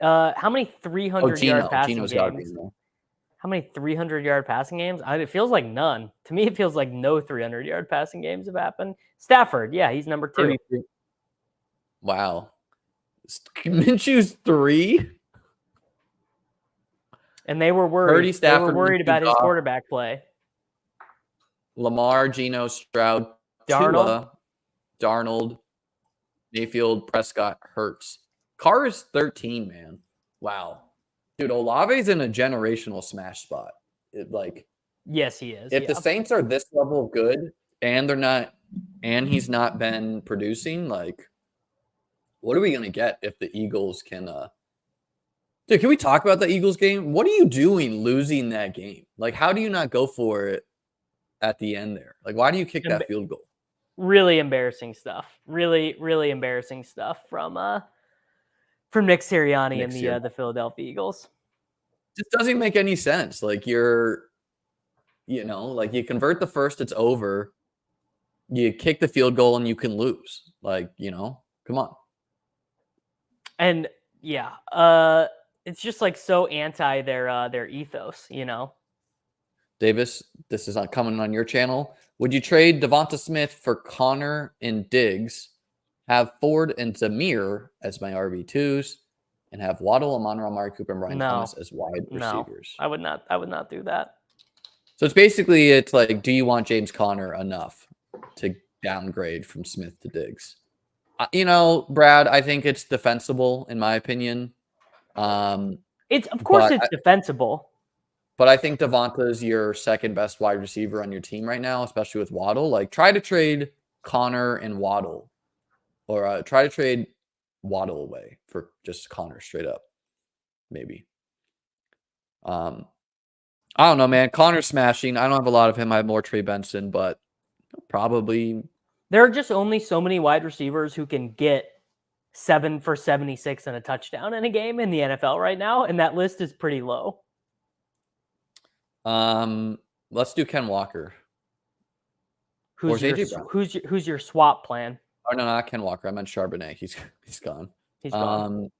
How many 300-yard passing Geno's games? How many 300-yard passing games? It feels like none. To me, it feels like no 300-yard passing games have happened. Stafford, yeah, he's number 2. 33. Wow. Minshew's 3? And they were worried. They were worried about his quarterback play. Lamar, Geno, Stroud, Tua, Darnold, Mayfield, Prescott, Hurts. Carr is 13, man. Wow. Dude, Olave's in a generational smash spot. Yes, he is. If the Saints are this level of good and he's not been producing, like, What are we gonna get if the Eagles can? Dude, can we talk about the Eagles game? What are you doing losing that game? Like, how do you not go for it at the end there? Like, why do you kick that field goal? Really embarrassing stuff. Really, really embarrassing stuff from Nick Sirianni and the Philadelphia Eagles. Just doesn't make any sense. Like you convert the first, it's over. You kick the field goal and you can lose. Like, come on. And yeah, it's just like so anti their ethos, Davis, this is not coming on your channel. Would you trade Devonta Smith for Connor and Diggs, have Ford and Jahmyr as my RB2s, and have Waddle, Amon-Ra, Amari Cooper, and Brian Thomas as wide receivers? I would not do that. So it's like, do you want James Conner enough to downgrade from Smith to Diggs? Brad, I think it's defensible in my opinion. It's defensible. But I think Devonta is your second best wide receiver on your team right now, especially with Waddle. Like, try to trade Connor and Waddle, or try to trade Waddle away for just Connor straight up, maybe. I don't know, man. Connor's smashing. I don't have a lot of him. I have more Trey Benson, but probably. There are just only so many wide receivers who can get 7 for 76 and a touchdown in a game in the NFL right now, and that list is pretty low. Let's do Ken Walker. Who's your swap plan? Oh no, not Ken Walker. I meant Charbonnet. He's gone. He's gone.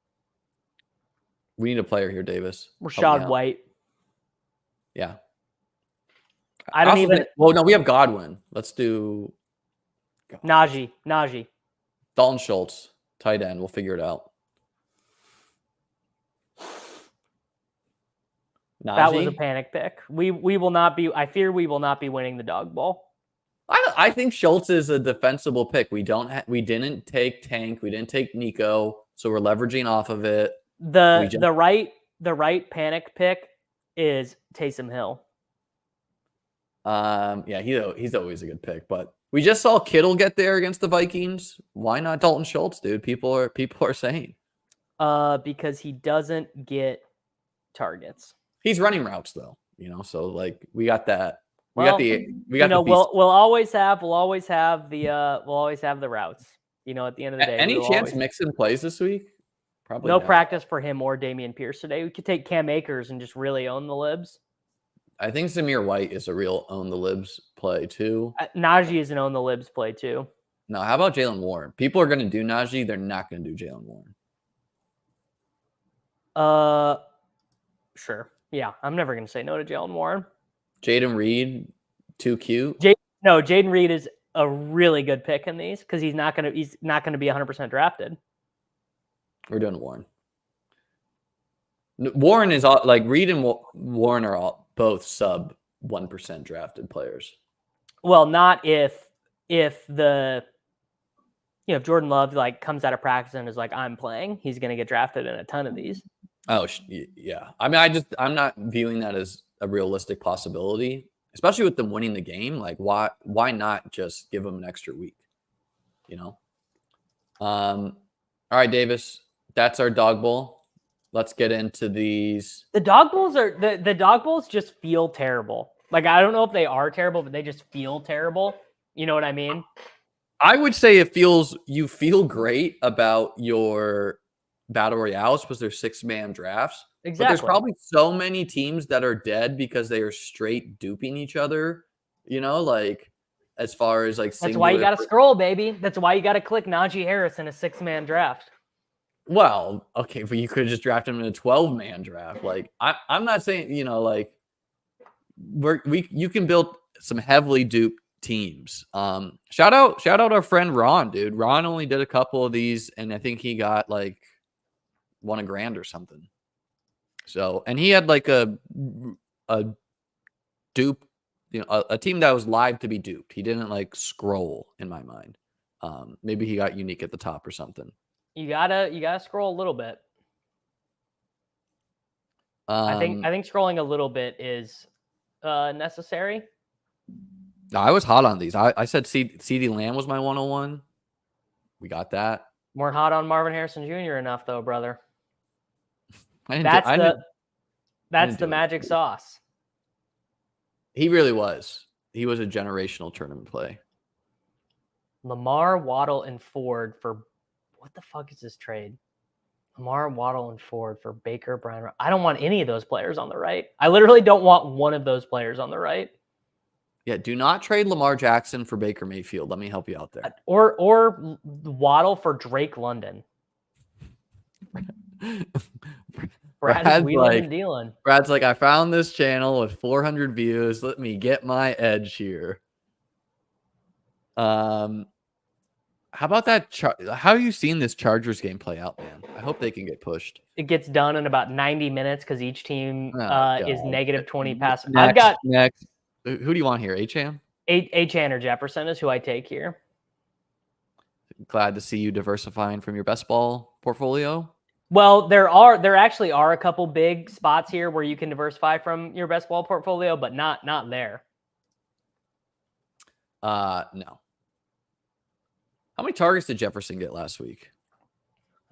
We need a player here, Davis. Rashad White. Yeah. We have Godwin. Let's do Najee. Dalton Schultz, tight end. We'll figure it out. Najee? That was a panic pick. We will not be. I fear we will not be winning the dog bowl. I think Schultz is a defensible pick. We didn't take Tank. We didn't take Nico, so we're leveraging off of it. The right panic pick is Taysom Hill. Yeah, he's always a good pick, but we just saw Kittle get there against the Vikings. Why not Dalton Schultz, dude? People are saying. Because he doesn't get targets. He's running routes though, so like we got that. We'll always have the routes. At the end of the day. Any chance Mixon plays this week? Probably no not. Practice for him or Dameon Pierce today. We could take Cam Akers and just really own the libs. I think Zamir White is a real own the libs play too. Najee is an own the libs play too. No, how about Jalen Warren? People are going to do Najee. They're not going to do Jalen Warren. Sure. Yeah, I'm never going to say no to Jalen Warren. Jaden Reed, too cute. Jaden Reed is a really good pick in these because he's not going to be 100% drafted. We're doing Warren. Warren is all, like Reed and Warren are both sub 1% drafted players. Well, not if Jordan Love comes out of practice and is like, I'm playing, he's going to get drafted in a ton of these. Oh yeah. I mean, I'm not viewing that as a realistic possibility, especially with them winning the game. Like, why not just give them an extra week? All right, Davis, that's our dog bowl. Let's get into these. The dog bowls the dog bowls just feel terrible. Like, I don't know if they are terrible, but they just feel terrible. You know what I mean? I would say you feel great about your battle royales because they're 6-man drafts. Exactly. But there's probably so many teams that are dead because they are straight duping each other. As far as that's why you got to scroll, baby. That's why you got to click Najee Harris in a 6-man draft. Well, okay, but you could just draft him in a 12-man draft. Like, I'm not saying, you can build some heavily duped teams. Shout out our friend Ron, dude. Ron only did a couple of these, and I think he got won $1,000 or something. So, and he had a dupe, a team that was live to be duped. He didn't scroll in my mind. Maybe he got unique at the top or something. You gotta scroll a little bit. I think scrolling a little bit is necessary. I was hot on these. I said CeeDee Lamb was my 101. We got that. We're hot on Marvin Harrison Jr. enough, though, brother. That's the magic sauce. He really was. He was a generational tournament play. Lamar, Waddle, and Ford for what the fuck is this trade? Lamar, Waddle, and Ford for Baker, Brian. I don't want any of those players on the right. I literally don't want one of those players on the right. Yeah, do not trade Lamar Jackson for Baker Mayfield. Let me help you out there. Or Waddle for Drake London. Brad's wheeling and dealing. Brad's like, I found this channel with 400 views. Let me get my edge here. How about that? How are you seeing this Chargers game play out, man? I hope they can get pushed. It gets done in about 90 minutes because each team is negative 20 pass. Next. Who do you want here? Achane? Achane or Jefferson is who I take here. Glad to see you diversifying from your best ball portfolio. Well, there actually are a couple big spots here where you can diversify from your best ball portfolio, but not there. No. How many targets did Jefferson get last week?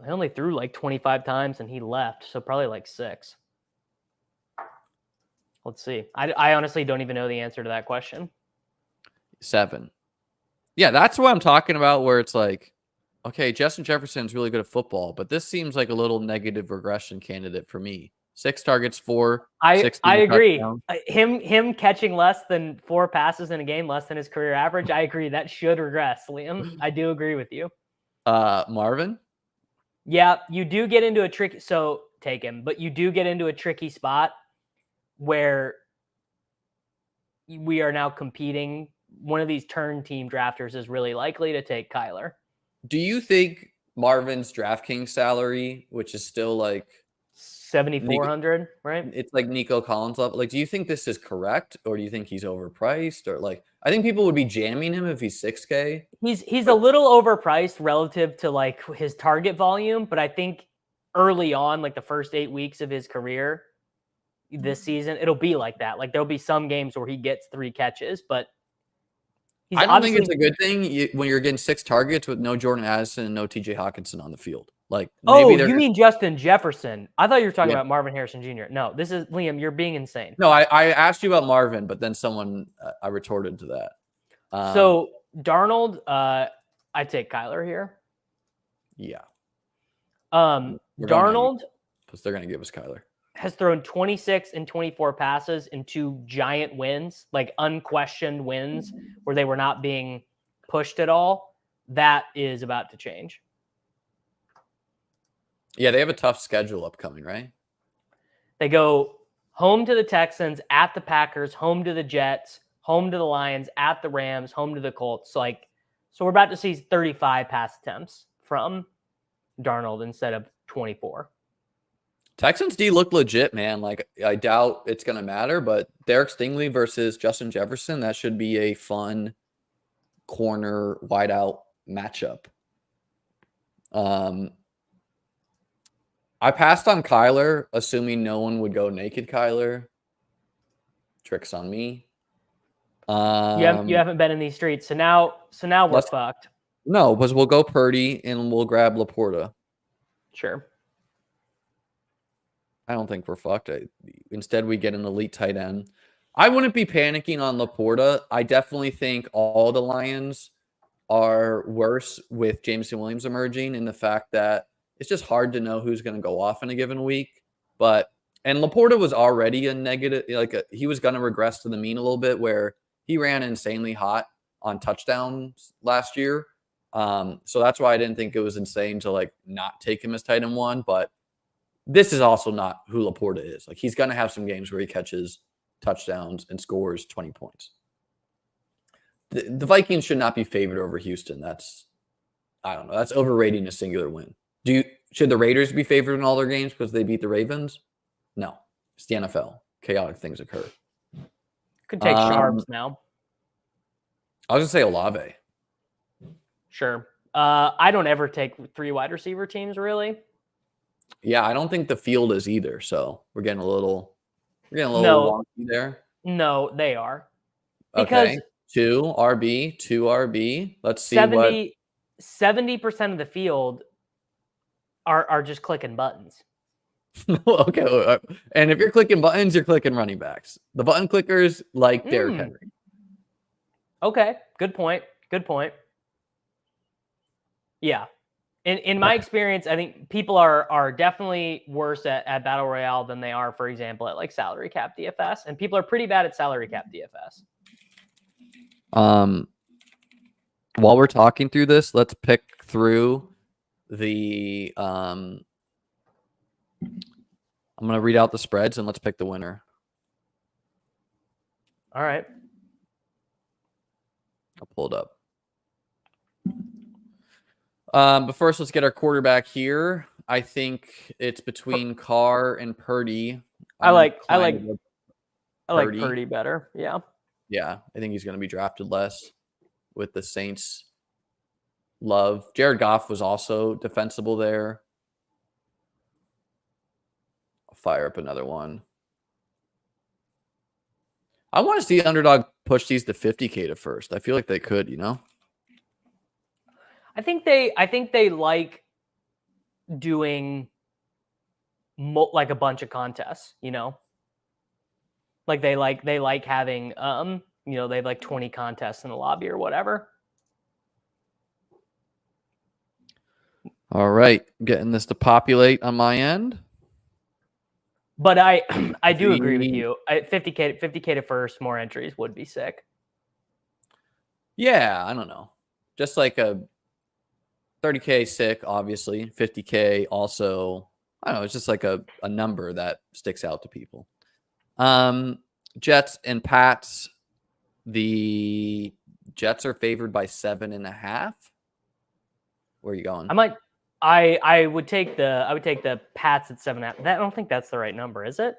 I only threw like 25 times and he left, so probably like 6. Let's see. I honestly don't even know the answer to that question. 7. Yeah, that's what I'm talking about, where it's like, okay, Justin Jefferson's really good at football, but this seems like a little negative regression candidate for me. 6 targets, 4. I agree. Him catching less than 4 passes in a game, less than his career average. I agree. That should regress, Liam. I do agree with you. Marvin? Yeah, you do get into a tricky. So take him, but you do get into a tricky spot where we are now competing. One of these turn team drafters is really likely to take Kyler. Do you think Marvin's DraftKings salary, which is still like 7,400, right? It's like Nico Collins level. Like, do you think this is correct, or do you think he's overpriced? Or like, I think people would be jamming him if he's 6K. He's a little overpriced relative to like his target volume, but I think early on, like the first 8 weeks of his career this season, it'll be like that. Like there'll be some games where he gets 3 catches, but I don't think it's a good thing when you're getting 6 targets with no Jordan Addison and no TJ Hawkinson on the field. Like, maybe you mean Justin Jefferson? I thought you were talking about Marvin Harrison Jr. No, this is Liam. You're being insane. No, I asked you about Marvin, but then I retorted to that. So Darnold, I take Kyler here. Yeah. Darnold, because they're going to give us Kyler, has thrown 26 and 24 passes in 2 giant wins, like unquestioned wins where they were not being pushed at all. That is about to change. Yeah, they have a tough schedule upcoming, right? They go home to the Texans, at the Packers, home to the Jets, home to the Lions, at the Rams, home to the Colts. So we're about to see 35 pass attempts from Darnold instead of 24. Texans D look legit, man. Like, I doubt it's going to matter, but Derek Stingley versus Justin Jefferson, that should be a fun corner wideout matchup. I passed on Kyler, assuming no one would go naked Kyler. Tricks on me. You haven't been in these streets, so now we're fucked. No, because we'll go Purdy and we'll grab Laporta. Sure. I don't think we're fucked. Instead, we get an elite tight end. I wouldn't be panicking on Laporta. I definitely think all the Lions are worse with Jameson Williams emerging, in the fact that it's just hard to know who's going to go off in a given week. And Laporta was already a negative, he was going to regress to the mean a little bit, where he ran insanely hot on touchdowns last year. So that's why I didn't think it was insane to not take him as tight end 1. But this is also not who Laporta is. Like, he's going to have some games where he catches touchdowns and scores 20 points. The Vikings should not be favored over Houston. I don't know. That's overrating a singular win. Should the Raiders be favored in all their games because they beat the Ravens? No. It's the NFL. Chaotic things occur. Could take Sharps now. I was going to say Olave. Sure. I don't ever take 3 wide receiver teams, really. Yeah, I don't think the field is either. So we're getting a little wonky there. No, they are. Because okay. 2 RB. Let's see 70% of the field are just clicking buttons. Okay, and if you're clicking buttons, you're clicking running backs. The button clickers like Derrick Henry. Okay, good point. Good point. Yeah. In my experience, I think people are definitely worse at Battle Royale than they are, for example, at like salary cap DFS, and people are pretty bad at salary cap DFS. While we're talking through this, let's pick through the I'm going to read out the spreads and let's pick the winner. All right. I'll pull it up. But first, let's get our quarterback here. I think it's between Carr and Purdy. I like Purdy better. Yeah. Yeah, I think he's going to be drafted less with the Saints. Love. Jared Goff was also defensible there. I'll fire up another one. I want to see Underdog push these to 50K to first. I feel like they could, you know? I think they like doing like a bunch of contests, you know? Like they like having you know, they have like 20 contests in the lobby or whatever. All right, getting this to populate on my end. But I do agree with you. 50K to first, more entries would be sick. Yeah, I don't know. Just like a 30K sick, obviously. 50K also, I don't know, it's just like a number that sticks out to people. Jets and Pats. The Jets are favored by 7.5. Where are you going? I would take the Pats at 7.5. I don't think that's the right number, is it?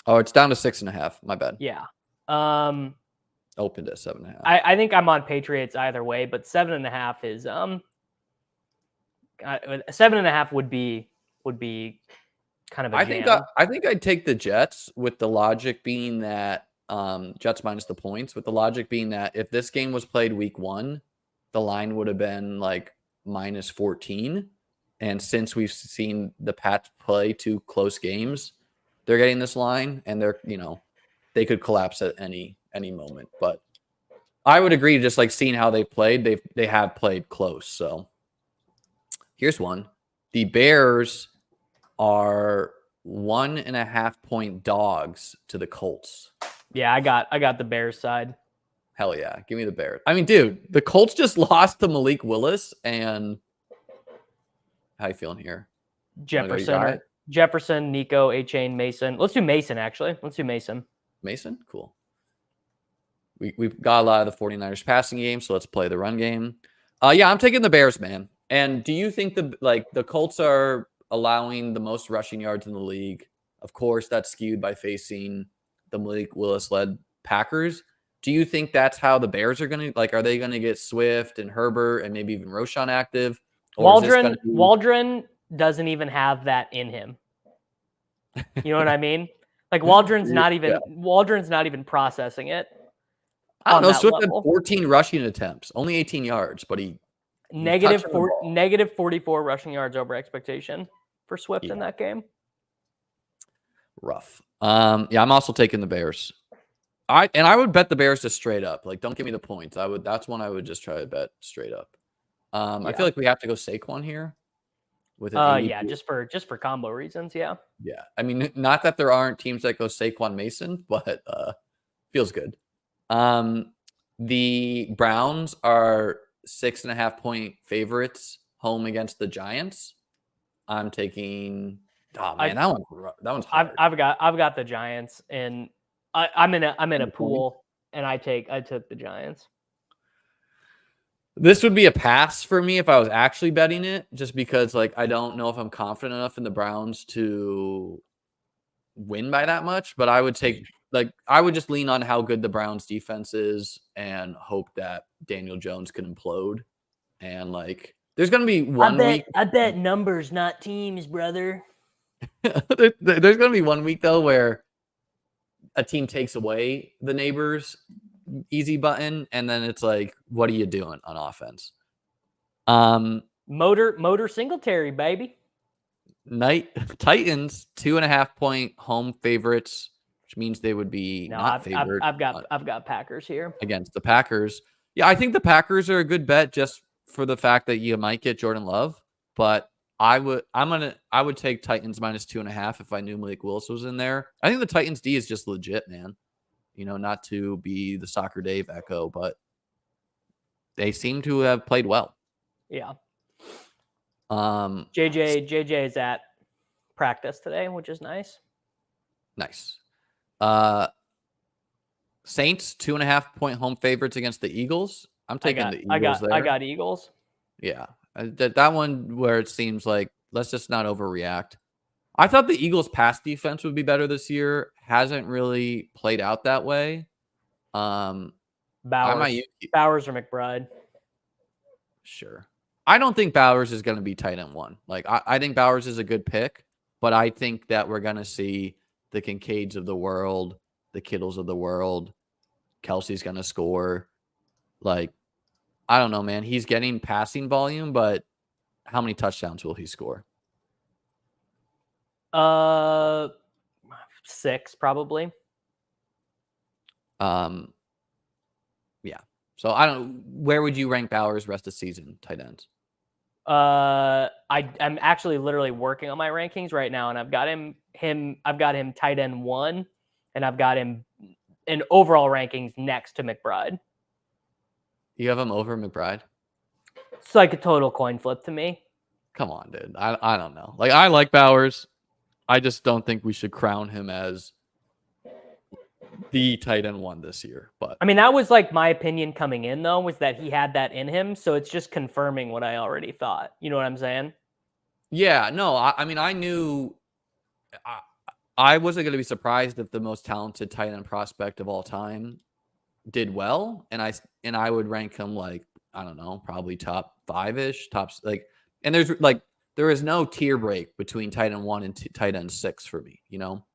Oh, it's down to 6.5. My bad. Yeah. Opened at 7.5. I think I'm on Patriots either way, but 7.5 is 7.5 would be kind of a jam. I think I'd take the Jets with the logic being that Jets minus the points, with the logic being that if this game was played week 1, the line would have been like minus 14. And since we've seen the Pats play 2 close games, they're getting this line, and they're, you know, they could collapse at any moment. But I would agree, just like seeing how they played, they have played close. So here's one. The Bears are 1.5 point dogs to the Colts. Yeah, I got the Bears side. Hell yeah. Give me the Bears. I mean, dude, the Colts just lost to Malik Willis, and how you feeling here? Jefferson, Nico, A-Chain, Mason. Let's do Mason, actually. Let's do Mason. Mason? Cool. We've got a lot of the 49ers passing game, so let's play the run game. Yeah, I'm taking the Bears, man. And do you think the Colts are allowing the most rushing yards in the league? Of course, that's skewed by facing the Malik Willis-led Packers. Do you think that's how the Bears are going to, like, are they going to get Swift and Herbert and maybe even Roschon active? Waldron doesn't even have that in him. You know what I mean? Like Waldron's not even processing it. I don't know. Swift had 14 rushing attempts, only 18 yards, but he negative 44 rushing yards over expectation for Swift in that game. Rough. Yeah, I'm also taking the Bears. I would bet the Bears just straight up. Like, don't give me the points. That's one I would just try to bet straight up. I feel like we have to go Saquon here. With yeah, just for combo reasons, yeah. Yeah. I mean, not that there aren't teams that go Saquon Mason, but feels good. The Browns are 6.5 point favorites home against the Giants. I'm taking that one's hard. I've got the Giants, and I'm in a pool, and I took the Giants. This would be a pass for me if I was actually betting it, just because like I don't know if I'm confident enough in the Browns to win by that much. But I would just lean on how good the Browns defense is and hope that Daniel Jones can implode. And like, there's going to be one week. I bet numbers, not teams, brother. There's going to be 1 week though where a team takes away the neighbor's easy button, and then it's like, what are you doing on offense? Motor Singletary, baby. Titans 2.5-point home favorites, which means they would be No, not favored. I've got Packers here against the Packers. Yeah, I think the Packers are a good bet just for the fact that you might get Jordan Love, but I would take Titans -2.5 if I knew Malik Willis was in there. I think the Titans D is just legit, man. Not to be the Soccer Dave echo, but they seem to have played well. Yeah. JJ is at practice today, which is nice. Nice. Saints 2.5-point home favorites against the Eagles. I'm taking the Eagles there. I got Eagles. Yeah. That one where it seems like let's just not overreact. I thought the Eagles' pass defense would be better this year. Hasn't really played out that way. Bowers or McBride? Sure. I don't think Bowers is going to be tight end 1. Like I think Bowers is a good pick, but I think that we're going to see the Kincaids of the world, the Kittles of the world. Kelsey's going to score. Like, I don't know, man. He's getting passing volume, but how many touchdowns will he score? 6 probably. Yeah. So where would you rank Bowers rest of season tight ends? I'm actually literally working on my rankings right now, and I've got him tight end 1, and I've got him in overall rankings next to McBride. You have him over McBride? It's like a total coin flip to me. Come on, dude. I don't know. Like, I like Bowers. I just don't think we should crown him as the tight end 1 this year. But I mean, that was like my opinion coming in, though, was that he had that in him. So it's just confirming what I already thought. You know what I'm saying? Yeah, no, I mean, I knew I wasn't going to be surprised if the most talented tight end prospect of all time did well. And I would rank him like, I don't know, probably top 5-ish, and there is no tier break between tight end 1 and tight end 6 for me.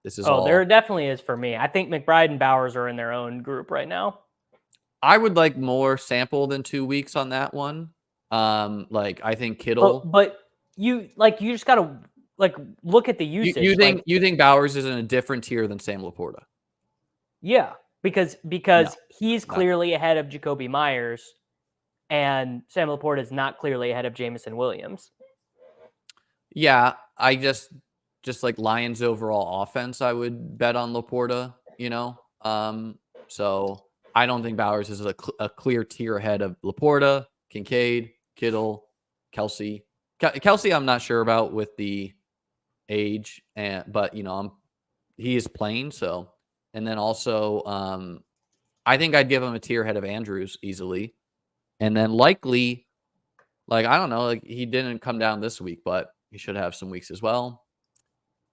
This is there definitely is for me. I think McBride and Bowers are in their own group right now. I would like more sample than 2 weeks on that one. I think Kittle, but you just gotta look at the usage. You think Bowers is in a different tier than Sam Laporta? Yeah, because he's clearly ahead of Jakobi Meyers, and Sam Laporta is not clearly ahead of Jameson Williams. Yeah, I just like Lions overall offense, I would bet on Laporta, So I don't think Bowers is a clear tier ahead of Laporta, Kincaid, Kittle, Kelsey. Kelsey, I'm not sure about with the age, but he is playing. So, and then also, I think I'd give him a tier ahead of Andrews easily, and then likely, I don't know, he didn't come down this week, but he should have some weeks as well.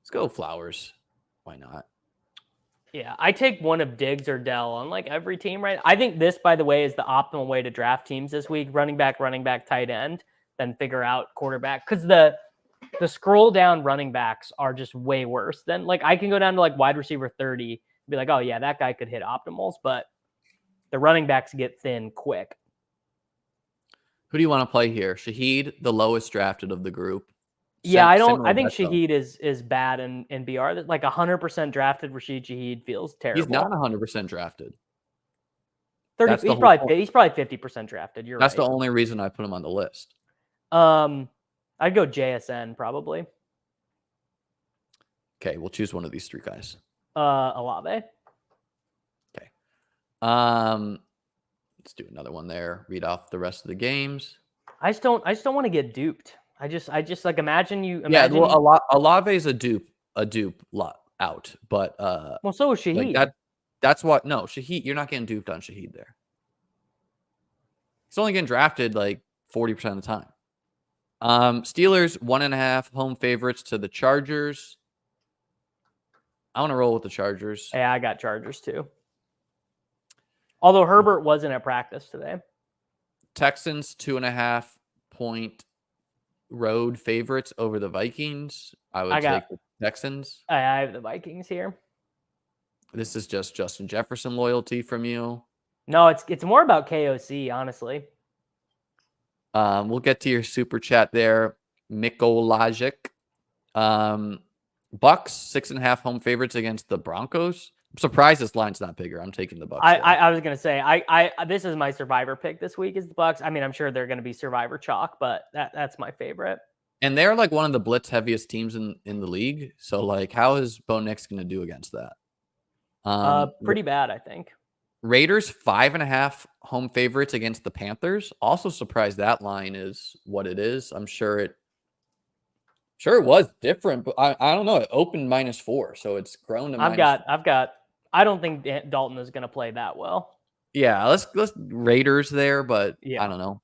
Let's go Flowers. Why not? Yeah, I take one of Diggs or Dell on every team, right? I think this, by the way, is the optimal way to draft teams this week. Running back, tight end, then figure out quarterback. Because the scroll down running backs are just way worse than I can go down to wide receiver 30 and be like, oh yeah, that guy could hit optimals, but the running backs get thin quick. Who do you want to play here? Shaheed, the lowest drafted of the group. Yeah, I think Shaheed is bad in BR. That 100% drafted Rashid Shaheed feels terrible. He's not 100% drafted. 30. He's probably 50% drafted. You're right. That's the only reason I put him on the list. I'd go JSN probably. Okay, we'll choose one of these 3 guys. Olave. Okay. Let's do another one there. Read off the rest of the games. I just don't want to get duped. I just imagine you. Olave is a dupe lot out, but well, so is Shaheed. That's what. No, Shaheed, you're not getting duped on Shaheed there. He's only getting drafted 40% of the time. Steelers 1.5 home favorites to the Chargers. I want to roll with the Chargers. Yeah, I got Chargers too. Although Herbert wasn't at practice today. Texans 2.5-point road favorites over the Vikings. I would take the Texans. I have the Vikings here. This is just Justin Jefferson loyalty from you. No, it's more about KOC, honestly. We'll get to your super chat there. Mikolajic. Bucks 6.5 home favorites against the Broncos. I'm surprised this line's not bigger. I'm taking the Bucks. I was gonna say I this is my survivor pick this week is the Bucks. I mean, I'm sure they're gonna be survivor chalk, but that's my favorite. And they're like one of the blitz heaviest teams in the league. So like, how is Bo Nix going to do against that? Pretty bad, I think. Raiders 5.5 home favorites against the Panthers. Also surprised that line is what it is. I'm sure it was different, but I don't know. It opened -4, so it's grown to I've got. I don't think Dalton is going to play that well. Yeah, let's Raiders there, but Yeah. I don't know.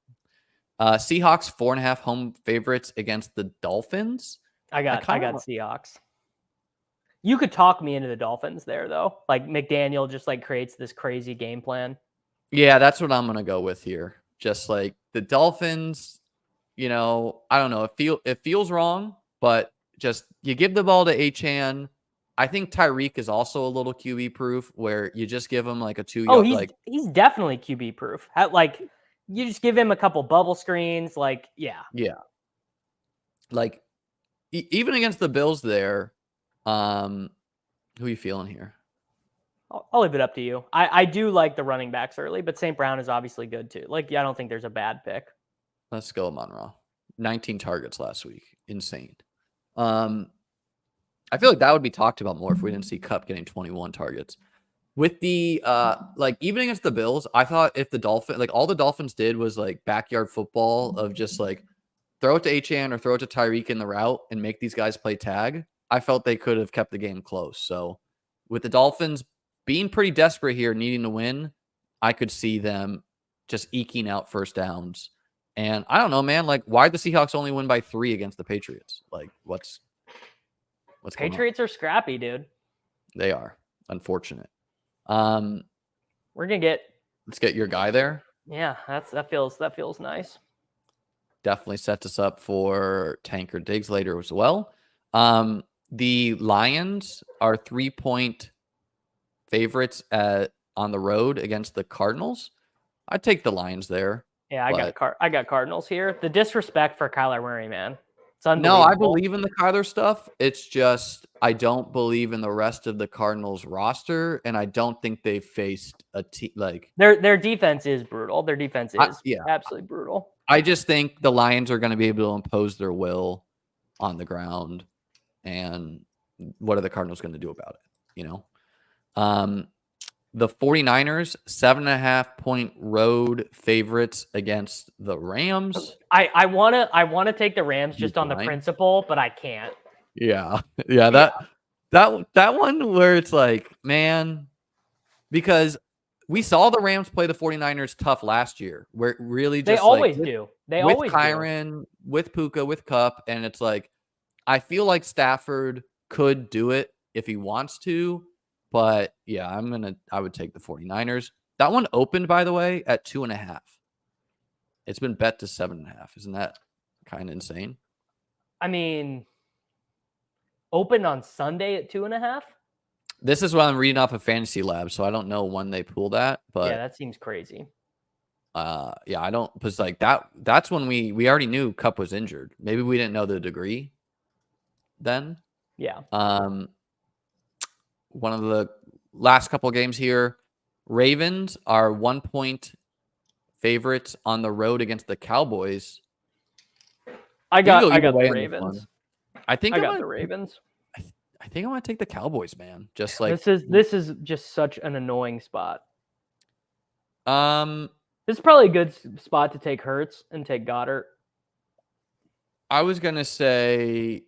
Seahawks 4.5 home favorites against the Dolphins. I got Seahawks. You could talk me into the Dolphins there, though. Like McDaniel just like creates this crazy game plan. Yeah, that's what I'm gonna go with here. Just like the Dolphins, I don't know. It feels wrong, but just you give the ball to Achane. I think Tyreek is also a little QB proof, where you just give him like a 2. Oh, he's definitely QB proof. Like you just give him a couple bubble screens. Like yeah. Like even against the Bills there. Who are you feeling here? I'll leave it up to you. I do like the running backs early, but St. Brown is obviously good too. Like, I don't think there's a bad pick. Let's go, Monroe. 19 targets last week. Insane. I feel like that would be talked about more if we didn't see Kupp getting 21 targets. With the like even against the Bills, I thought if the all the Dolphins did was like backyard football of just like throw it to Achane or throw it to Tyreek in the route and make these guys play tag. I felt they could have kept the game close. So with the Dolphins being pretty desperate here, needing to win, I could see them just eking out first downs. And I don't know, man, like why the Seahawks only win by 3 against the Patriots? Like what's Patriots are scrappy, dude. They are. Unfortunate. Let's get your guy there. Yeah, that feels nice. Definitely sets us up for Tank or Diggs later as well. The Lions are 3-point favorites on the road against the Cardinals. I'd take the Lions there. Yeah, I got Cardinals here. The disrespect for Kyler Murray, man. It's unbelievable. No, I believe in the Kyler stuff. It's just I don't believe in the rest of the Cardinals roster, and I don't think they've faced a team like their defense is brutal. Their defense is absolutely brutal. I just think the Lions are going to be able to impose their will on the ground. And what are the Cardinals going to do about it? The 49ers, 7.5-point road favorites against the Rams. I want to take the Rams just on the principle, but I can't. Yeah. That one where it's like, man, because we saw the Rams play the 49ers tough last year, where it really just they always do. They with always Kyron, with Puka, with Kupp, and it's like I feel like Stafford could do it if he wants to, but yeah, I would take the 49ers. That one opened, by the way, at 2.5. It's been bet to 7.5. Isn't that kind of insane? I mean, opened on Sunday at 2.5. This is what I'm reading off of Fantasy Lab, so I don't know when they pull that, but yeah, that seems crazy. Yeah, I don't, because like that's when we already knew Kupp was injured. Maybe we didn't know the degree then. Yeah. One of the last couple games here, Ravens are 1-point favorites on the road against the Cowboys. I got the Ravens. I think I got the Ravens. I think I want to take the Cowboys, man. Just like this is just such an annoying spot. This is probably a good spot to take Hurts and take Goddard. I was gonna say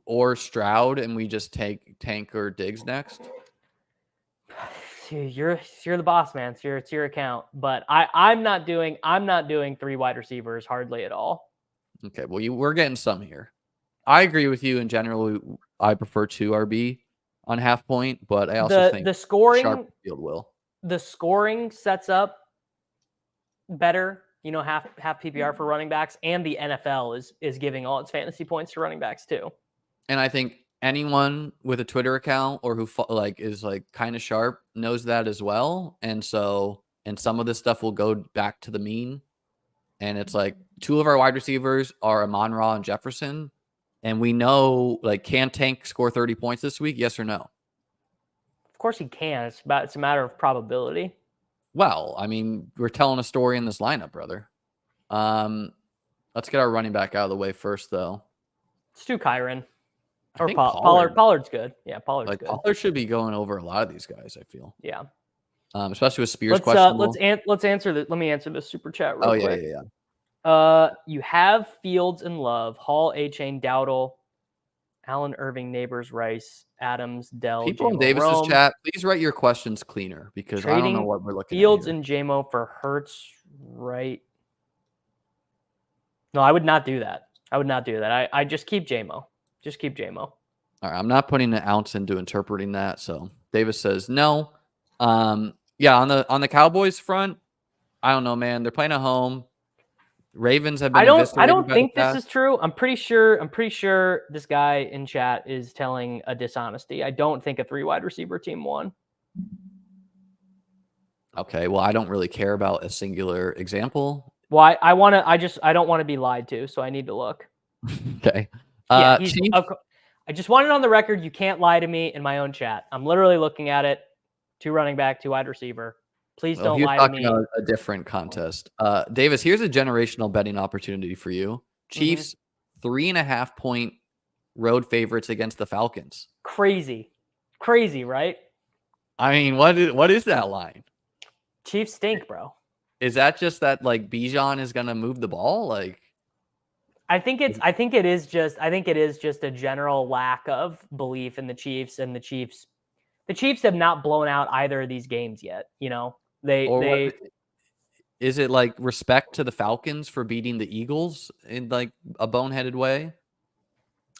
or Stroud, and we just take Tank or Diggs next. You're the boss, man. It's your account. But I'm not doing 3 wide receivers hardly at all. Okay, well we're getting some here. I agree with you in general. I prefer 2 RB on half point, but I also think the scoring Sharp field will. The scoring sets up better, half PPR for running backs, and the NFL is giving all its fantasy points to running backs too. And I think anyone with a Twitter account or who is kind of sharp knows that as well. And so, and some of this stuff will go back to the mean. And it's like 2 of our wide receivers are Amon-Ra and Jefferson. And we know, like, can Tank score 30 points this week? Yes or no? Of course he can. It's a matter of probability. Well, I mean, we're telling a story in this lineup, brother. Let's get our running back out of the way first, though. Let's do Kyron. I Or think Pollard's good. Yeah, Pollard's like good. Pollard should be going over a lot of these guys, I feel. Yeah. Especially with Spears questionable. Let's answer that. Let me answer this super chat real Oh, quick. yeah. You have Fields and Love, Hall, A-Chain, Dowdle, Allen, Irving, Neighbors, Rice, Adams, Dell, People in J-Mo, Davis's Rome. chat, please write your questions cleaner because I don't know what we're looking Fields at here. and J-Mo for Hurts, right? No, I would not do that. I just keep J-Mo. Just keep J-Mo. All right, I'm not putting an ounce into interpreting that. So Davis says no. Yeah, on the Cowboys front, I don't know, man. They're playing at home. Ravens have been I don't eviscerated by think the this pass. is true. I'm pretty sure this guy in chat is telling a dishonesty. I don't think a 3 wide receiver team won. Okay, well, I don't really care about a singular example. Well, I don't want to be lied to, so I need to look. Okay. Yeah, I just want it on the record. You can't lie to me in my own chat. I'm literally looking at it. 2 running back, 2 wide receiver. Please don't lie to me. About a different contest. Davis, here's a generational betting opportunity for you. Chiefs 3.5 point road favorites against the Falcons. Crazy, right? I mean, what is that line? Chiefs stink, bro. Is that just that like Bijan is gonna move the ball? Like, I think it is just a general lack of belief in the Chiefs, and the Chiefs have not blown out either of these games yet. You know, is it like respect to the Falcons for beating the Eagles in like a boneheaded way?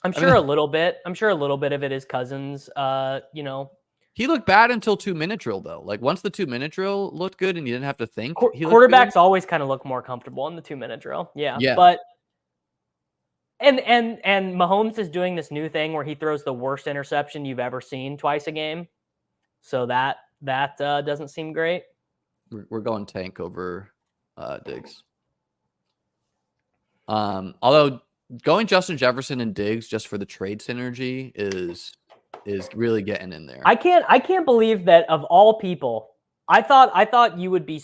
I'm sure a little bit of it is Cousins. You know, he looked bad until 2-minute drill though. Like once the 2-minute drill looked good and you didn't have to think. Quarterbacks always kind of look more comfortable in the 2-minute drill. Yeah. But and Mahomes is doing this new thing where he throws the worst interception you've ever seen twice a game. So that doesn't seem great. We're going Tank over Diggs. Although going Justin Jefferson and Diggs just for the trade synergy is really getting in there. I can't believe that of all people, I thought you would be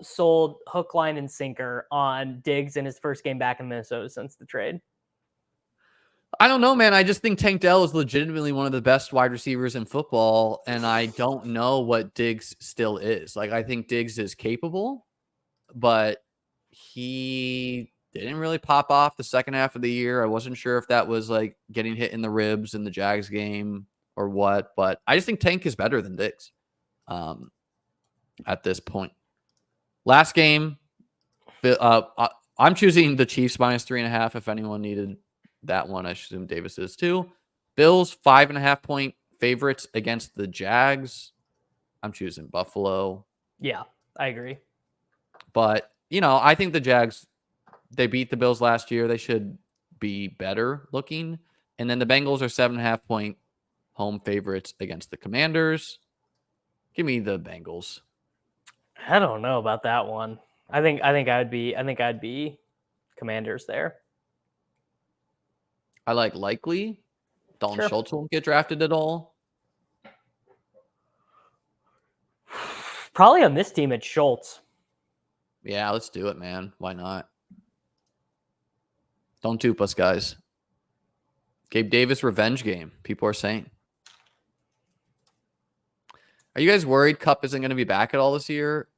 sold hook, line, and sinker on Diggs in his first game back in Minnesota since the trade. I don't know, man. I just think Tank Dell is legitimately one of the best wide receivers in football, and I don't know what Diggs still is. Like, I think Diggs is capable, but he didn't really pop off the second half of the year. I wasn't sure if that was like getting hit in the ribs in the Jags game or what, but I just think Tank is better than Diggs at this point. Last game, I'm choosing the Chiefs -3.5 if anyone needed that one. I assume Davis is too. Bills 5.5 point favorites against the Jags. I'm choosing Buffalo. Yeah, I agree. But, you know, I think the Jags, they beat the Bills last year. They should be better looking. And then the Bengals are 7.5 point home favorites against the Commanders. Give me the Bengals. I don't know about that one. I think I'd be Commanders there. I like likely. Dalton Schultz won't get drafted at all. Probably on this team, it's Schultz. Yeah, let's do it, man. Why not? Don't dupe us, guys. Gabe Davis revenge game, people are saying. Are you guys worried Kupp isn't going to be back at all this year?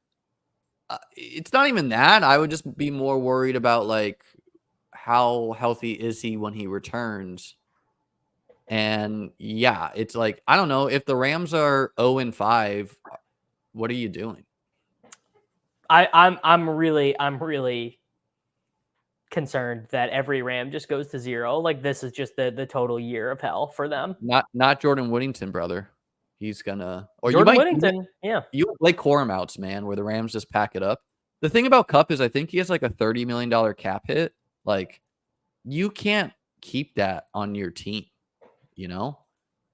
It's not even that. I would just be more worried about, like, how healthy is he when he returns? And, yeah, it's like, I don't know. If the Rams are 0-5, what are you doing? I'm really concerned that every Ram just goes to 0. Like, this is just the total year of hell for them. Not Jordan Whittington, brother. He's gonna, or Jordan Whittington, yeah. You like Corum outs, man, where the Rams just pack it up. The thing about Kupp is I think he has like a $30 million cap hit. Like, you can't keep that on your team, you know?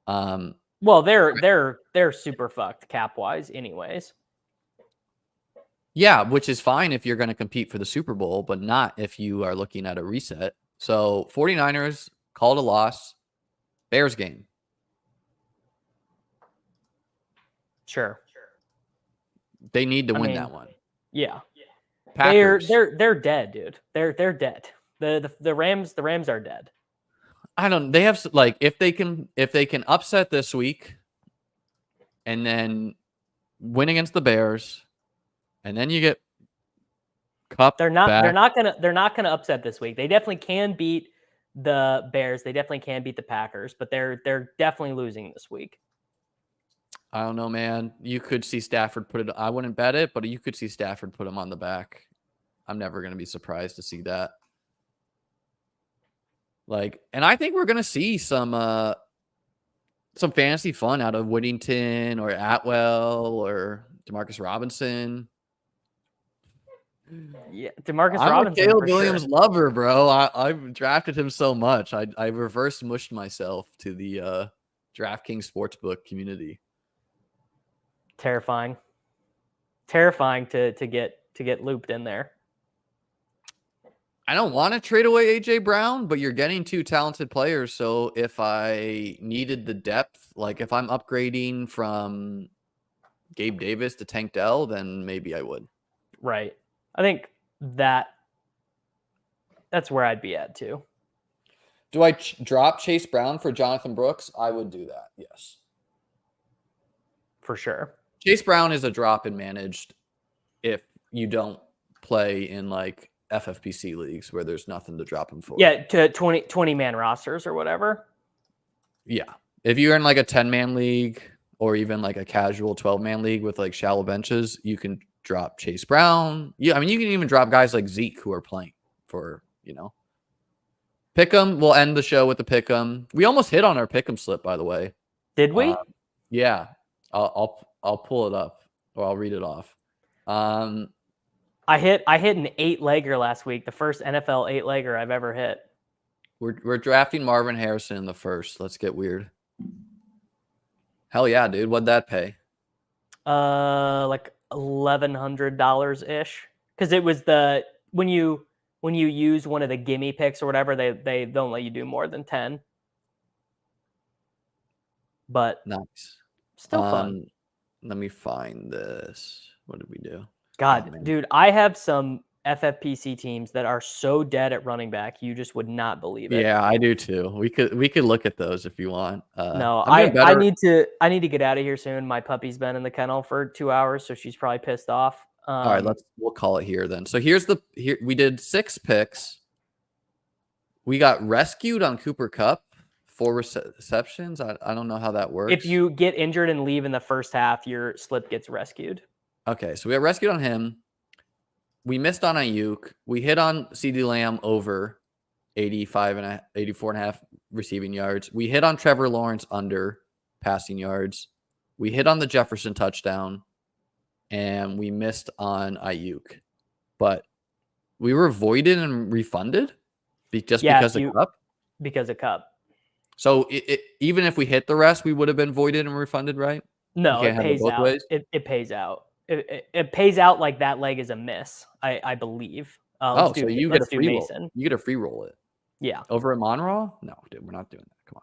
Well, they're super fucked cap wise anyways. Yeah, which is fine if you're going to compete for the Super Bowl, but not if you are looking at a reset. So 49ers called a loss. Bears game. Sure. They need to win that one. Yeah. Packers. They're dead, dude. They're dead. The Rams are dead. They have like if they can upset this week and then win against the Bears and then you get Cup. They're not gonna upset this week. They definitely can beat the Bears. They definitely can beat the Packers, but they're definitely losing this week. I don't know, man. You could see Stafford put it. I wouldn't bet it, but you could see Stafford put him on the back. I'm never going to be surprised to see that. Like, and I think we're going to see some fantasy fun out of Whittington or Atwell or Demarcus Robinson. Yeah, Demarcus I'm Robinson. a Caleb Williams lover, bro. I've drafted him so much. I reverse mushed myself to the DraftKings Sportsbook community. Terrifying to get looped in there. I don't want to trade away AJ Brown, but you're getting two talented players. So if I needed the depth, like if I'm upgrading from Gabe Davis to Tank Dell, then maybe I would. Right. I think that's where I'd be at too. Do I drop Chase Brown for Jonathan Brooks? I would do that. Yes. For sure. Chase Brown is a drop in managed if you don't play in like FFPC leagues where there's nothing to drop him for. Yeah, to 20 man rosters or whatever. Yeah. If you're in like a 10-man league or even like a casual 12-man league with like shallow benches, you can drop Chase Brown. Yeah, I mean, you can even drop guys like Zeke who are playing for, Pick'em. We'll end the show with the Pick'em. We almost hit on our Pick'em slip, by the way. Did we? Yeah. I'll pull it up or I'll read it off. I hit an 8-legger last week, the first NFL 8-legger I've ever hit. We're drafting Marvin Harrison in the first. Let's get weird. Hell yeah, dude. What'd that pay? Like $1,100 ish. Because it was when you use one of the gimme picks or whatever, they don't let you do more than 10. But nice. Still fun. Let me find this. What did we do? God, dude, I have some FFPC teams that are so dead at running back, you just would not believe it. Yeah, I do too. We could look at those if you want. No, I need to get out of here soon. My puppy's been in the kennel for 2 hours, so she's probably pissed off. All right, we'll call it here then. So here we did 6 picks. We got rescued on Cooper Kupp, 4 receptions. I don't know how that works. If you get injured and leave in the first half, your slip gets rescued. Okay, so we got rescued on him. We missed on aiyuk. We hit on CeeDee Lamb over 84.5 receiving yards. We hit on Trevor Lawrence under passing yards. We hit on the Jefferson touchdown. And we missed on aiyuk. But we were voided and refunded because of Kupp? Because of Kupp. So even if we hit the rest, we would have been voided and refunded, right? No, it pays out. It pays out. It pays out like that leg is a miss, I believe. So you get a free roll. You get a free roll it. Yeah. Over at Monroe? No, dude, we're not doing that. Come on.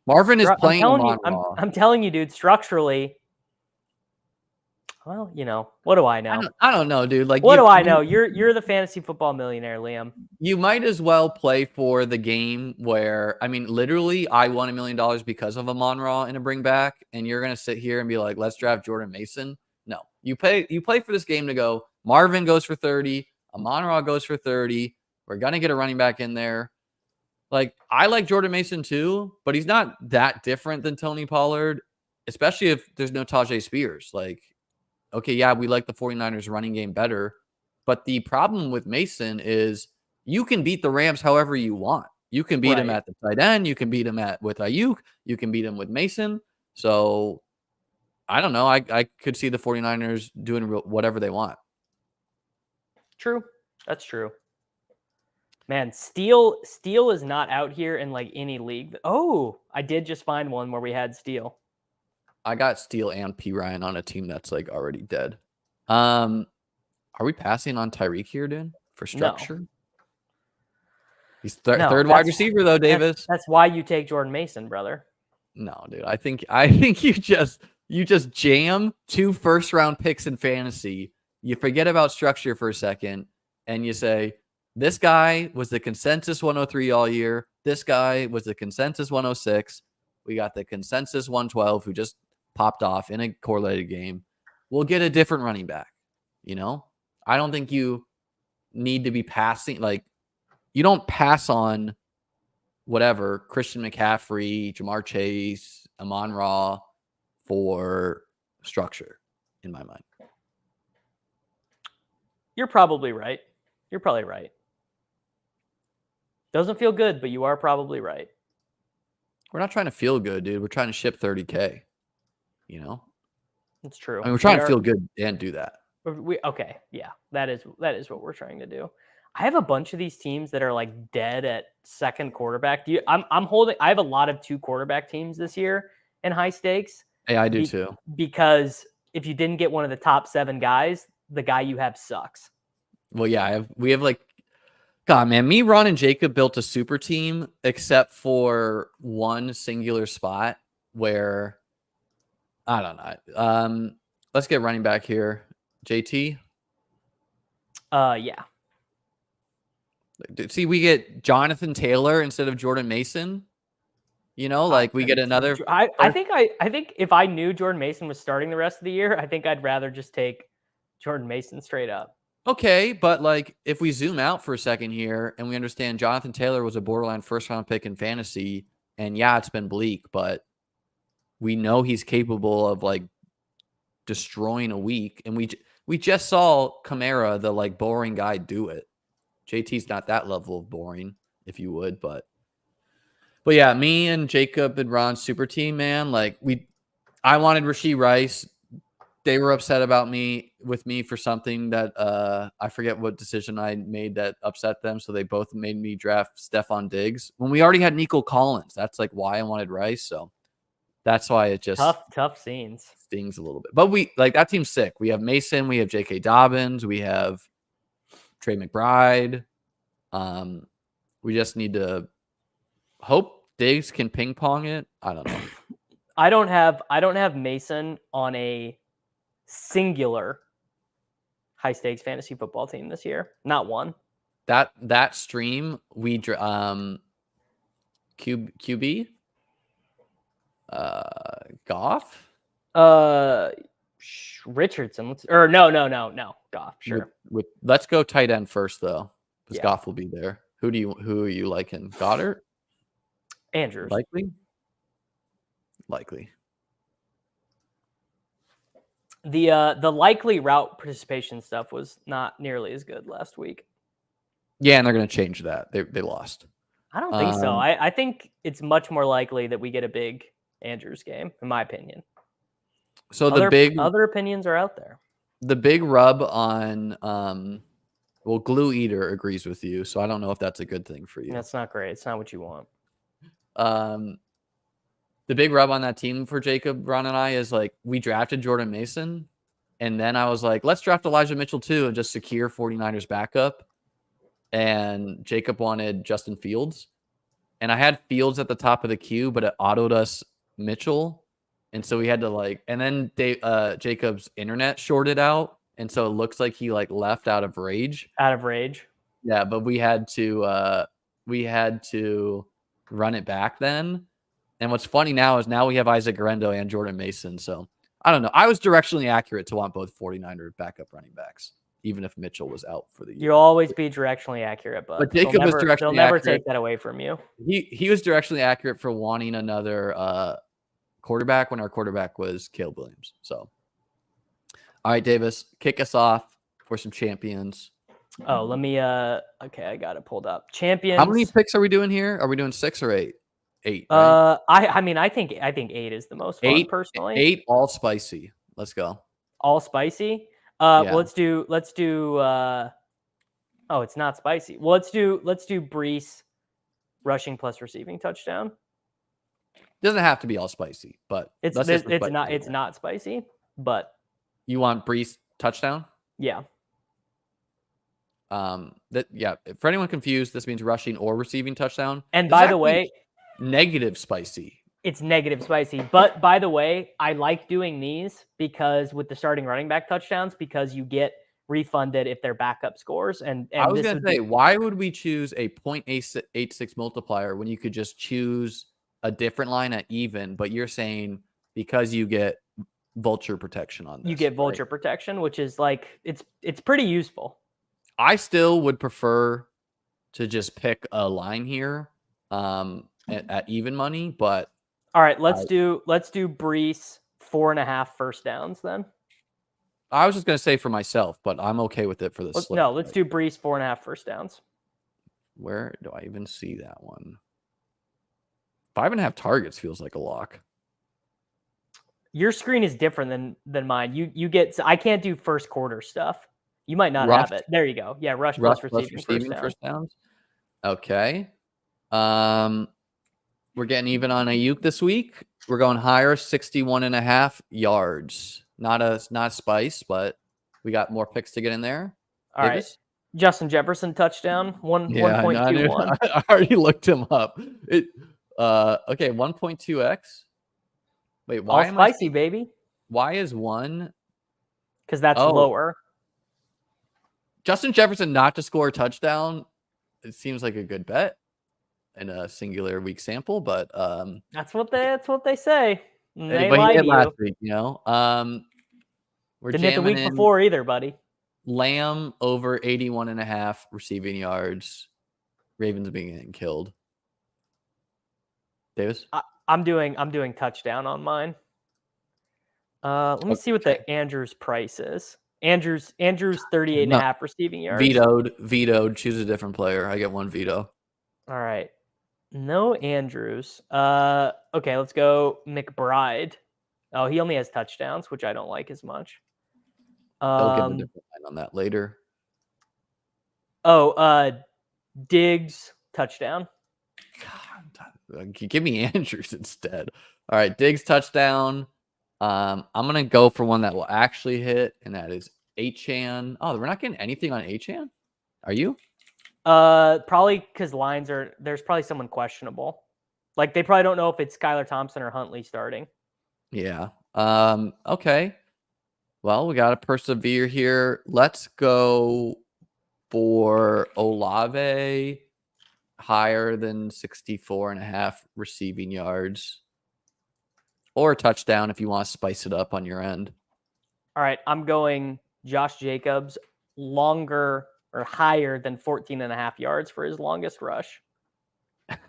Marvin is playing Monroe. I'm telling you, dude, structurally. Well, what do I know? I don't know, dude. Like, what do I know? You're the fantasy football millionaire, Liam. You might as well play for the game where, I mean, literally, I won $1 million because of a Monroe and a bring back, and you're gonna sit here and be like, let's draft Jordan Mason. No, you play for this game to go. Marvin goes for 30. Amon-Ra goes for 30. We're gonna get a running back in there. Like, I like Jordan Mason too, but he's not that different than Tony Pollard, especially if there's no Tajay Spears. Like, okay, yeah, we like the 49ers running game better, but the problem with Mason is you can beat the Rams however you want. You can beat him at the tight end. You can beat him with aiyuk. You can beat him with Mason. So I don't know. I could see the 49ers doing whatever they want. True. That's true. Man, Steele is not out here in like any league. Oh, I did just find one where we had Steele. I got Steele and P. Ryan on a team that's like already dead. Are we passing on Tyreek here, dude, for structure? He's No, third wide receiver though, Davis. That's why you take Jordan Mason, brother. No, dude. I think you just jam 2 first-round picks in fantasy. You forget about structure for a second, and you say, this guy was the consensus 103 all year. This guy was the consensus 106. We got the consensus 112 who just popped off in a correlated game. We'll get a different running back. You know, I don't think you need to be passing. Like, you don't pass on whatever, Christian McCaffrey, Ja'Marr Chase, Amon-Ra for structure, in my mind. You're probably right. You're probably right. Doesn't feel good, but you are probably right. We're not trying to feel good, dude. We're trying to ship 30K, you know? It's true. I mean, we're trying to feel good and do that. Okay, yeah, that is what we're trying to do. I have a bunch of these teams that are like dead at second quarterback. I have a lot of 2 quarterback teams this year in high stakes. Hey, I do too. Because if you didn't get one of the top 7 guys, the guy you have sucks. Well, yeah, we have like, God, man, me, Ron, and Jacob built a super team except for one singular spot where, I don't know. Let's get running back here. JT? Yeah. See, we get Jonathan Taylor instead of Jordan Mason. You know, like we get another. I think if I knew Jordan Mason was starting the rest of the year, I think I'd rather just take Jordan Mason straight up. Okay, but like if we zoom out for a second here and we understand Jonathan Taylor was a borderline first-round pick in fantasy, and yeah, it's been bleak, but we know he's capable of like destroying a week, and we just saw Kamara, the like boring guy, do it. JT's not that level of boring, if you would, but yeah, me and Jacob and Ron's super team, man, like I wanted Rashee Rice. They were upset about me for something that I forget what decision I made that upset them. So they both made me draft Stephon Diggs when we already had Nico Collins. That's like why I wanted Rice. So that's why it just tough scenes stings a little bit. But we like that team's sick. We have Mason, we have J.K. Dobbins, we have Trey McBride. We just need to hope Diggs can ping pong it. I don't know. I don't have Mason on a singular high stakes fantasy football team this year. Not one. That stream we QB Goff Richardson. No Goff. Sure. Let's go tight end first though, because Yeah. Goff will be there. Who are you liking? Goddard? Andrews. Likely. The likely route participation stuff was not nearly as good last week. Yeah, and they're going to change that. They lost. I don't think so. I think it's much more likely that we get a big Andrews game, in my opinion. So other opinions are out there. The big rub on Glue Eater agrees with you, so I don't know if that's a good thing for you. That's not great. It's not what you want. The big rub on that team for Jacob, Ron, and I is like we drafted Jordan Mason, and then I was like, let's draft Elijah Mitchell too and just secure 49ers backup. And Jacob wanted Justin Fields. And I had Fields at the top of the queue, but it autoed us Mitchell. And so we had to and then Jacob's internet shorted out. And so it looks like he left out of rage. Yeah, but we had to run it back then. And what's funny now is we have Isaac Guerrero and Jordan Mason. So I don't know. I was directionally accurate to want both 49er backup running backs, even if Mitchell was out for the year. You'll always be directionally accurate, but Jacob was directionally they'll never accurate. Take that away from you. He was directionally accurate for wanting another quarterback when our quarterback was Caleb Williams. So, all right, Davis, kick us off for some champions. Oh, let me. Okay, I got it pulled up. Champions. How many picks are we doing here? Are we doing 6 or 8? 8. Right? I think 8 is the most fun personally. 8 all spicy. Let's go. All spicy. Yeah. Well, let's do. Oh, it's not spicy. Well, let's do Brees rushing plus receiving touchdown. Doesn't have to be all spicy, but it's not spicy. But you want Brees touchdown? Yeah. For anyone confused, this means rushing or receiving touchdown. And This is by the actually way, negative spicy. it's negative spicy. But by the way, I like doing these because with the starting running back touchdowns, because you get refunded if their backup scores. And I was this gonna would say, be, why would we choose a 0.86 multiplier when you could just choose a different line at even? But you're saying because you get vulture protection on this, you get vulture protection, which is like it's pretty useful. I still would prefer to just pick a line here at even money, but all right, let's do Brees 4.5 first downs then. I was just gonna say for myself, but I'm okay with it for this. No, let's do Brees 4.5 first downs. Where do I even see that one? 5.5 targets feels like a lock. Your screen is different than mine. You get, I can't do first quarter stuff. You might not have it. There you go. Yeah, rush plus receiving first downs. Okay. We're getting even on aiyuk this week. We're going higher, 61.5 yards. Not a spice, but we got more picks to get in there. All right. Justin Jefferson touchdown, 1.21. I already looked him up. Okay, 1.2x. Wait, why all spicy, baby? Why is 1? Because that's lower. Justin Jefferson not to score a touchdown. It seems like a good bet in a singular week sample, but that's what they say. And they but lie he did to last you. week, we're didn't hit the week before either, buddy. Lamb over 81.5 receiving yards. Ravens being getting killed. Davis? I'm doing touchdown on mine. Let me see what the Andrews price is. Andrews 38.5 receiving yards. Vetoed. Choose a different player. I get one veto. All right. No Andrews. Okay, let's go McBride. Oh, he only has touchdowns, which I don't like as much. They'll get a different line on that later. Diggs touchdown. God, give me Andrews instead. All right, Diggs touchdown. I'm gonna go for one that will actually hit, and that is Achan. Oh, we're not getting anything on Achan. Are you? Probably because there's probably someone questionable. Like they probably don't know if it's Skylar Thompson or Huntley starting. Yeah. Okay. Well, we got to persevere here. Let's go for Olave higher than 64.5 receiving yards. Or a touchdown if you want to spice it up on your end. All right, I'm going Josh Jacobs longer or higher than 14.5 yards for his longest rush.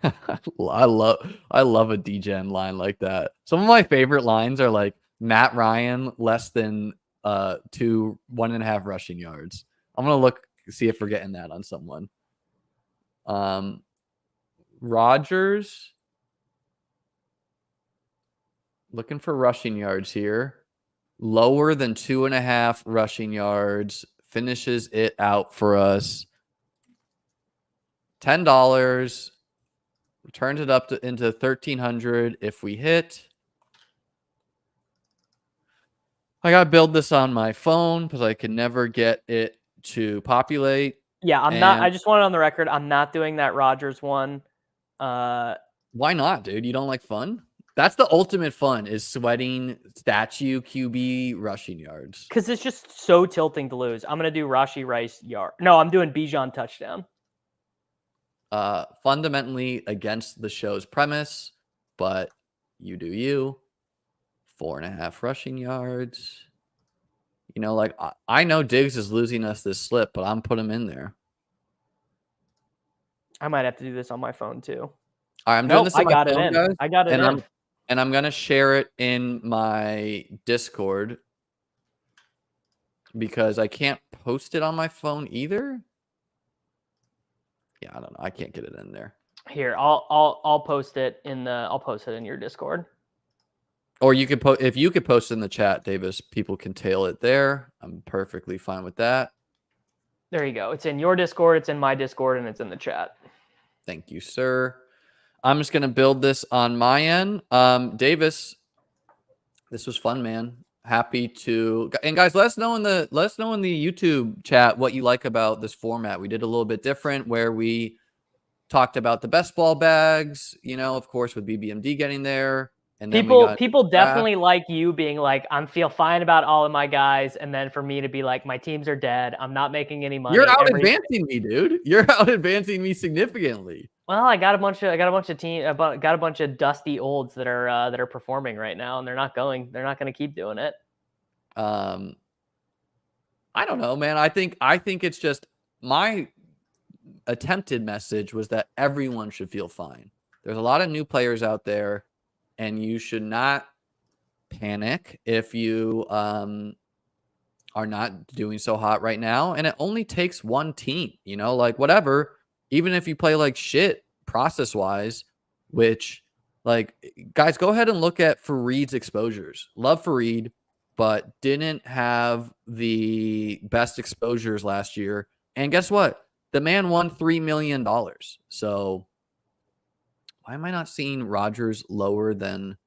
I love a DGen line like that. Some of my favorite lines are like Matt Ryan less than 1.5 rushing yards. I'm gonna see if we're getting that on someone. Rodgers. Looking for rushing yards here. Lower than 2.5 rushing yards. Finishes it out for us. $10. Turns it up into 1,300 if we hit. I got to build this on my phone because I can never get it to populate. Yeah, I'm not. I just want it on the record. I'm not doing that Rodgers one. Why not, dude? You don't like fun? That's the ultimate fun is sweating statue QB rushing yards. Because it's just so tilting to lose. I'm going to do Rashee Rice yard. No, I'm doing Bijan touchdown. Fundamentally against the show's premise, but you do you. 4.5 rushing yards. Like I know Diggs is losing us this slip, but I'm putting him in there. I might have to do this on my phone too. All right, I'm doing this on my phone, guys. I got it in. And I'm going to share it in my Discord because I can't post it on my phone either. Yeah, I don't know. I can't get it in there. Here, I'll post it in your Discord. Or you could if you could post it in the chat, Davis, people can tail it there. I'm perfectly fine with that. There you go. It's in your Discord, it's in my Discord, and it's in the chat. Thank you, sir. I'm just going to build this on my end. Davis, this was fun, man. happy to. And guys, let us know in the YouTube chat what you like about this format. We did a little bit different where we talked about the best ball bags, of course, with BBMD getting there. And then people definitely like you being like, I feel fine about all of my guys, and then for me to be like, my teams are dead. I'm not making any money. You're out advancing me, dude. You're out advancing me significantly. Well, I got a bunch of dusty olds that are performing right now, and they're not going to keep doing it. I don't know, man. I think it's just my attempted message was that everyone should feel fine. There's a lot of new players out there, and you should not panic if you are not doing so hot right now. And it only takes one team, like whatever. Even if you play like shit process-wise, which, like, guys, go ahead and look at Reid's exposures. Love Reid, but didn't have the best exposures last year. And guess what? The man won $3 million. So why am I not seeing Rodgers lower than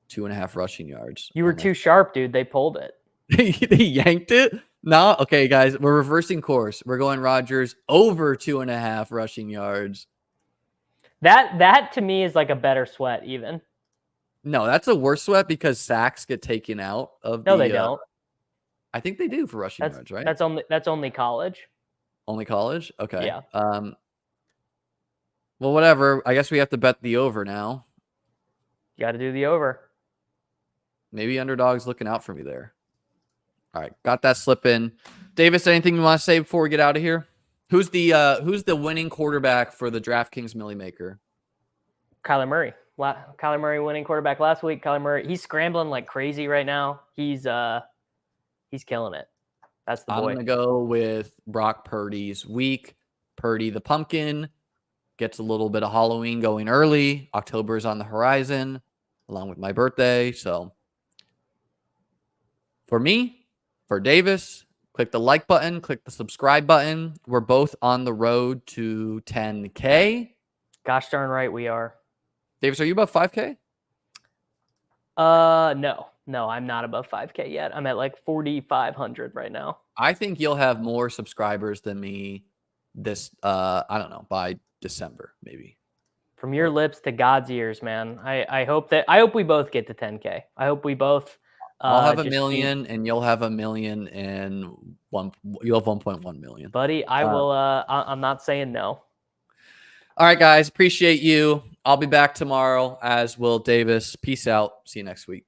2.5 rushing yards? You were too sharp, dude. They pulled it. They yanked it? No? Okay, guys, we're reversing course. We're going Rodgers over 2.5 rushing yards. That to me is like a better sweat even. No, that's a worse sweat because sacks get taken out of No, they don't. I think they do for rushing yards, right? That's only college. Only college? Okay. Yeah. Well, whatever. I guess we have to bet the over now. You got to do the over. Maybe Underdog's looking out for me there. All right, got that slip in. Davis, anything you want to say before we get out of here? Who's the winning quarterback for the DraftKings Millie Maker? Kyler Murray. Kyler Murray winning quarterback last week. Kyler Murray, he's scrambling like crazy right now. He's killing it. That's the boy. I'm gonna go with Brock Purdy's week. Purdy the pumpkin gets a little bit of Halloween going early. October is on the horizon, along with my birthday. So for me, for Davis, click the like button, click the subscribe button. We're both on the road to 10K. Gosh darn right we are. Davis, are you above 5K? No, I'm not above 5K yet. I'm at like 4,500 right now. I think you'll have more subscribers than me this, I don't know, by December, maybe. From your lips to God's ears, man. I hope we both get to 10K. I hope we both. I'll have 1 million and you'll have 1 million and you'll have 1.1 million. Buddy, I will. I'm not saying no. All right, guys. Appreciate you. I'll be back tomorrow, as will Davis. Peace out. See you next week.